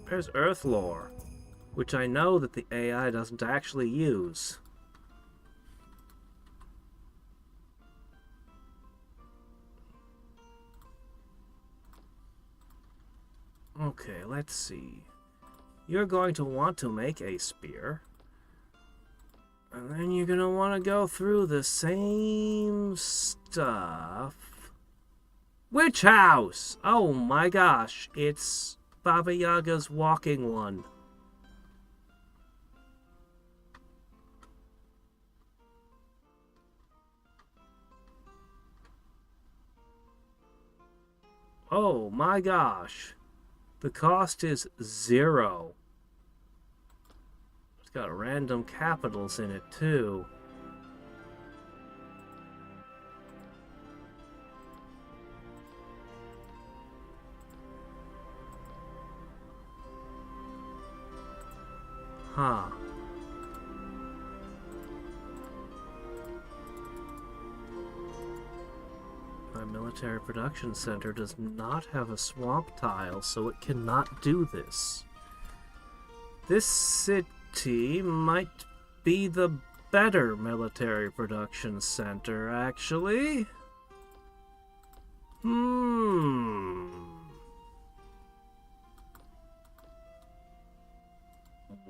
There's Earth lore, which I know that the AI doesn't actually use. Okay, let's see. You're going to want to make a spear. And then you're going to want to go through the same stuff. Witch house! Oh my gosh, it's Baba Yaga's walking one. Oh my gosh. The cost is 0. It's got random capitals in it, too. Huh. My military production center does not have a swamp tile, so it cannot do this. This city might be the better military production center, actually.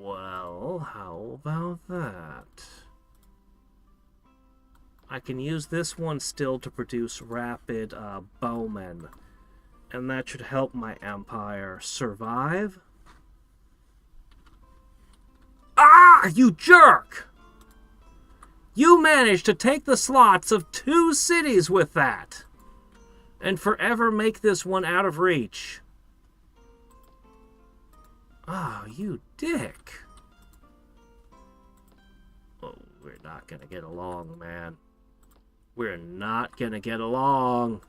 Well, how about that? I can use this one still to produce rapid bowmen. And that should help my empire survive. Ah, you jerk! You managed to take the slots of 2 cities with that. And forever make this one out of reach. Oh, you dick. Oh, we're not gonna get along, man. We're not gonna get along.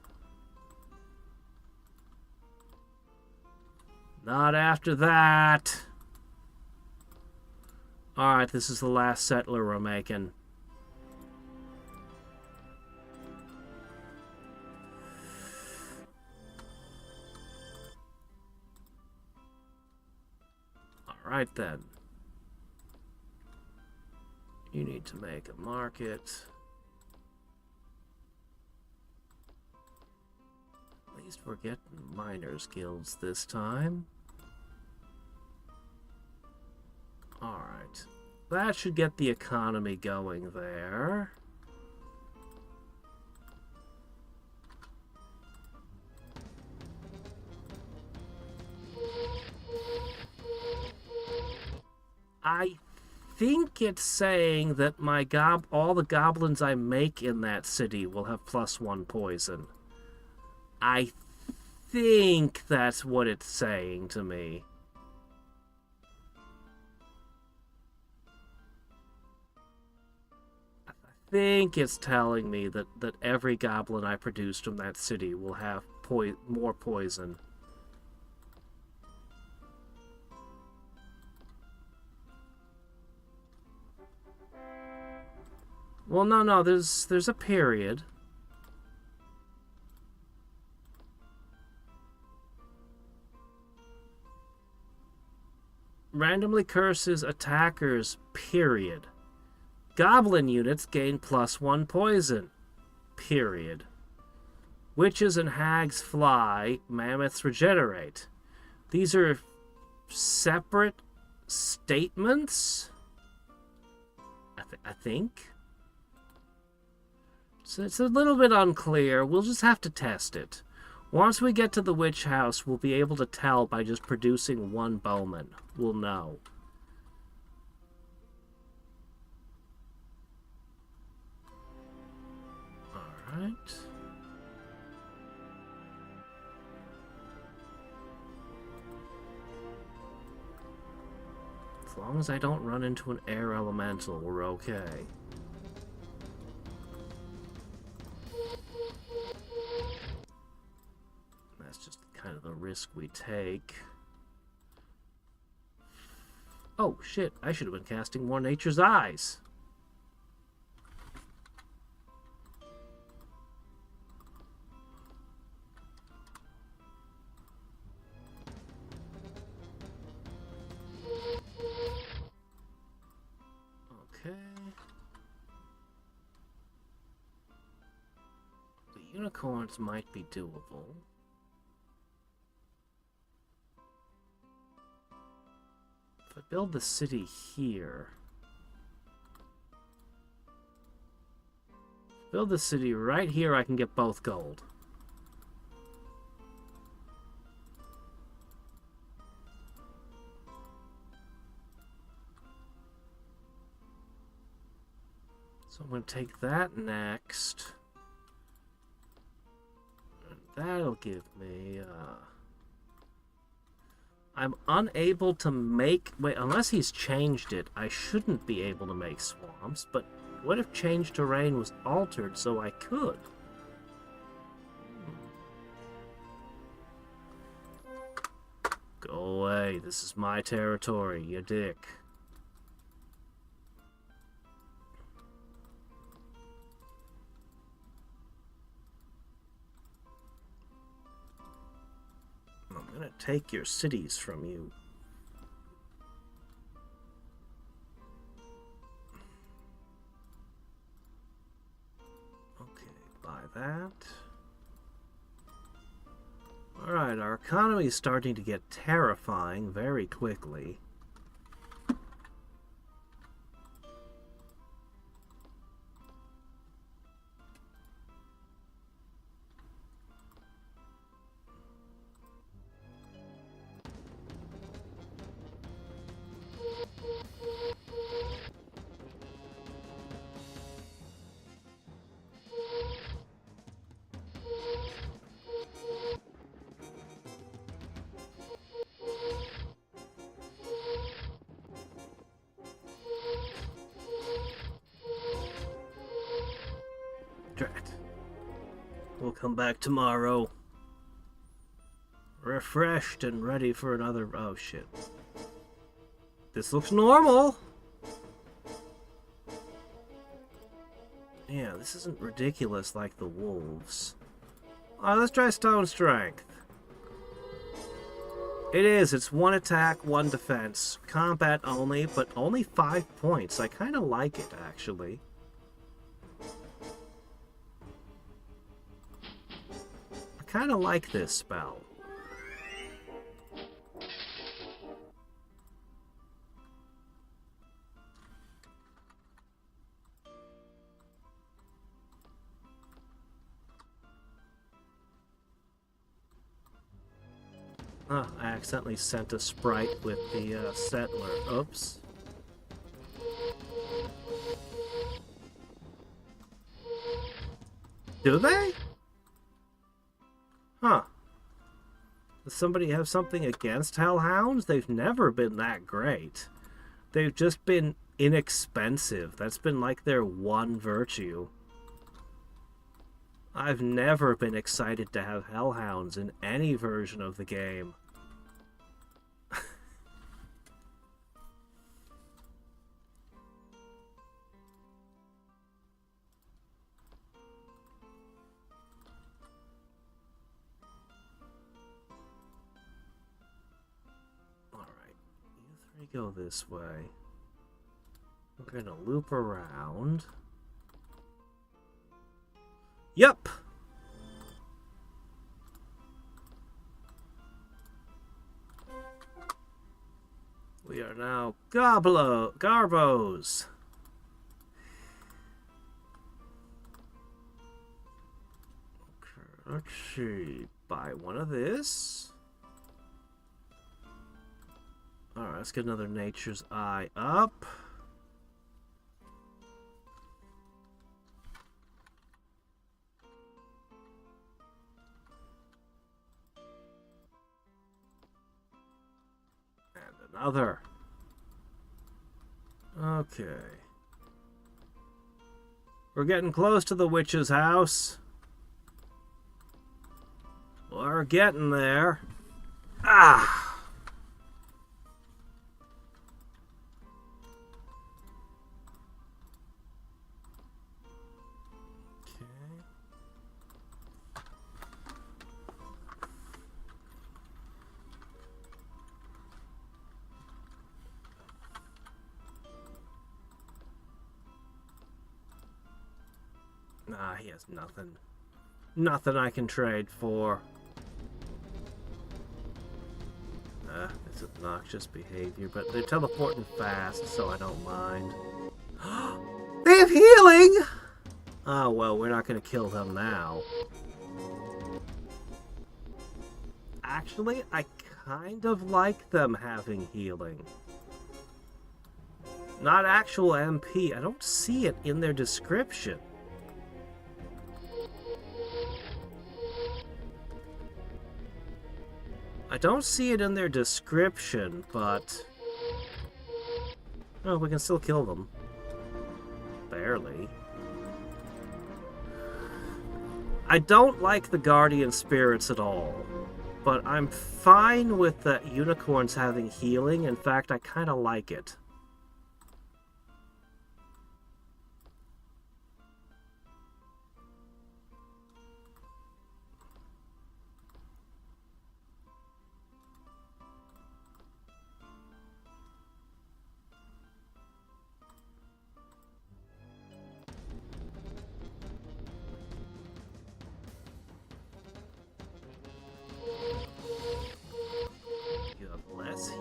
Not after that. Alright, this is the last settler we're making. Alright then. You need to make a market. At least we're getting miners' guilds this time. Alright. That should get the economy going there. I think it's saying that all the goblins I make in that city will have +1 poison. I think that's what it's saying to me. I think it's telling me that every goblin I produced from that city will have more poison. Well, no, there's a period. Randomly curses attackers, period. Goblin units gain +1 poison, period. Witches and hags fly, mammoths regenerate. These are separate statements, I think. So it's a little bit unclear. We'll just have to test it. Once we get to the witch house, we'll be able to tell by just producing 1 bowman. We'll know. Alright. As long as I don't run into an air elemental, we're okay. That's just kind of the risk we take. Oh, shit. I should have been casting more Nature's Eyes. Okay. The unicorns might be doable. If I build the city here, build the city right here, I can get both gold. So I'm going to take that next. And that'll give me, I'm unable to make... Wait, unless he's changed it, I shouldn't be able to make swamps, but what if change terrain was altered so I could? Go away, this is my territory, you dick. I'm gonna take your cities from you. Okay, buy that. Alright, our economy is starting to get terrifying very quickly. Drat. We'll come back tomorrow. Refreshed and ready for another... Oh, shit. This looks normal! Yeah, this isn't ridiculous like the wolves. Alright, let's try Stone Strength. It is. It's 1 attack, 1 defense. Combat only, but only 5 points. I kind of like it, actually. I kind of like this spell. Oh, I accidentally sent a sprite with the settler. Oops. Do they? Huh. Does somebody have something against hellhounds? They've never been that great. They've just been inexpensive. That's been like their one virtue. I've never been excited to have hellhounds in any version of the game. Alright, you three go this way. We're gonna loop around. Yup! We are now Garbos. Okay, let's see. Buy one of this. Alright, let's get another Nature's Eye up. Another. Okay. We're getting close to the witch's house. We're getting there. Ah! Nah, he has nothing. Nothing I can trade for. It's obnoxious behavior, but they're teleporting fast, so I don't mind. They have healing! Oh, well, we're not going to kill them now. Actually, I kind of like them having healing. Not actual MP. I don't see it in their description. I don't see it in their description, but... Oh, we can still kill them. Barely. I don't like the Guardian Spirits at all, but I'm fine with the unicorns having healing. In fact, I kind of like it.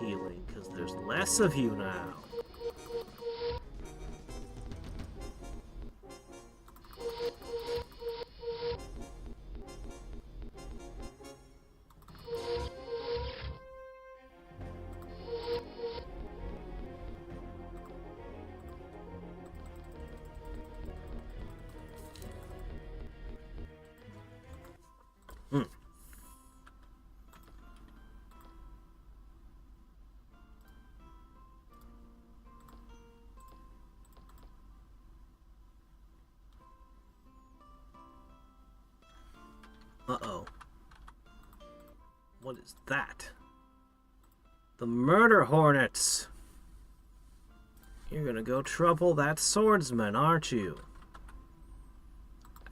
Healing because there's less of you now. What is that? The murder hornets! You're gonna go trouble that swordsman, aren't you?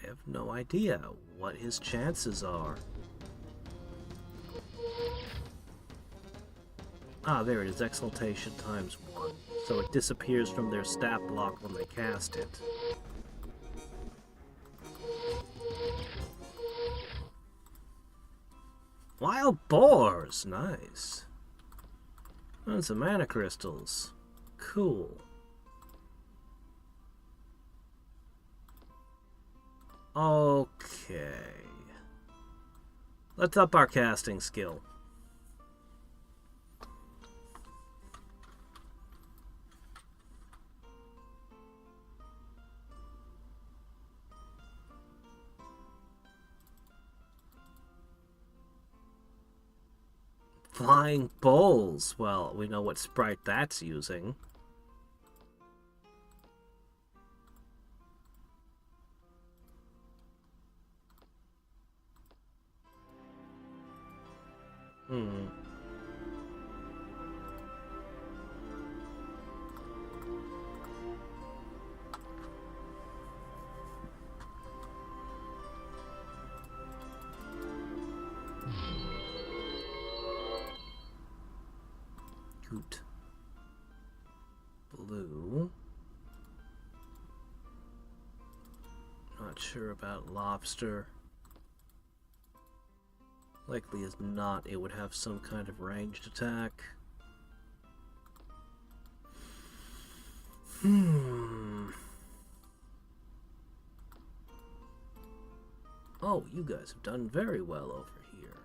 I have no idea what his chances are. Ah, there it is. Exaltation times 1. So it disappears from their stat block when they cast it. Wild boars! Nice. And some mana crystals. Cool. Okay. Let's up our casting skill. Flying bowls. Well, we know what sprite that's using. Blue. Not sure about lobster. Likely as not, it would have some kind of ranged attack. Oh, you guys have done very well over here.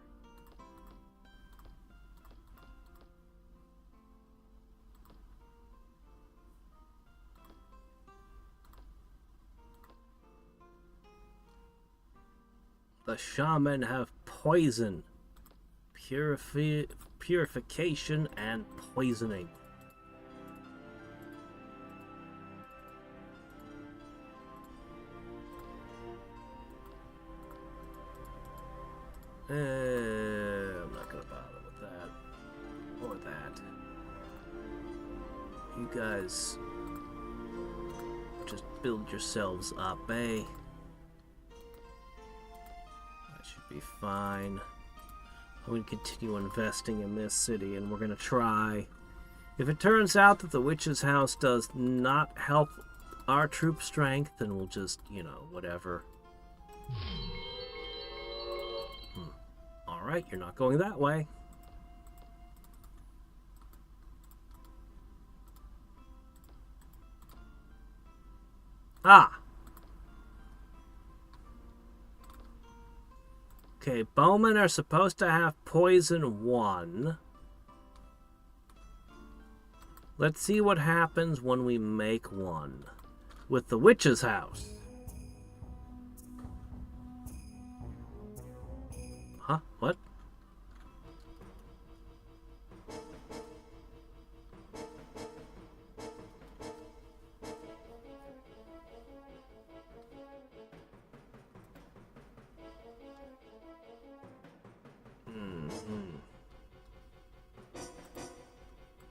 The shaman have poison, purification, and poisoning. I'm not gonna bother with that. Or that. You guys just build yourselves up, eh? That should be fine. I'm gonna continue investing in this city, and we're gonna try. If it turns out that the witch's house does not help our troop strength, then we'll just, you know, whatever. Alright, you're not going that way. Ah! Okay, bowmen are supposed to have poison 1. Let's see what happens when we make one with the witch's house. Huh? What?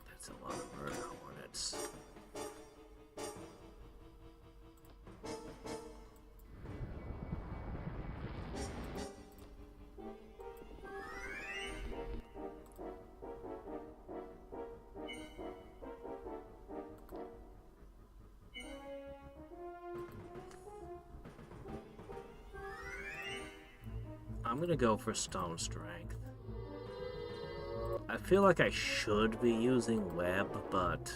That's a lot of murder hornets. I'm gonna go for stone strength. I feel like I should be using web, but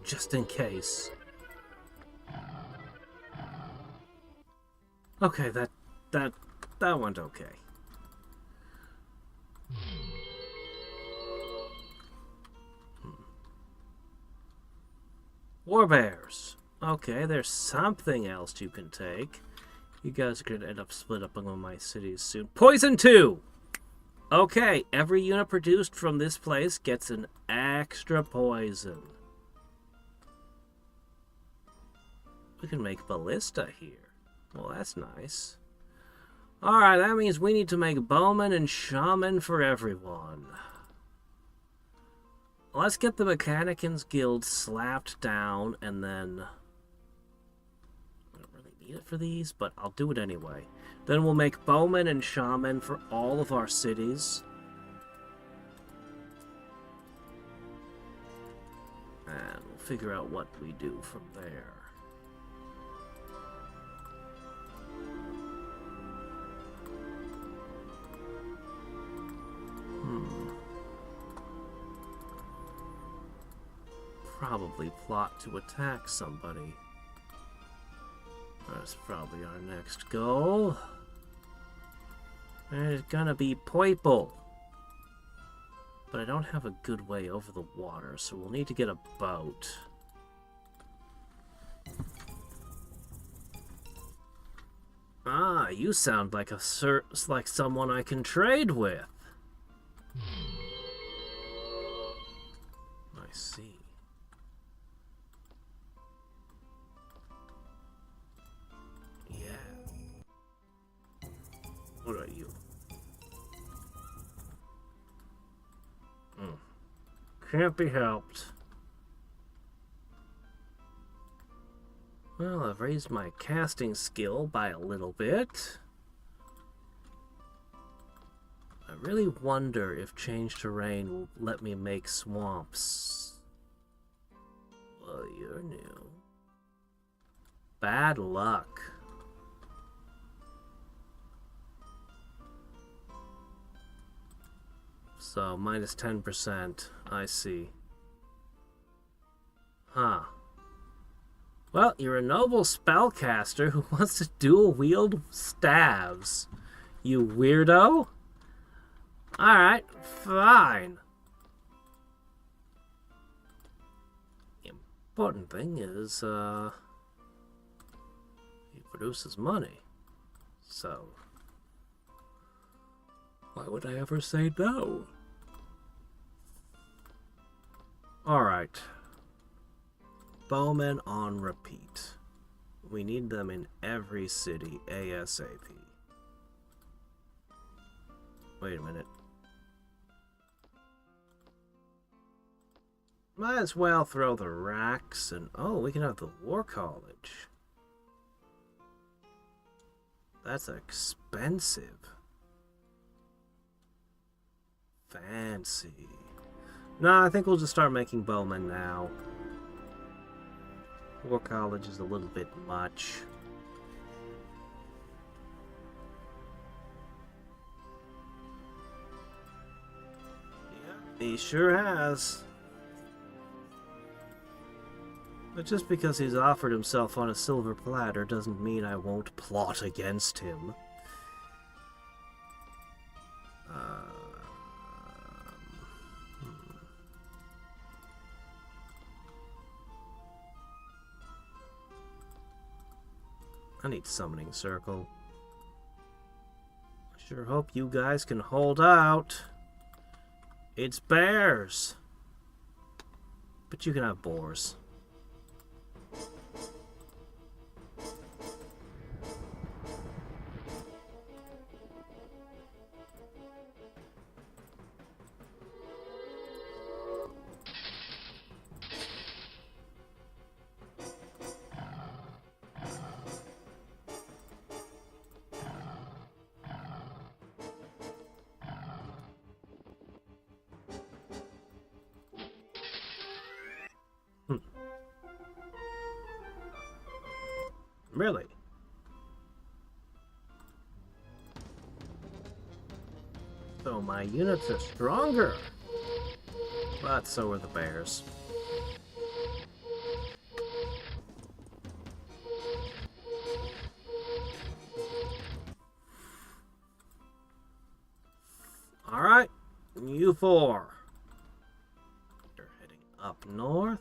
just in case. Okay, that went okay. Warbears. Okay, there's something else you can take. You guys are going to end up split up among my cities soon. Poison 2! Okay, every unit produced from this place gets an extra poison. We can make ballista here. Well, that's nice. Alright, that means we need to make bowmen and shaman for everyone. Let's get the Mechanicans Guild slapped down, and then... I don't really need it for these, but I'll do it anyway. Then we'll make bowmen and shaman for all of our cities. And we'll figure out what we do from there. Probably plot to attack somebody. That's probably our next goal. And it's gonna be purple. But I don't have a good way over the water, so we'll need to get a boat. Ah, you sound like like someone I can trade with. I see. What are you? Can't be helped. Well, I've raised my casting skill by a little bit. I really wonder if change terrain will let me make swamps. Well, you're new. Bad luck. So, minus 10%. I see. Huh. Well, you're a noble spellcaster who wants to dual-wield staves. You weirdo? Alright, fine. The important thing is, he produces money. So, why would I ever say no? Alright. Bowmen on repeat. We need them in every city ASAP. Wait a minute. Might as well throw the racks and... Oh, we can have the War College. That's expensive. Fancy. No, I think we'll just start making bowmen now. War College is a little bit much. Yeah, he sure has. But just because he's offered himself on a silver platter doesn't mean I won't plot against him. I need summoning circle. I sure hope you guys can hold out. It's bears. But you can have boars. Really? So my units are stronger. But so are the bears. Alright, you four. You're heading up north.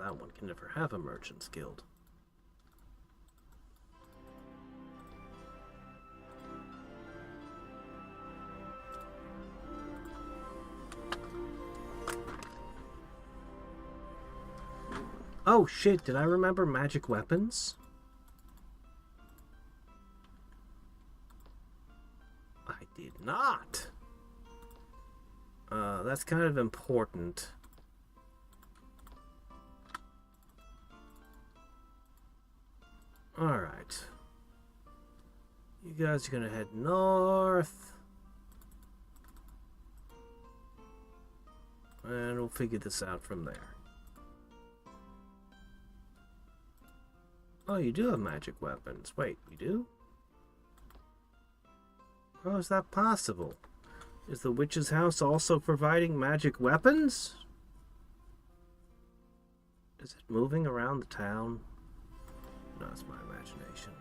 that one can never have a merchant's guild. Oh shit, did I remember magic weapons? I did not. That's kind of important. Alright. You guys are gonna head north. And we'll figure this out from there. Oh, you do have magic weapons. Wait, you do? How is that possible? Is the witch's house also providing magic weapons? Is it moving around the town? No, it's my imagination.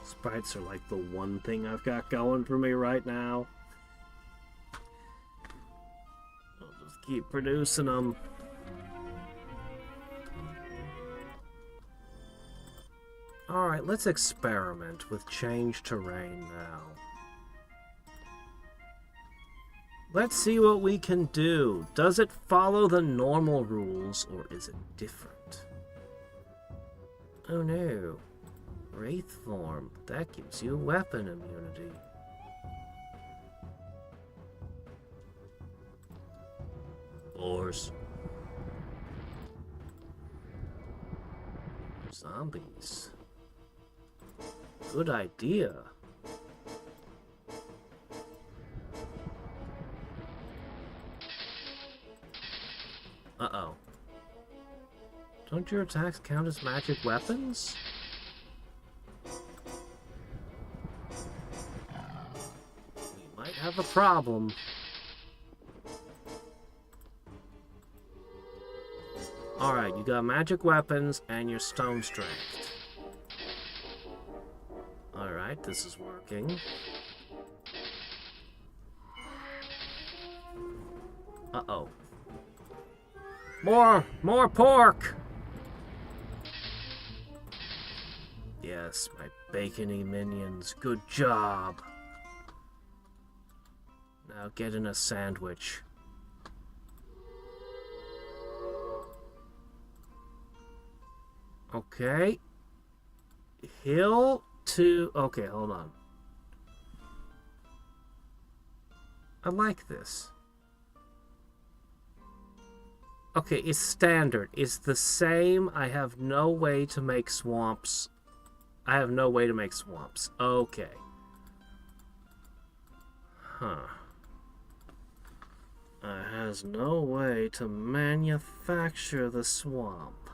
Sprites are like the one thing I've got going for me right now. I'll just keep producing them. Alright, let's experiment with change terrain now. Let's see what we can do. Does it follow the normal rules, or is it different? Oh no. Wraith form. That gives you weapon immunity. Boars. Zombies. Good idea. Uh-oh. Don't your attacks count as magic weapons? Have a problem. Alright, you got magic weapons and your stone strength. Alright, this is working. Uh-oh. More pork! Yes, my bacony minions. Good job. Now get in a sandwich. Okay. Hill to... Okay, hold on. I like this. Okay, it's standard. It's the same. I have no way to make swamps. I have no way to make swamps. Okay. Huh. Has no way to manufacture the swamp.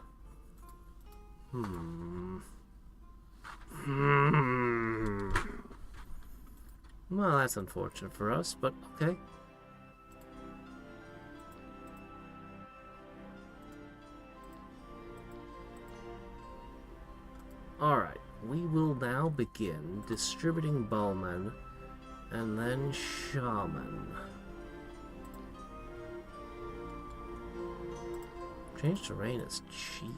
Well, that's unfortunate for us, but okay. Alright, we will now begin distributing bowmen and then shaman. Change terrain is cheap.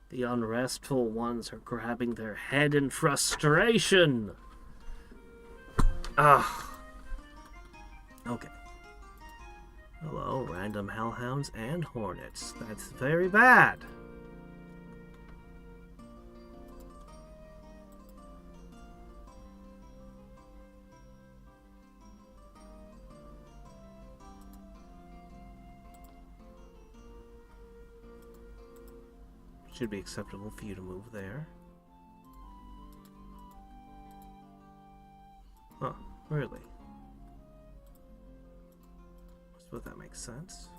The unrestful ones are grabbing their head in frustration. Ah. Okay. Hello, random hellhounds and hornets. That's very bad. Should be acceptable for you to move there. Huh, really? I suppose that makes sense.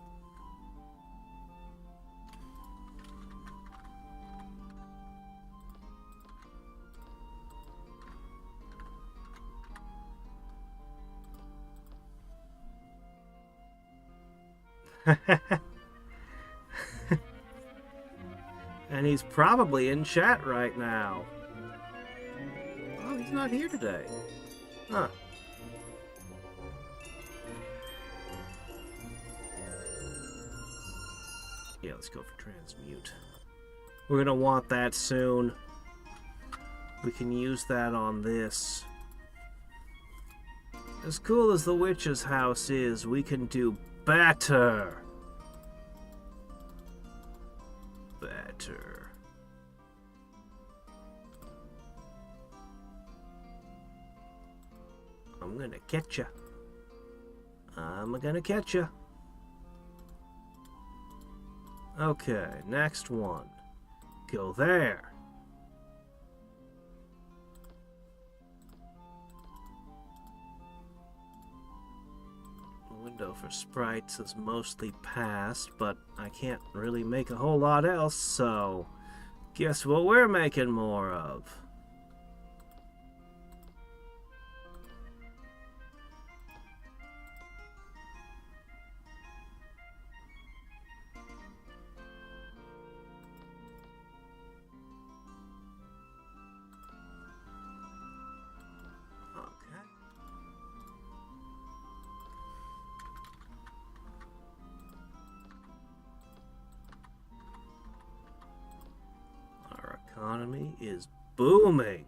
And he's probably in chat right now. Oh, he's not here today. Huh. Yeah, let's go for transmute. We're gonna want that soon. We can use that on this. As cool as the witch's house is, we can do better. Better. I'm gonna catch ya. I'm gonna catch ya. Okay, next one. Go there. Window for sprites is mostly past, but I can't really make a whole lot else, so guess what we're making more of? Economy is booming.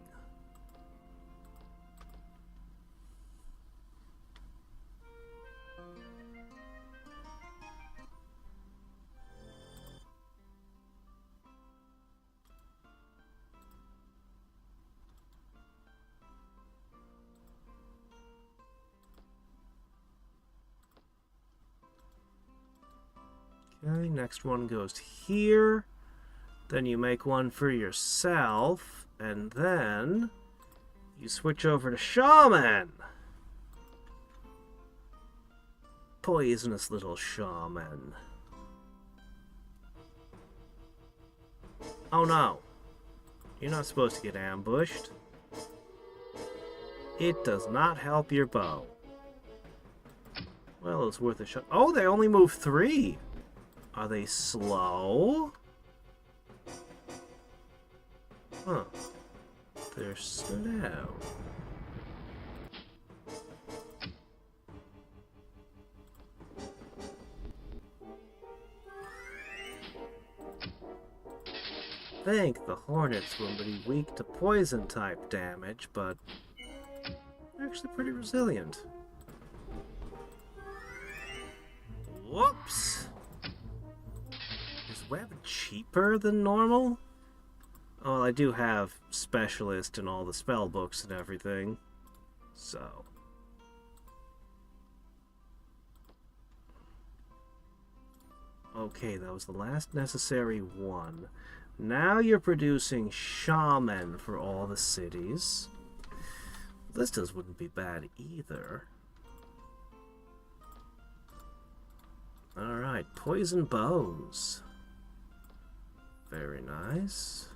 Okay, next one goes here. Then you make one for yourself, and then you switch over to Shaman. Poisonous little Shaman. Oh no. You're not supposed to get ambushed. It does not help your bow. Well, it's worth a shot. Oh, they only move 3. Are they slow? Huh. They're slow. I think the Hornets will be weak to poison type damage, but they're actually pretty resilient. Whoops! Is web cheaper than normal? Well, I do have Specialist in all the spell books and everything, so. Okay, that was the last necessary one. Now you're producing Shaman for all the cities. Listas wouldn't be bad either. Alright, poison bows. Very nice.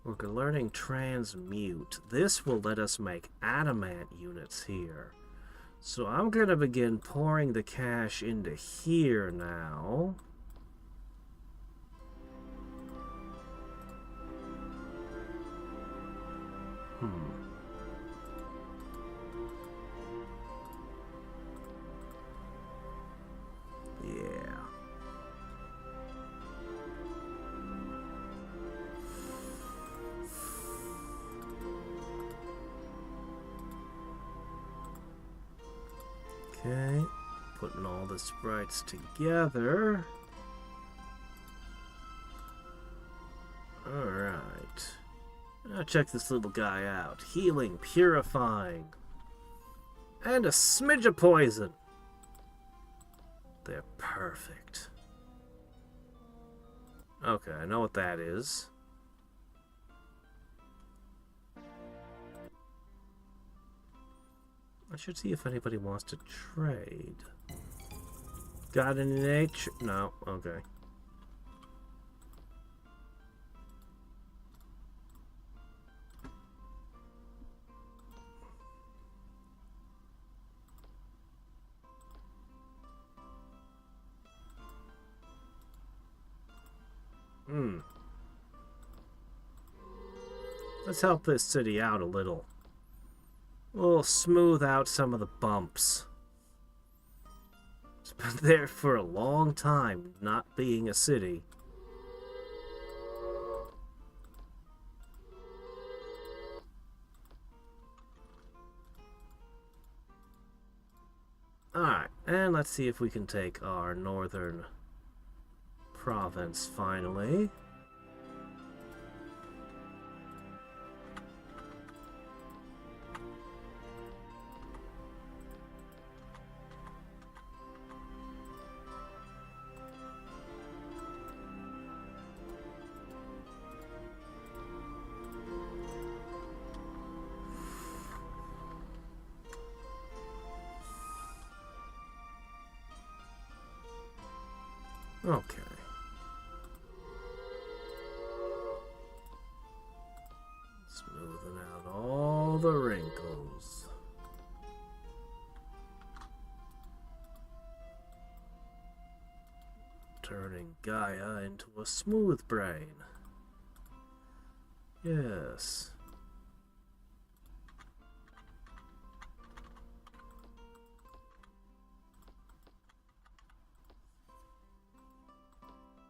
We're learning transmute. This will let us make adamant units here. So I'm going to begin pouring the cash into here now. Yeah. Okay, putting all the sprites together. Alright. Now check this little guy out. Healing, purifying, and a smidge of poison. They're perfect. Okay, I know what that is. I should see if anybody wants to trade. Got any nature? No, okay. Let's help this city out a little. We'll smooth out some of the bumps. It's been there for a long time, not being a city. Alright, and let's see if we can take our northern province finally. Okay. Smoothing out all the wrinkles. Turning Gaia into a smooth brain. Yes.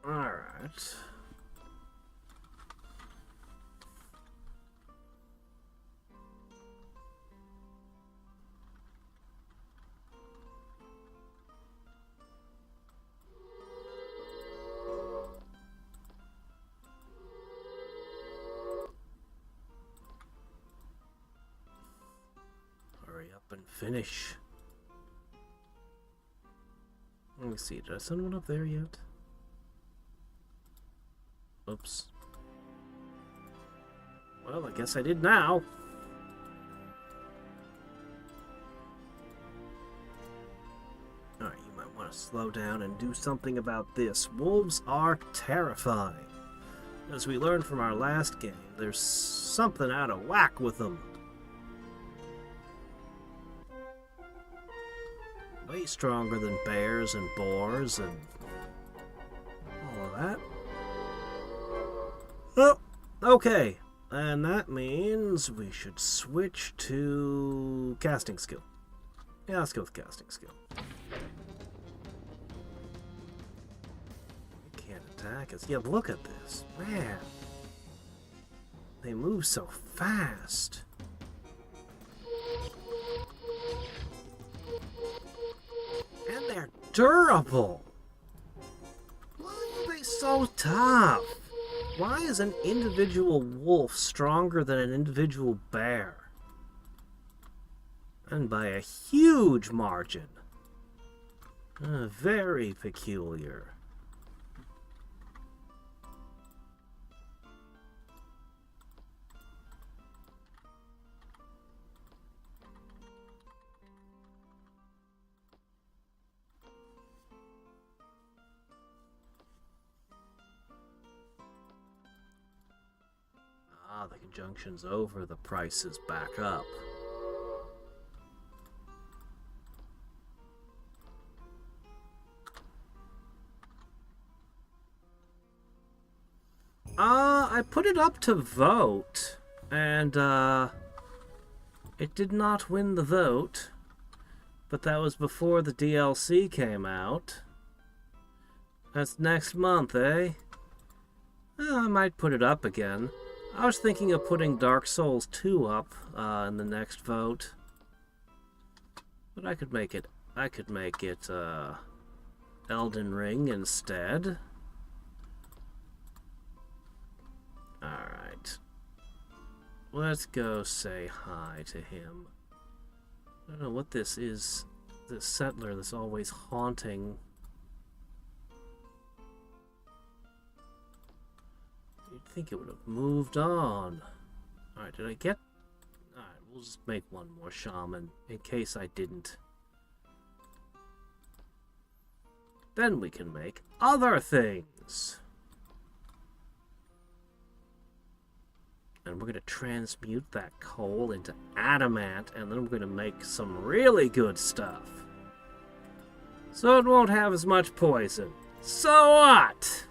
Alright. Hurry up and finish. Let me see, did I send one up there yet? Oops. Well, I guess I did now. Alright, you might want to slow down and do something about this. Wolves are terrifying. As we learned from our last game, there's something out of whack with them. Way stronger than bears and boars and all of that. Oh, okay. And that means we should switch to casting skill. Yeah, let's go with casting skill. They can't attack us. Yeah, look at this. Man. They move so fast. And they're durable. Why are they so tough? Why is an individual wolf stronger than an individual bear? And by a huge margin. Very peculiar. The conjunction's over, the price is back up. I put it up to vote, and it did not win the vote, but that was before the DLC came out. That's next month, eh? I might put it up again. I was thinking of putting Dark Souls 2 up in the next vote, but I could make it Elden Ring instead. Alright. Let's go say hi to him. I don't know what this is. This settler that's always haunting. think it would have moved on. Alright, did I get... Alright, we'll just make one more shaman, in case I didn't. Then we can make other things. And we're going to transmute that coal into adamant, and then we're going to make some really good stuff. So it won't have as much poison. So what?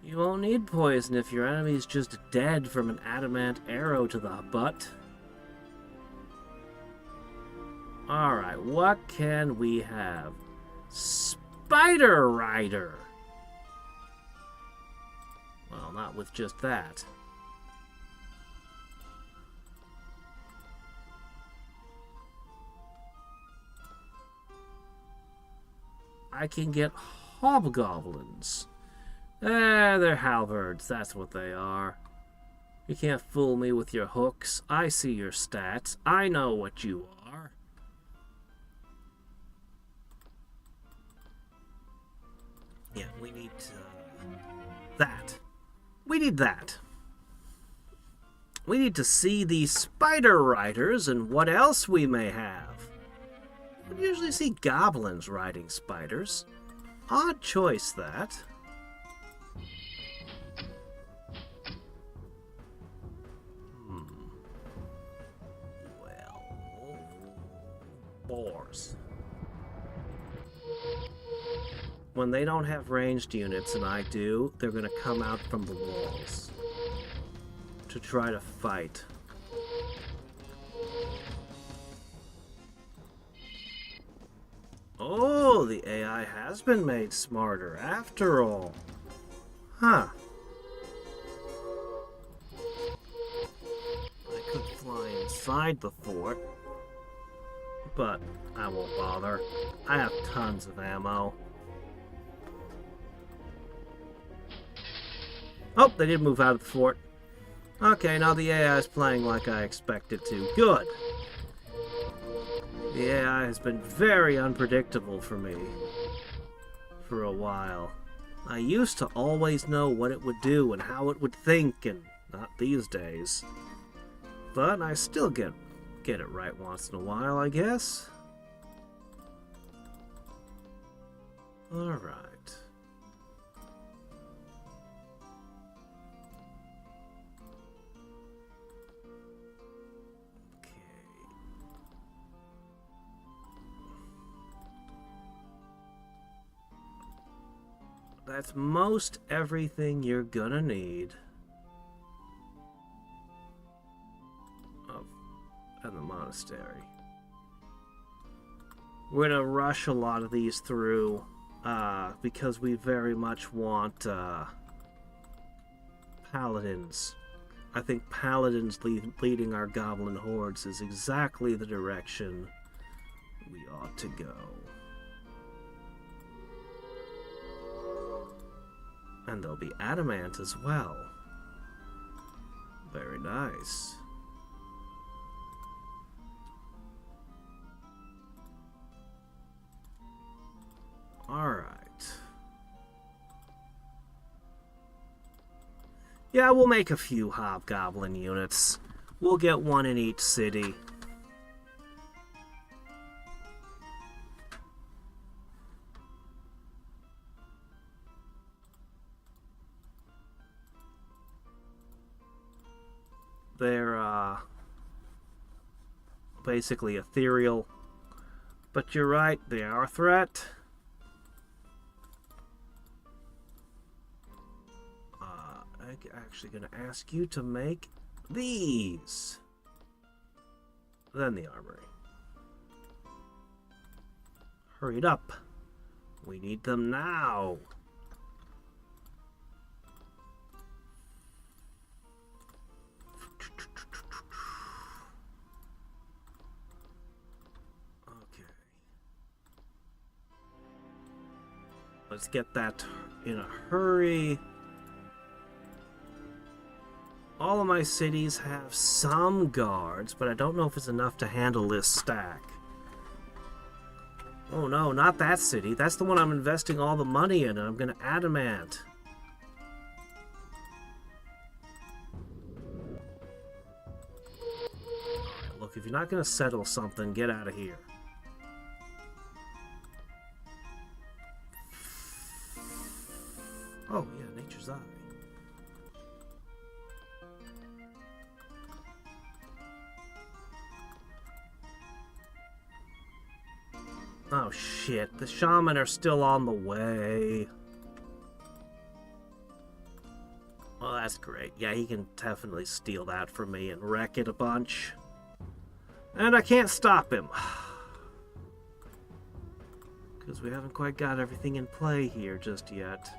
You won't need poison if your enemy's just dead from an adamant arrow to the butt. Alright, what can we have? Spider Rider! Well, not with just that. I can get hobgoblins. They're halberds, that's what they are. You can't fool me with your hooks. I see your stats. I know what you are. Yeah, we need that. We need that. We need to see these spider riders and what else we may have. We usually see goblins riding spiders. Odd choice, that. Well, boars. When they don't have ranged units, and I do, they're going to come out from the walls to try to fight. Oh, the AI has been made smarter after all. Huh. I could fly inside the fort, but I won't bother. I have tons of ammo. Oh, they did move out of the fort. Okay, now the AI is playing like I expected to. Good. The AI has been very unpredictable for me for a while. I used to always know what it would do and how it would think, and not these days. But I still get it right once in a while, I guess. Alright. That's most everything you're gonna need. Oh, and the monastery. We're gonna rush a lot of these through, because we very much want, paladins. I think paladins leading our goblin hordes is exactly the direction we ought to go. And there'll be adamant as well. Very nice. Alright. Yeah, we'll make a few hobgoblin units. We'll get one in each city. They're, basically ethereal. But you're right, they are a threat. I'm actually going to ask you to make these. Then the armory. Hurry it up. We need them now. Let's get that in a hurry. All of my cities have some guards, but I don't know if it's enough to handle this stack. Oh no, not that city. That's the one I'm investing all the money in, and I'm going to adamant. If you're not going to settle something, get out of here. Oh, yeah, Nature's Eye. Oh, shit. The shaman are still on the way. Well, that's great. Yeah, he can definitely steal that from me and wreck it a bunch. And I can't stop him. Because we haven't quite got everything in play here just yet.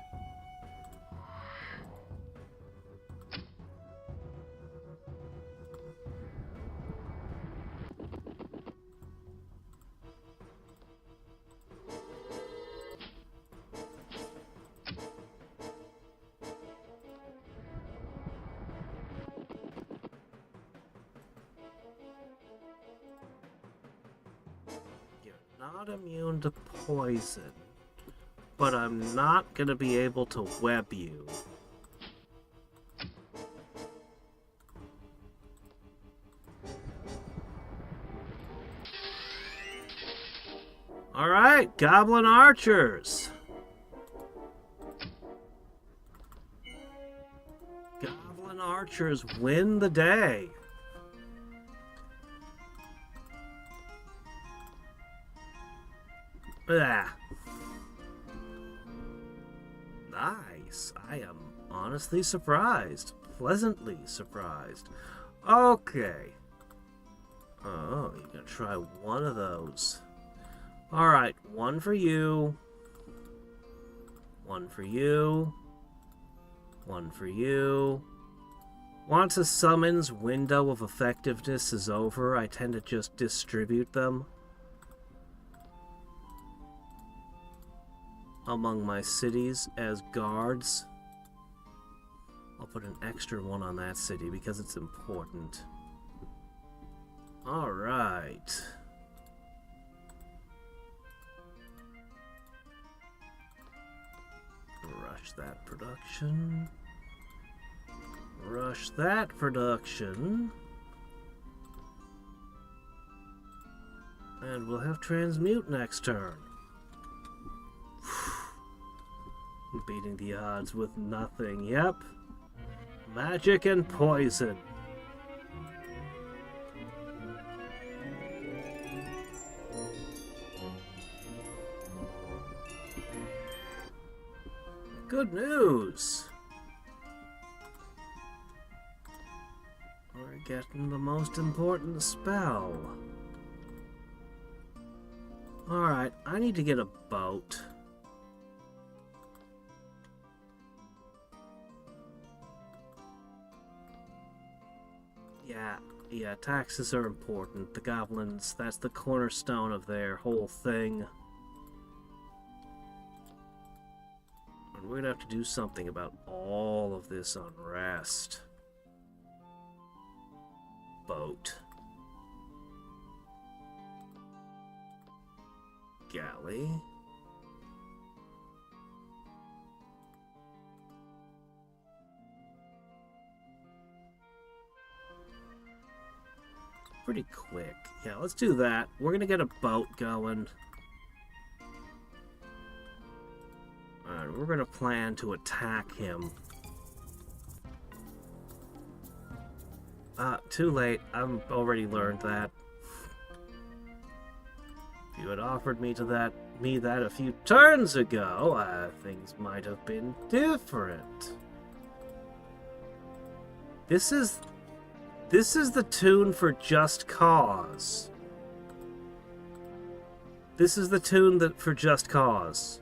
Not immune to poison, but I'm not gonna be able to web you. Alright, Goblin Archers! Goblin Archers win the day! Ah. Nice. I am honestly surprised. Pleasantly surprised. Okay. Oh, you're gonna try one of those. Alright, one for you. One for you. One for you. Once a summon's window of effectiveness is over, I tend to just distribute them among my cities as guards. I'll put an extra one on that city because it's important. Alright. Rush that production. Rush that production. And we'll have transmute next turn. Beating the odds with nothing. Yep. Magic and poison. Good news. We're getting the most important spell. Alright, I need to get a boat. Yeah, taxes are important. The goblins, that's the cornerstone of their whole thing. And we're gonna have to do something about all of this unrest. Boat. Galley. Pretty quick. Yeah, let's do that. We're gonna get a boat going. Alright, we're gonna plan to attack him. Too late. I've already learned that. If you had offered me that a few turns ago, things might have been different. This is the tune for Just Cause. This is the tune for Just Cause.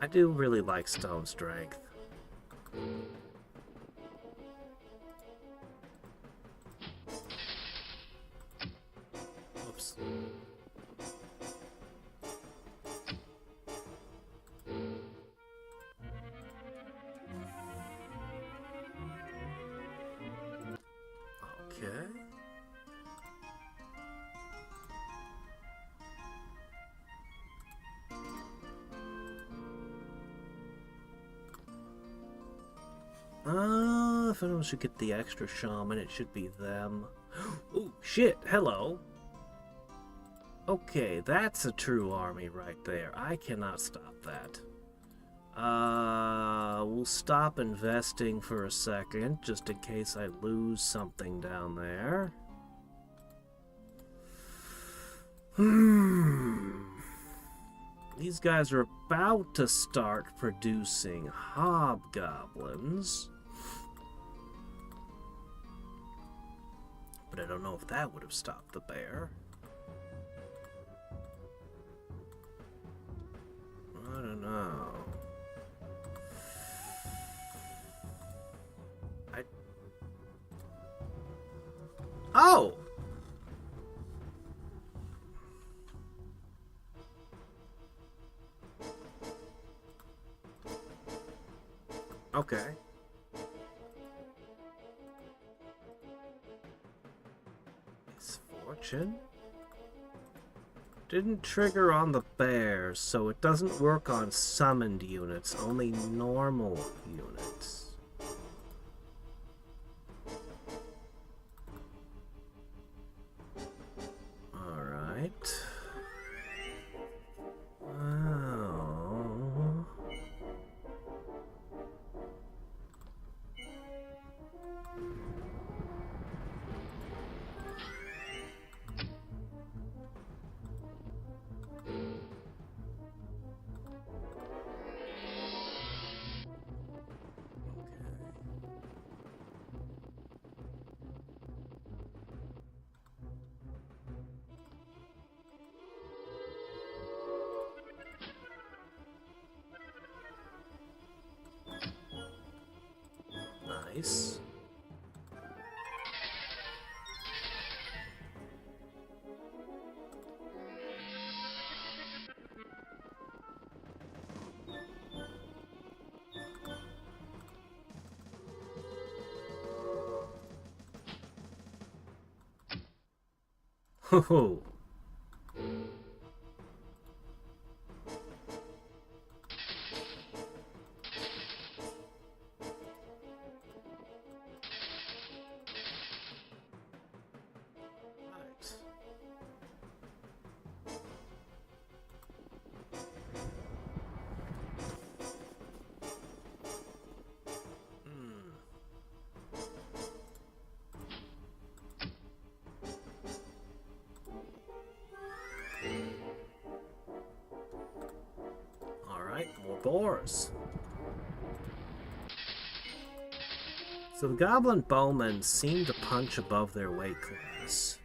I do really like Stone Strength. Oops. Okay. If anyone should get the extra shaman, it should be them. Oh, shit, hello. Okay, that's a true army right there. I cannot stop that. We'll stop investing for a second, just in case I lose something down there. These guys are about to start producing hobgoblins. But I don't know if that would have stopped the bear. I don't know. Oh! Okay. Misfortune? Didn't trigger on the bears, so it doesn't work on summoned units, only normal units. Alright. Wow. Nice. Ho ho. More boars. So the goblin bowmen seem to punch above their weight class.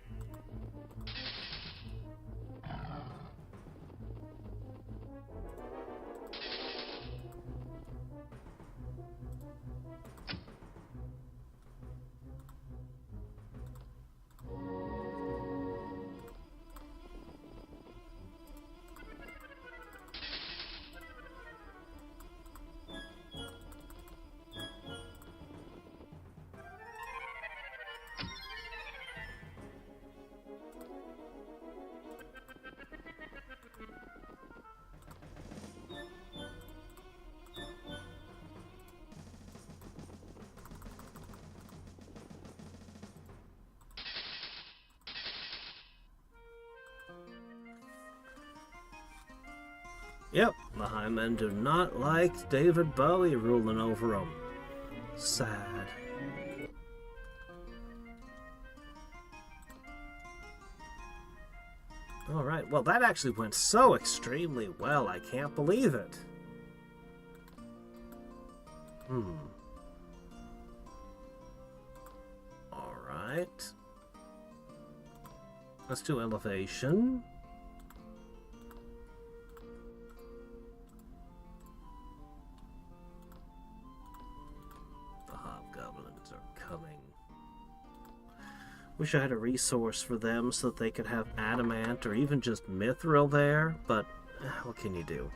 Yep, the high men do not like David Bowie ruling over them. Sad. Alright, well that actually went so extremely well, I can't believe it. Alright. Let's do elevation. Wish I had a resource for them so that they could have adamant or even just mithril there, but what can you do?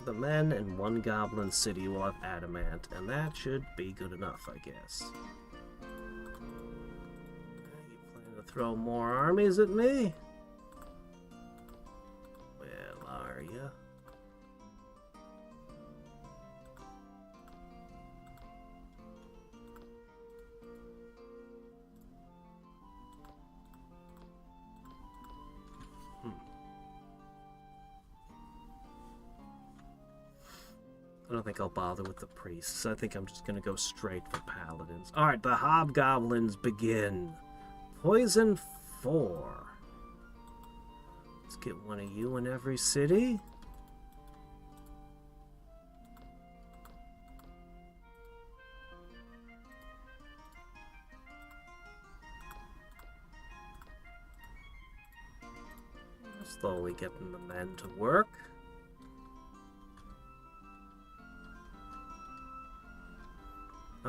The men in one goblin city will have adamant, and that should be good enough, I guess. You plan to throw more armies at me? are you? I don't think I'll bother with the priests. I think I'm just going to go straight for paladins. Alright, the hobgoblins begin. Poison 4. Let's get one of you in every city. Slowly getting the men to work.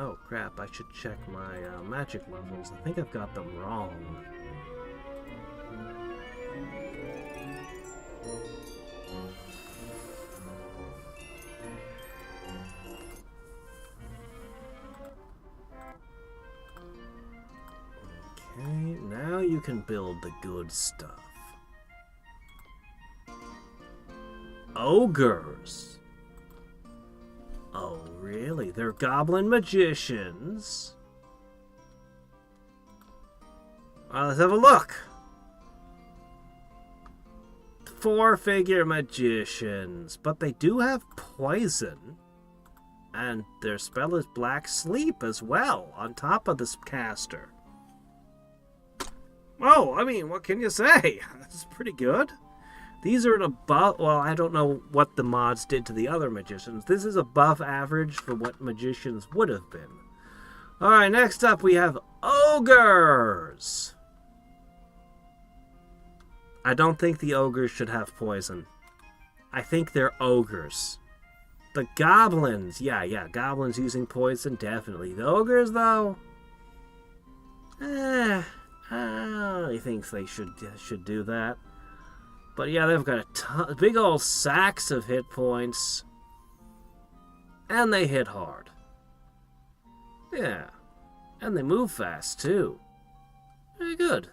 Oh crap, I should check my magic levels. I think I've got them wrong. Okay, now you can build the good stuff. Ogres. Oh, really? They're goblin magicians? Let's have a look. 4-figure magicians. But they do have poison. And their spell is Black Sleep as well, on top of this caster. Oh, I mean, what can you say? That's pretty good. These are above, well, I don't know what the mods did to the other magicians. This is above average for what magicians would have been. Alright, next up we have ogres. I don't think the ogres should have poison. I think they're ogres. The goblins, yeah, goblins using poison, definitely. The ogres, though, I think they should do that. But yeah, they've got a ton, big old sacks of hit points. And they hit hard. Yeah. And they move fast, too. Very good.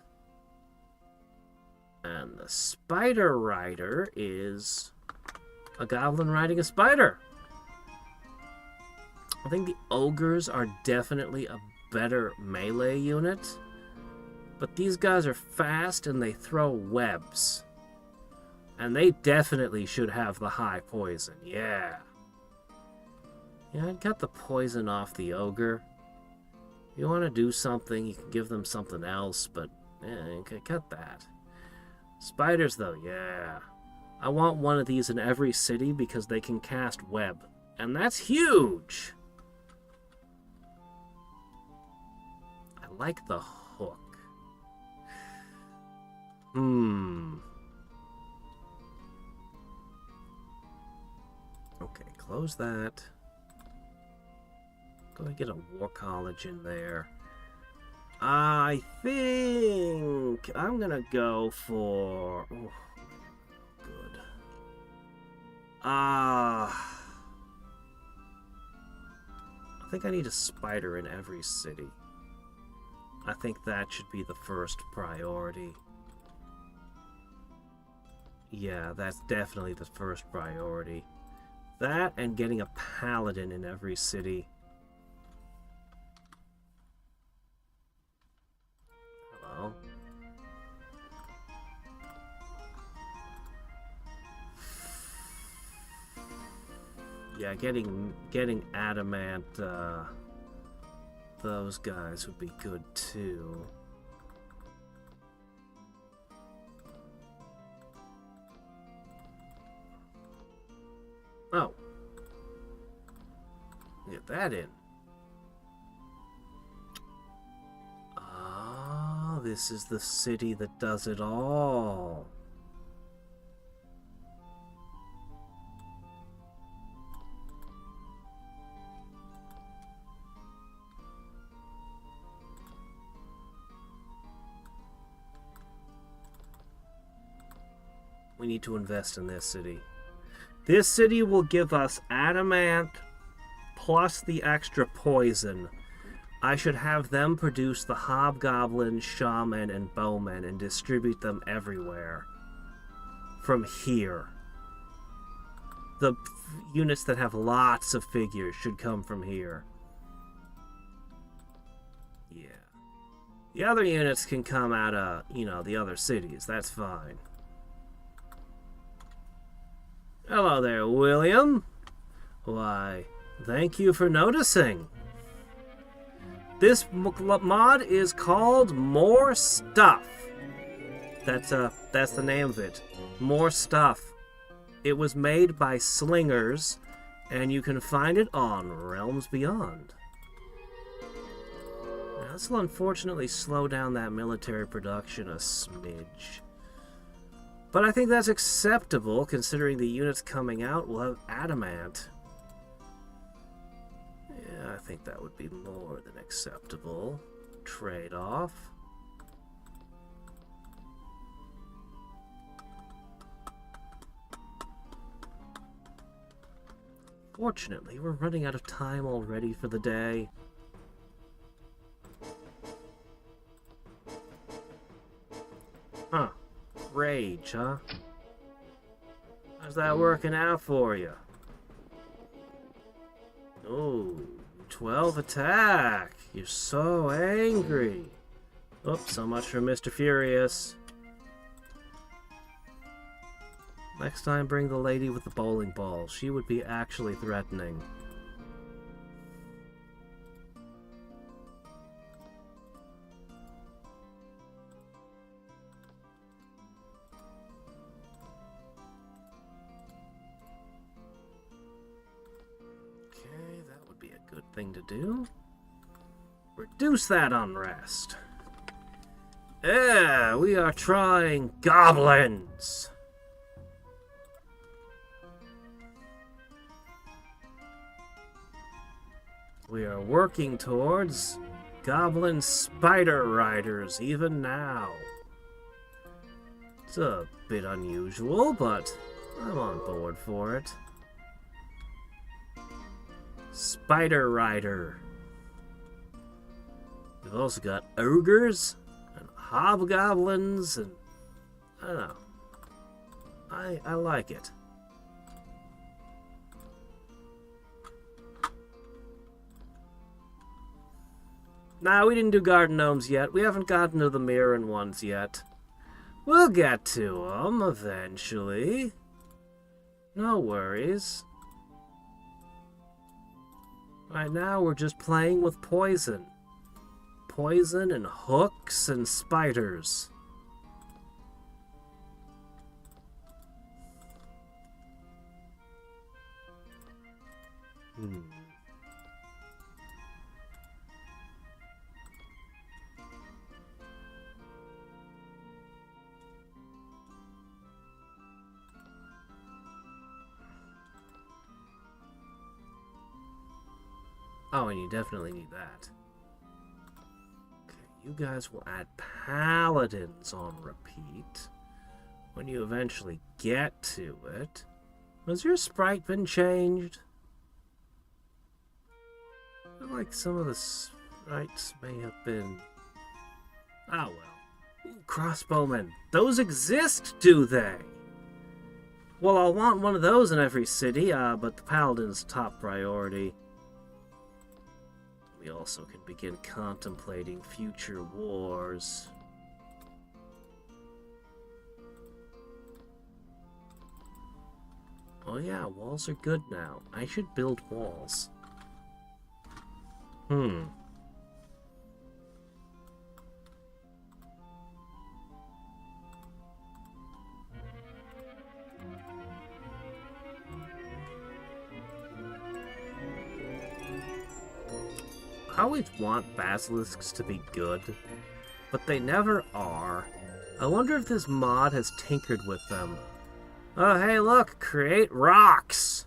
And the spider rider is a goblin riding a spider. I think the ogres are definitely a better melee unit. But these guys are fast and they throw webs. And they definitely should have the high poison, yeah. Yeah, I'd cut the poison off the ogre. If you want to do something, you can give them something else, but yeah, you can cut that. Spiders, though, yeah. I want one of these in every city because they can cast web. And that's huge! I like the hook. Okay, close that. Go and get a war college in there. I think I'm gonna go for... Oh, good. I think I need a spider in every city. I think that should be the first priority. Yeah, that's definitely the first priority. That and getting a paladin in every city. Hello. Yeah, getting adamant, those guys would be good too. Oh. Get that in. Ah, this is the city that does it all. We need to invest in this city. This city will give us adamant plus the extra poison. I should have them produce the hobgoblin, shaman, and bowmen and distribute them everywhere. From here. the units that have lots of figures should come from here. Yeah. The other units can come out of, you know, the other cities. That's fine. Hello there, William. Why, thank you for noticing. This mod is called More Stuff. That's the name of it. More Stuff. It was made by Slingers, and you can find it on Realms Beyond. Now, this will unfortunately slow down that military production a smidge. But I think that's acceptable, considering the units coming out will have adamant. Yeah, I think that would be more than acceptable. Trade-off. Fortunately, we're running out of time already for the day. Huh. Rage, huh? How's that working out for you? Oh, 12 attack. You're so angry. Oops, so much for Mr. Furious. Next time, bring the lady with the bowling ball. She would be actually threatening. Okay, that would be a good thing to do. Reduce that unrest. Yeah, we are trying Goblins. We are working towards Goblin Spider Riders even now. It's a bit unusual, but I'm on board for it. Spider Rider. We've also got ogres and hobgoblins, and I don't know. I like it. Nah, we didn't do garden gnomes yet. We haven't gotten to the mirroring ones yet. We'll get to them eventually. No worries. Right now we're just playing with poison. Poison and hooks and spiders. Oh, and you definitely need that. Okay, you guys will add paladins on repeat when you eventually get to it. Has your sprite been changed? I feel like some of the sprites may have been... Oh well. Ooh, crossbowmen. Those exist, do they? Well, I'll want one of those in every city, but the paladin's top priority. We also can begin contemplating future wars. Oh yeah, walls are good now. I should build walls. I always want basilisks to be good, but they never are. I wonder if this mod has tinkered with them. Oh, hey, look! Create rocks!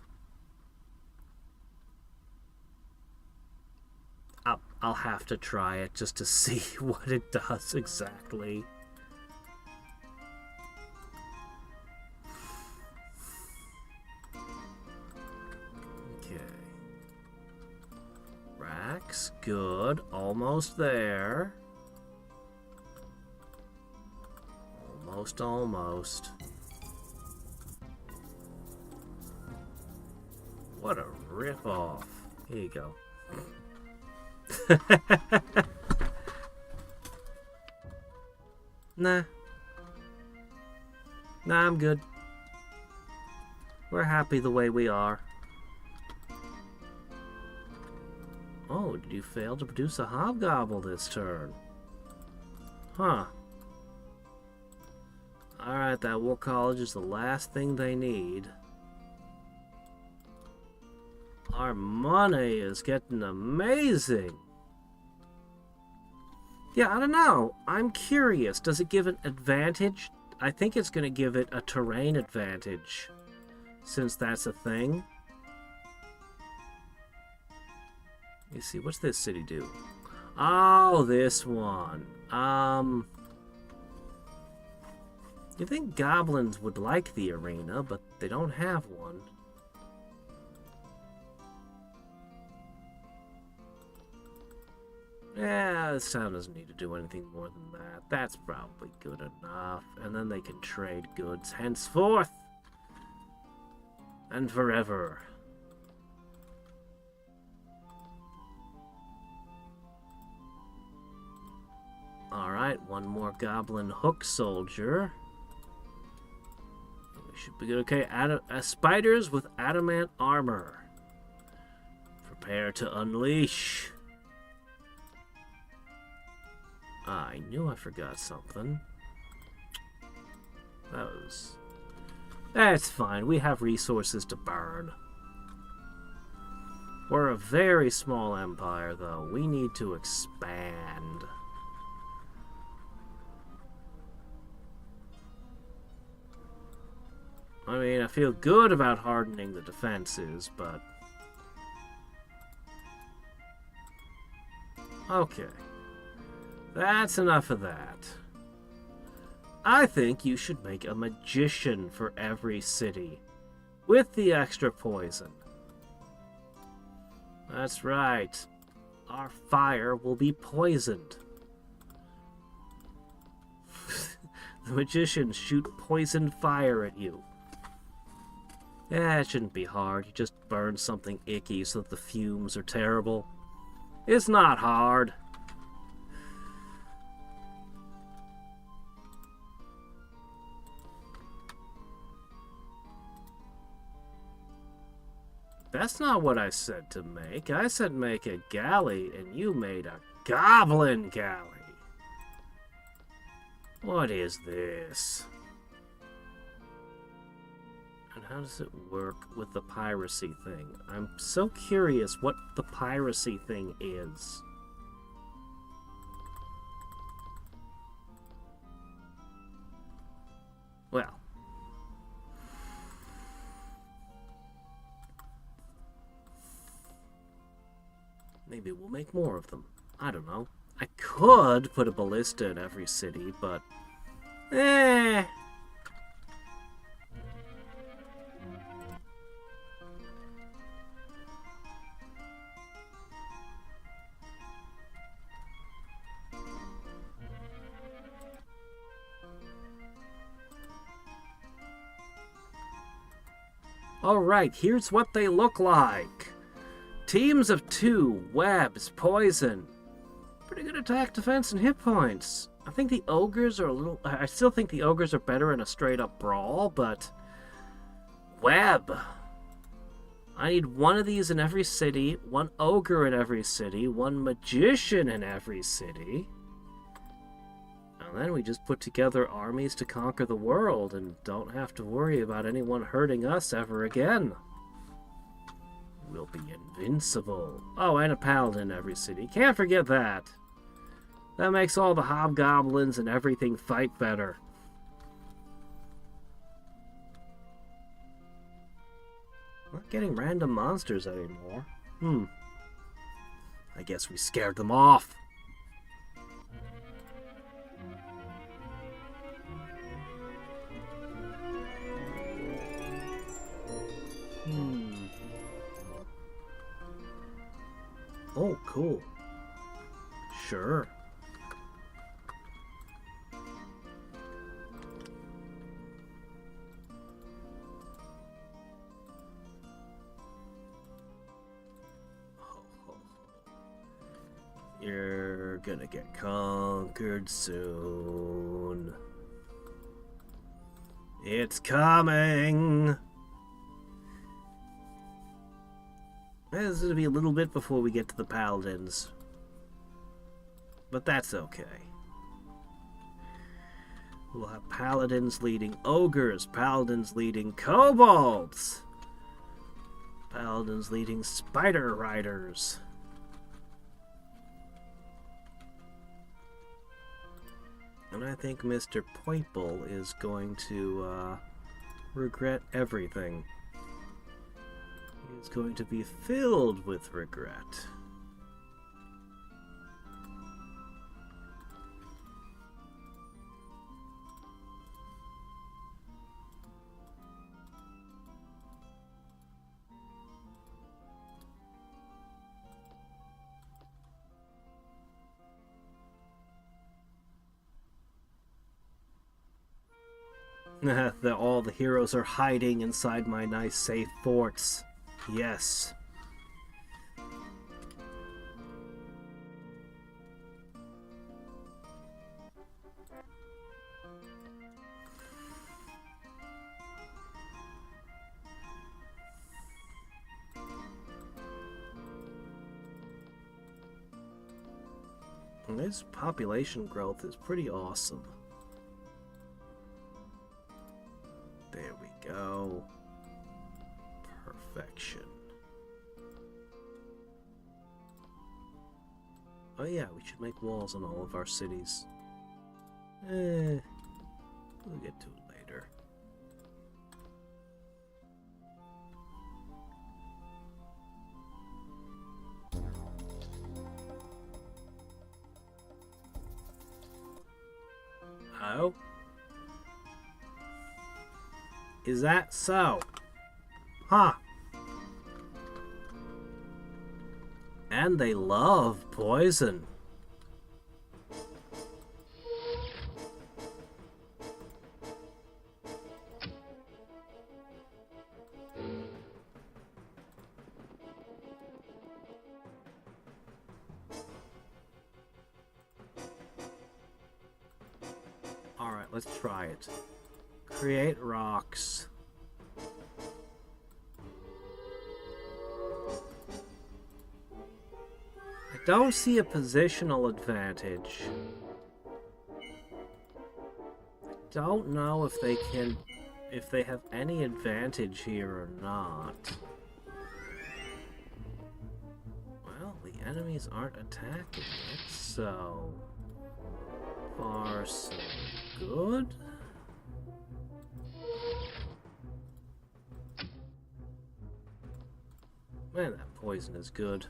I'll have to try it just to see what it does exactly. Good, almost there. Almost. What a rip-off. Here you go. Nah. Nah, I'm good. We're happy the way we are. Oh, did you fail to produce a hobgoblin this turn? Huh. Alright, that war college is the last thing they need. Our money is getting amazing. Yeah, I don't know. I'm curious. Does it give an advantage? I think it's going to give it a terrain advantage, since that's a thing. Let me see, what's this city do? Oh, this one. You think goblins would like the arena, but they don't have one. Yeah, this town doesn't need to do anything more than that. That's probably good enough. And then they can trade goods henceforth and forever. Alright, one more goblin hook soldier. We should be good. Okay, spiders with adamant armor. Prepare to unleash. I knew I forgot something. That's fine. We have resources to burn. We're a very small empire, though. We need to expand. I mean, I feel good about hardening the defenses, but... Okay. That's enough of that. I think you should make a magician for every city, with the extra poison. That's right. Our fire will be poisoned. The magicians shoot poisoned fire at you. Yeah, it shouldn't be hard. You just burn something icky so that the fumes are terrible. It's not hard. That's not what I said to make. I said make a galley, and you made a goblin galley. What is this? And how does it work with the piracy thing? I'm so curious what the piracy thing is. Well. Maybe we'll make more of them. I don't know. I could put a ballista in every city, but... Eh... Alright, here's what they look like. Teams of 2, webs, poison. Pretty good attack, defense, and hit points. I think the ogres are a little... I still think the ogres are better in a straight-up brawl, but... Web. I need one of these in every city, one ogre in every city, one magician in every city. And then we just put together armies to conquer the world and don't have to worry about anyone hurting us ever again. We'll be invincible. Oh, and a paladin in every city. Can't forget that. That makes all the hobgoblins and everything fight better. Not getting random monsters anymore. I guess we scared them off. Oh, cool. Sure. You're gonna get conquered soon. It's coming! This is gonna be a little bit before we get to the paladins. But that's okay. We'll have paladins leading ogres, paladins leading kobolds, paladins leading spider riders. And I think Mr. Poiple is going to regret everything. He is going to be filled with regret. All the heroes are hiding inside my nice safe forts. Yes. And this population growth is pretty awesome. There we go. Perfection. Oh yeah, we should make walls in all of our cities. We'll get to it later. Oh? Is that so? Huh. And they love poison. Alright, let's try it. Create rocks. I don't see a positional advantage. I don't know if they have any advantage here or not. Well, the enemies aren't attacking it, so far so good. Man, that poison is good.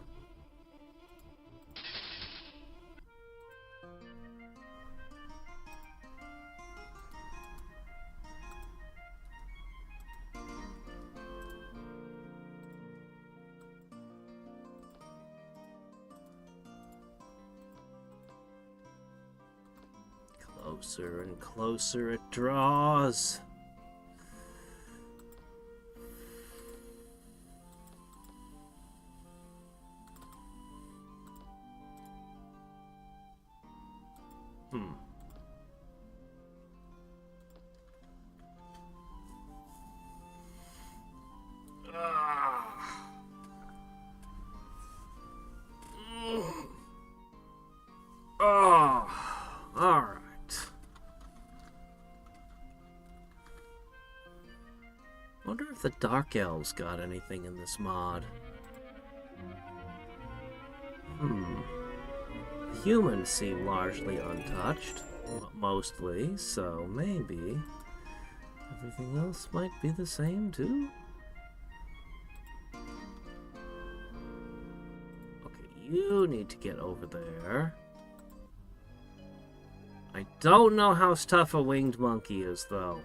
Closer and closer it draws. Wonder if the Dark Elves got anything in this mod. Humans seem largely untouched, mostly, so maybe everything else might be the same too? Okay, you need to get over there. I don't know how tough a winged monkey is, though.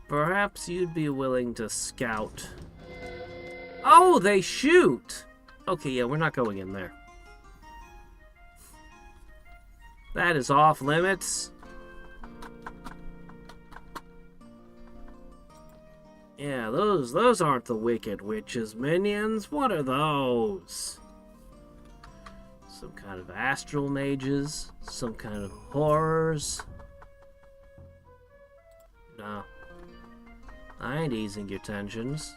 Perhaps you'd be willing to scout. Oh, they shoot! Okay, yeah, we're not going in there. That is off limits. Yeah, those aren't the Wicked Witch's minions. What are those? Some kind of astral mages? Some kind of horrors? No. I ain't easing your tensions.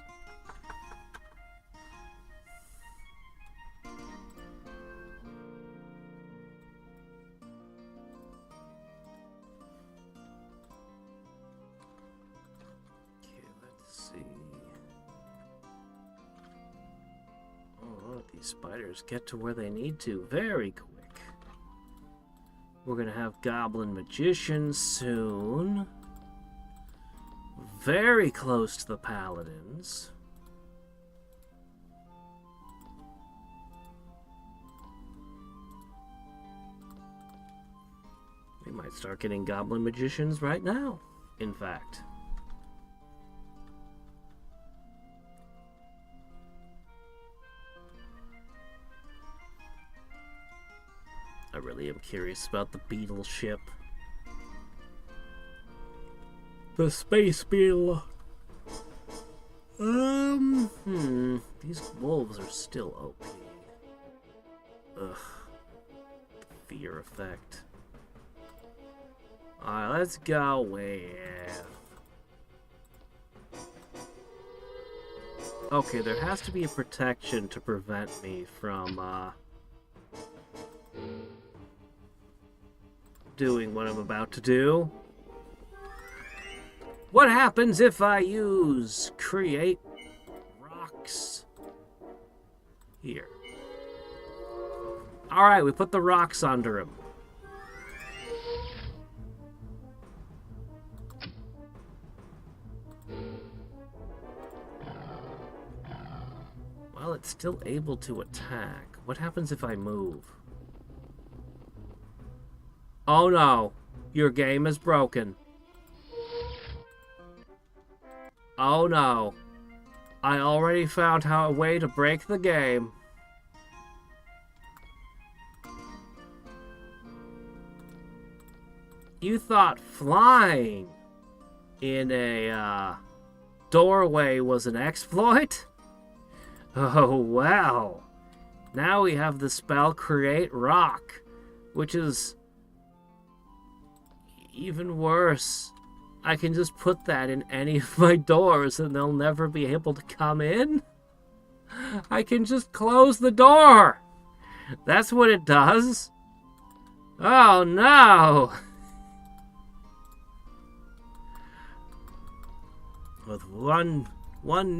These spiders get to where they need to very quick. We're gonna have Goblin Magicians soon. Very close to the Paladins. We might start getting Goblin Magicians right now, in fact. I really am curious about the beetle ship. The space beetle. These wolves are still OP. Ugh. Fear effect. Alright, let's go with... Okay, there has to be a protection to prevent me from, doing what I'm about to do. What happens if I use create rocks here? Alright, we put the rocks under him. Well, it's still able to attack. What happens if I move? Oh no, your game is broken. Oh no, I already found a way to break the game. You thought flying in a doorway was an exploit? Oh well. Now we have the spell Create Rock, which is even worse. I can just put that in any of my doors and they'll never be able to come in. I can just close the door. That's what it does. Oh no. With one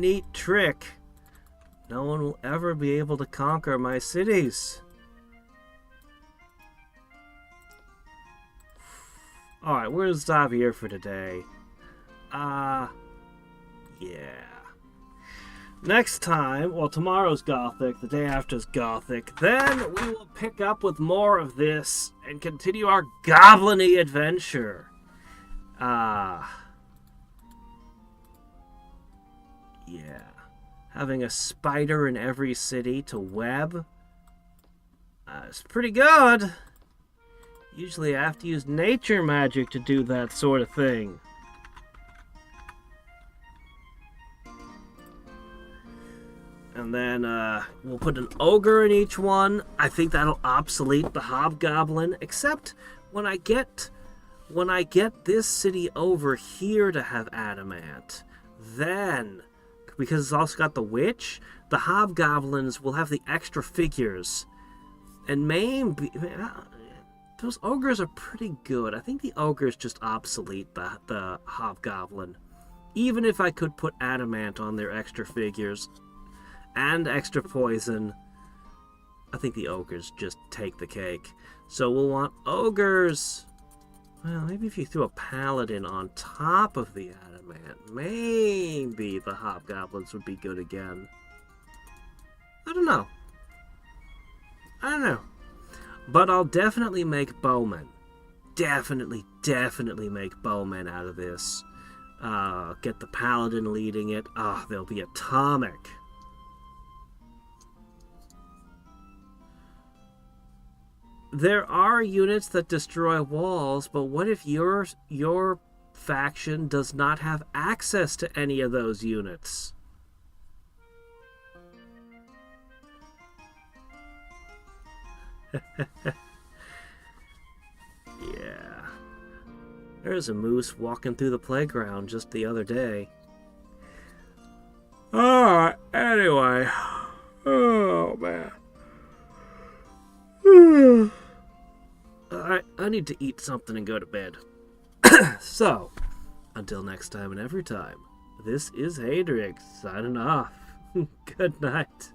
neat trick, no one will ever be able to conquer my cities. Alright, we're gonna stop here for today. Yeah. Next time, well, tomorrow's Gothic, the day after's Gothic, then we will pick up with more of this and continue our goblin-y adventure. Yeah. Having a spider in every city to web is pretty good. Usually I have to use nature magic to do that sort of thing. And then we'll put an ogre in each one. I think that'll obsolete the hobgoblin, except when I get this city over here to have adamant, then, because it's also got the witch, the hobgoblins will have the extra figures. And maybe... those ogres are pretty good. I think the ogres just obsolete the hobgoblin. Even if I could put adamant on their extra figures and extra poison, I think the ogres just take the cake. So we'll want ogres. Well, maybe if you threw a paladin on top of the adamant, maybe the hobgoblins would be good again. I don't know. But I'll definitely make bowmen. Definitely make bowmen out of this. Get the paladin leading it. They'll be atomic. There are units that destroy walls, but what if your faction does not have access to any of those units. Yeah. There's a moose walking through the playground just the other day. Anyway. Oh, man. I need to eat something and go to bed. So, until next time and every time, this is Hadriex signing off. Good night.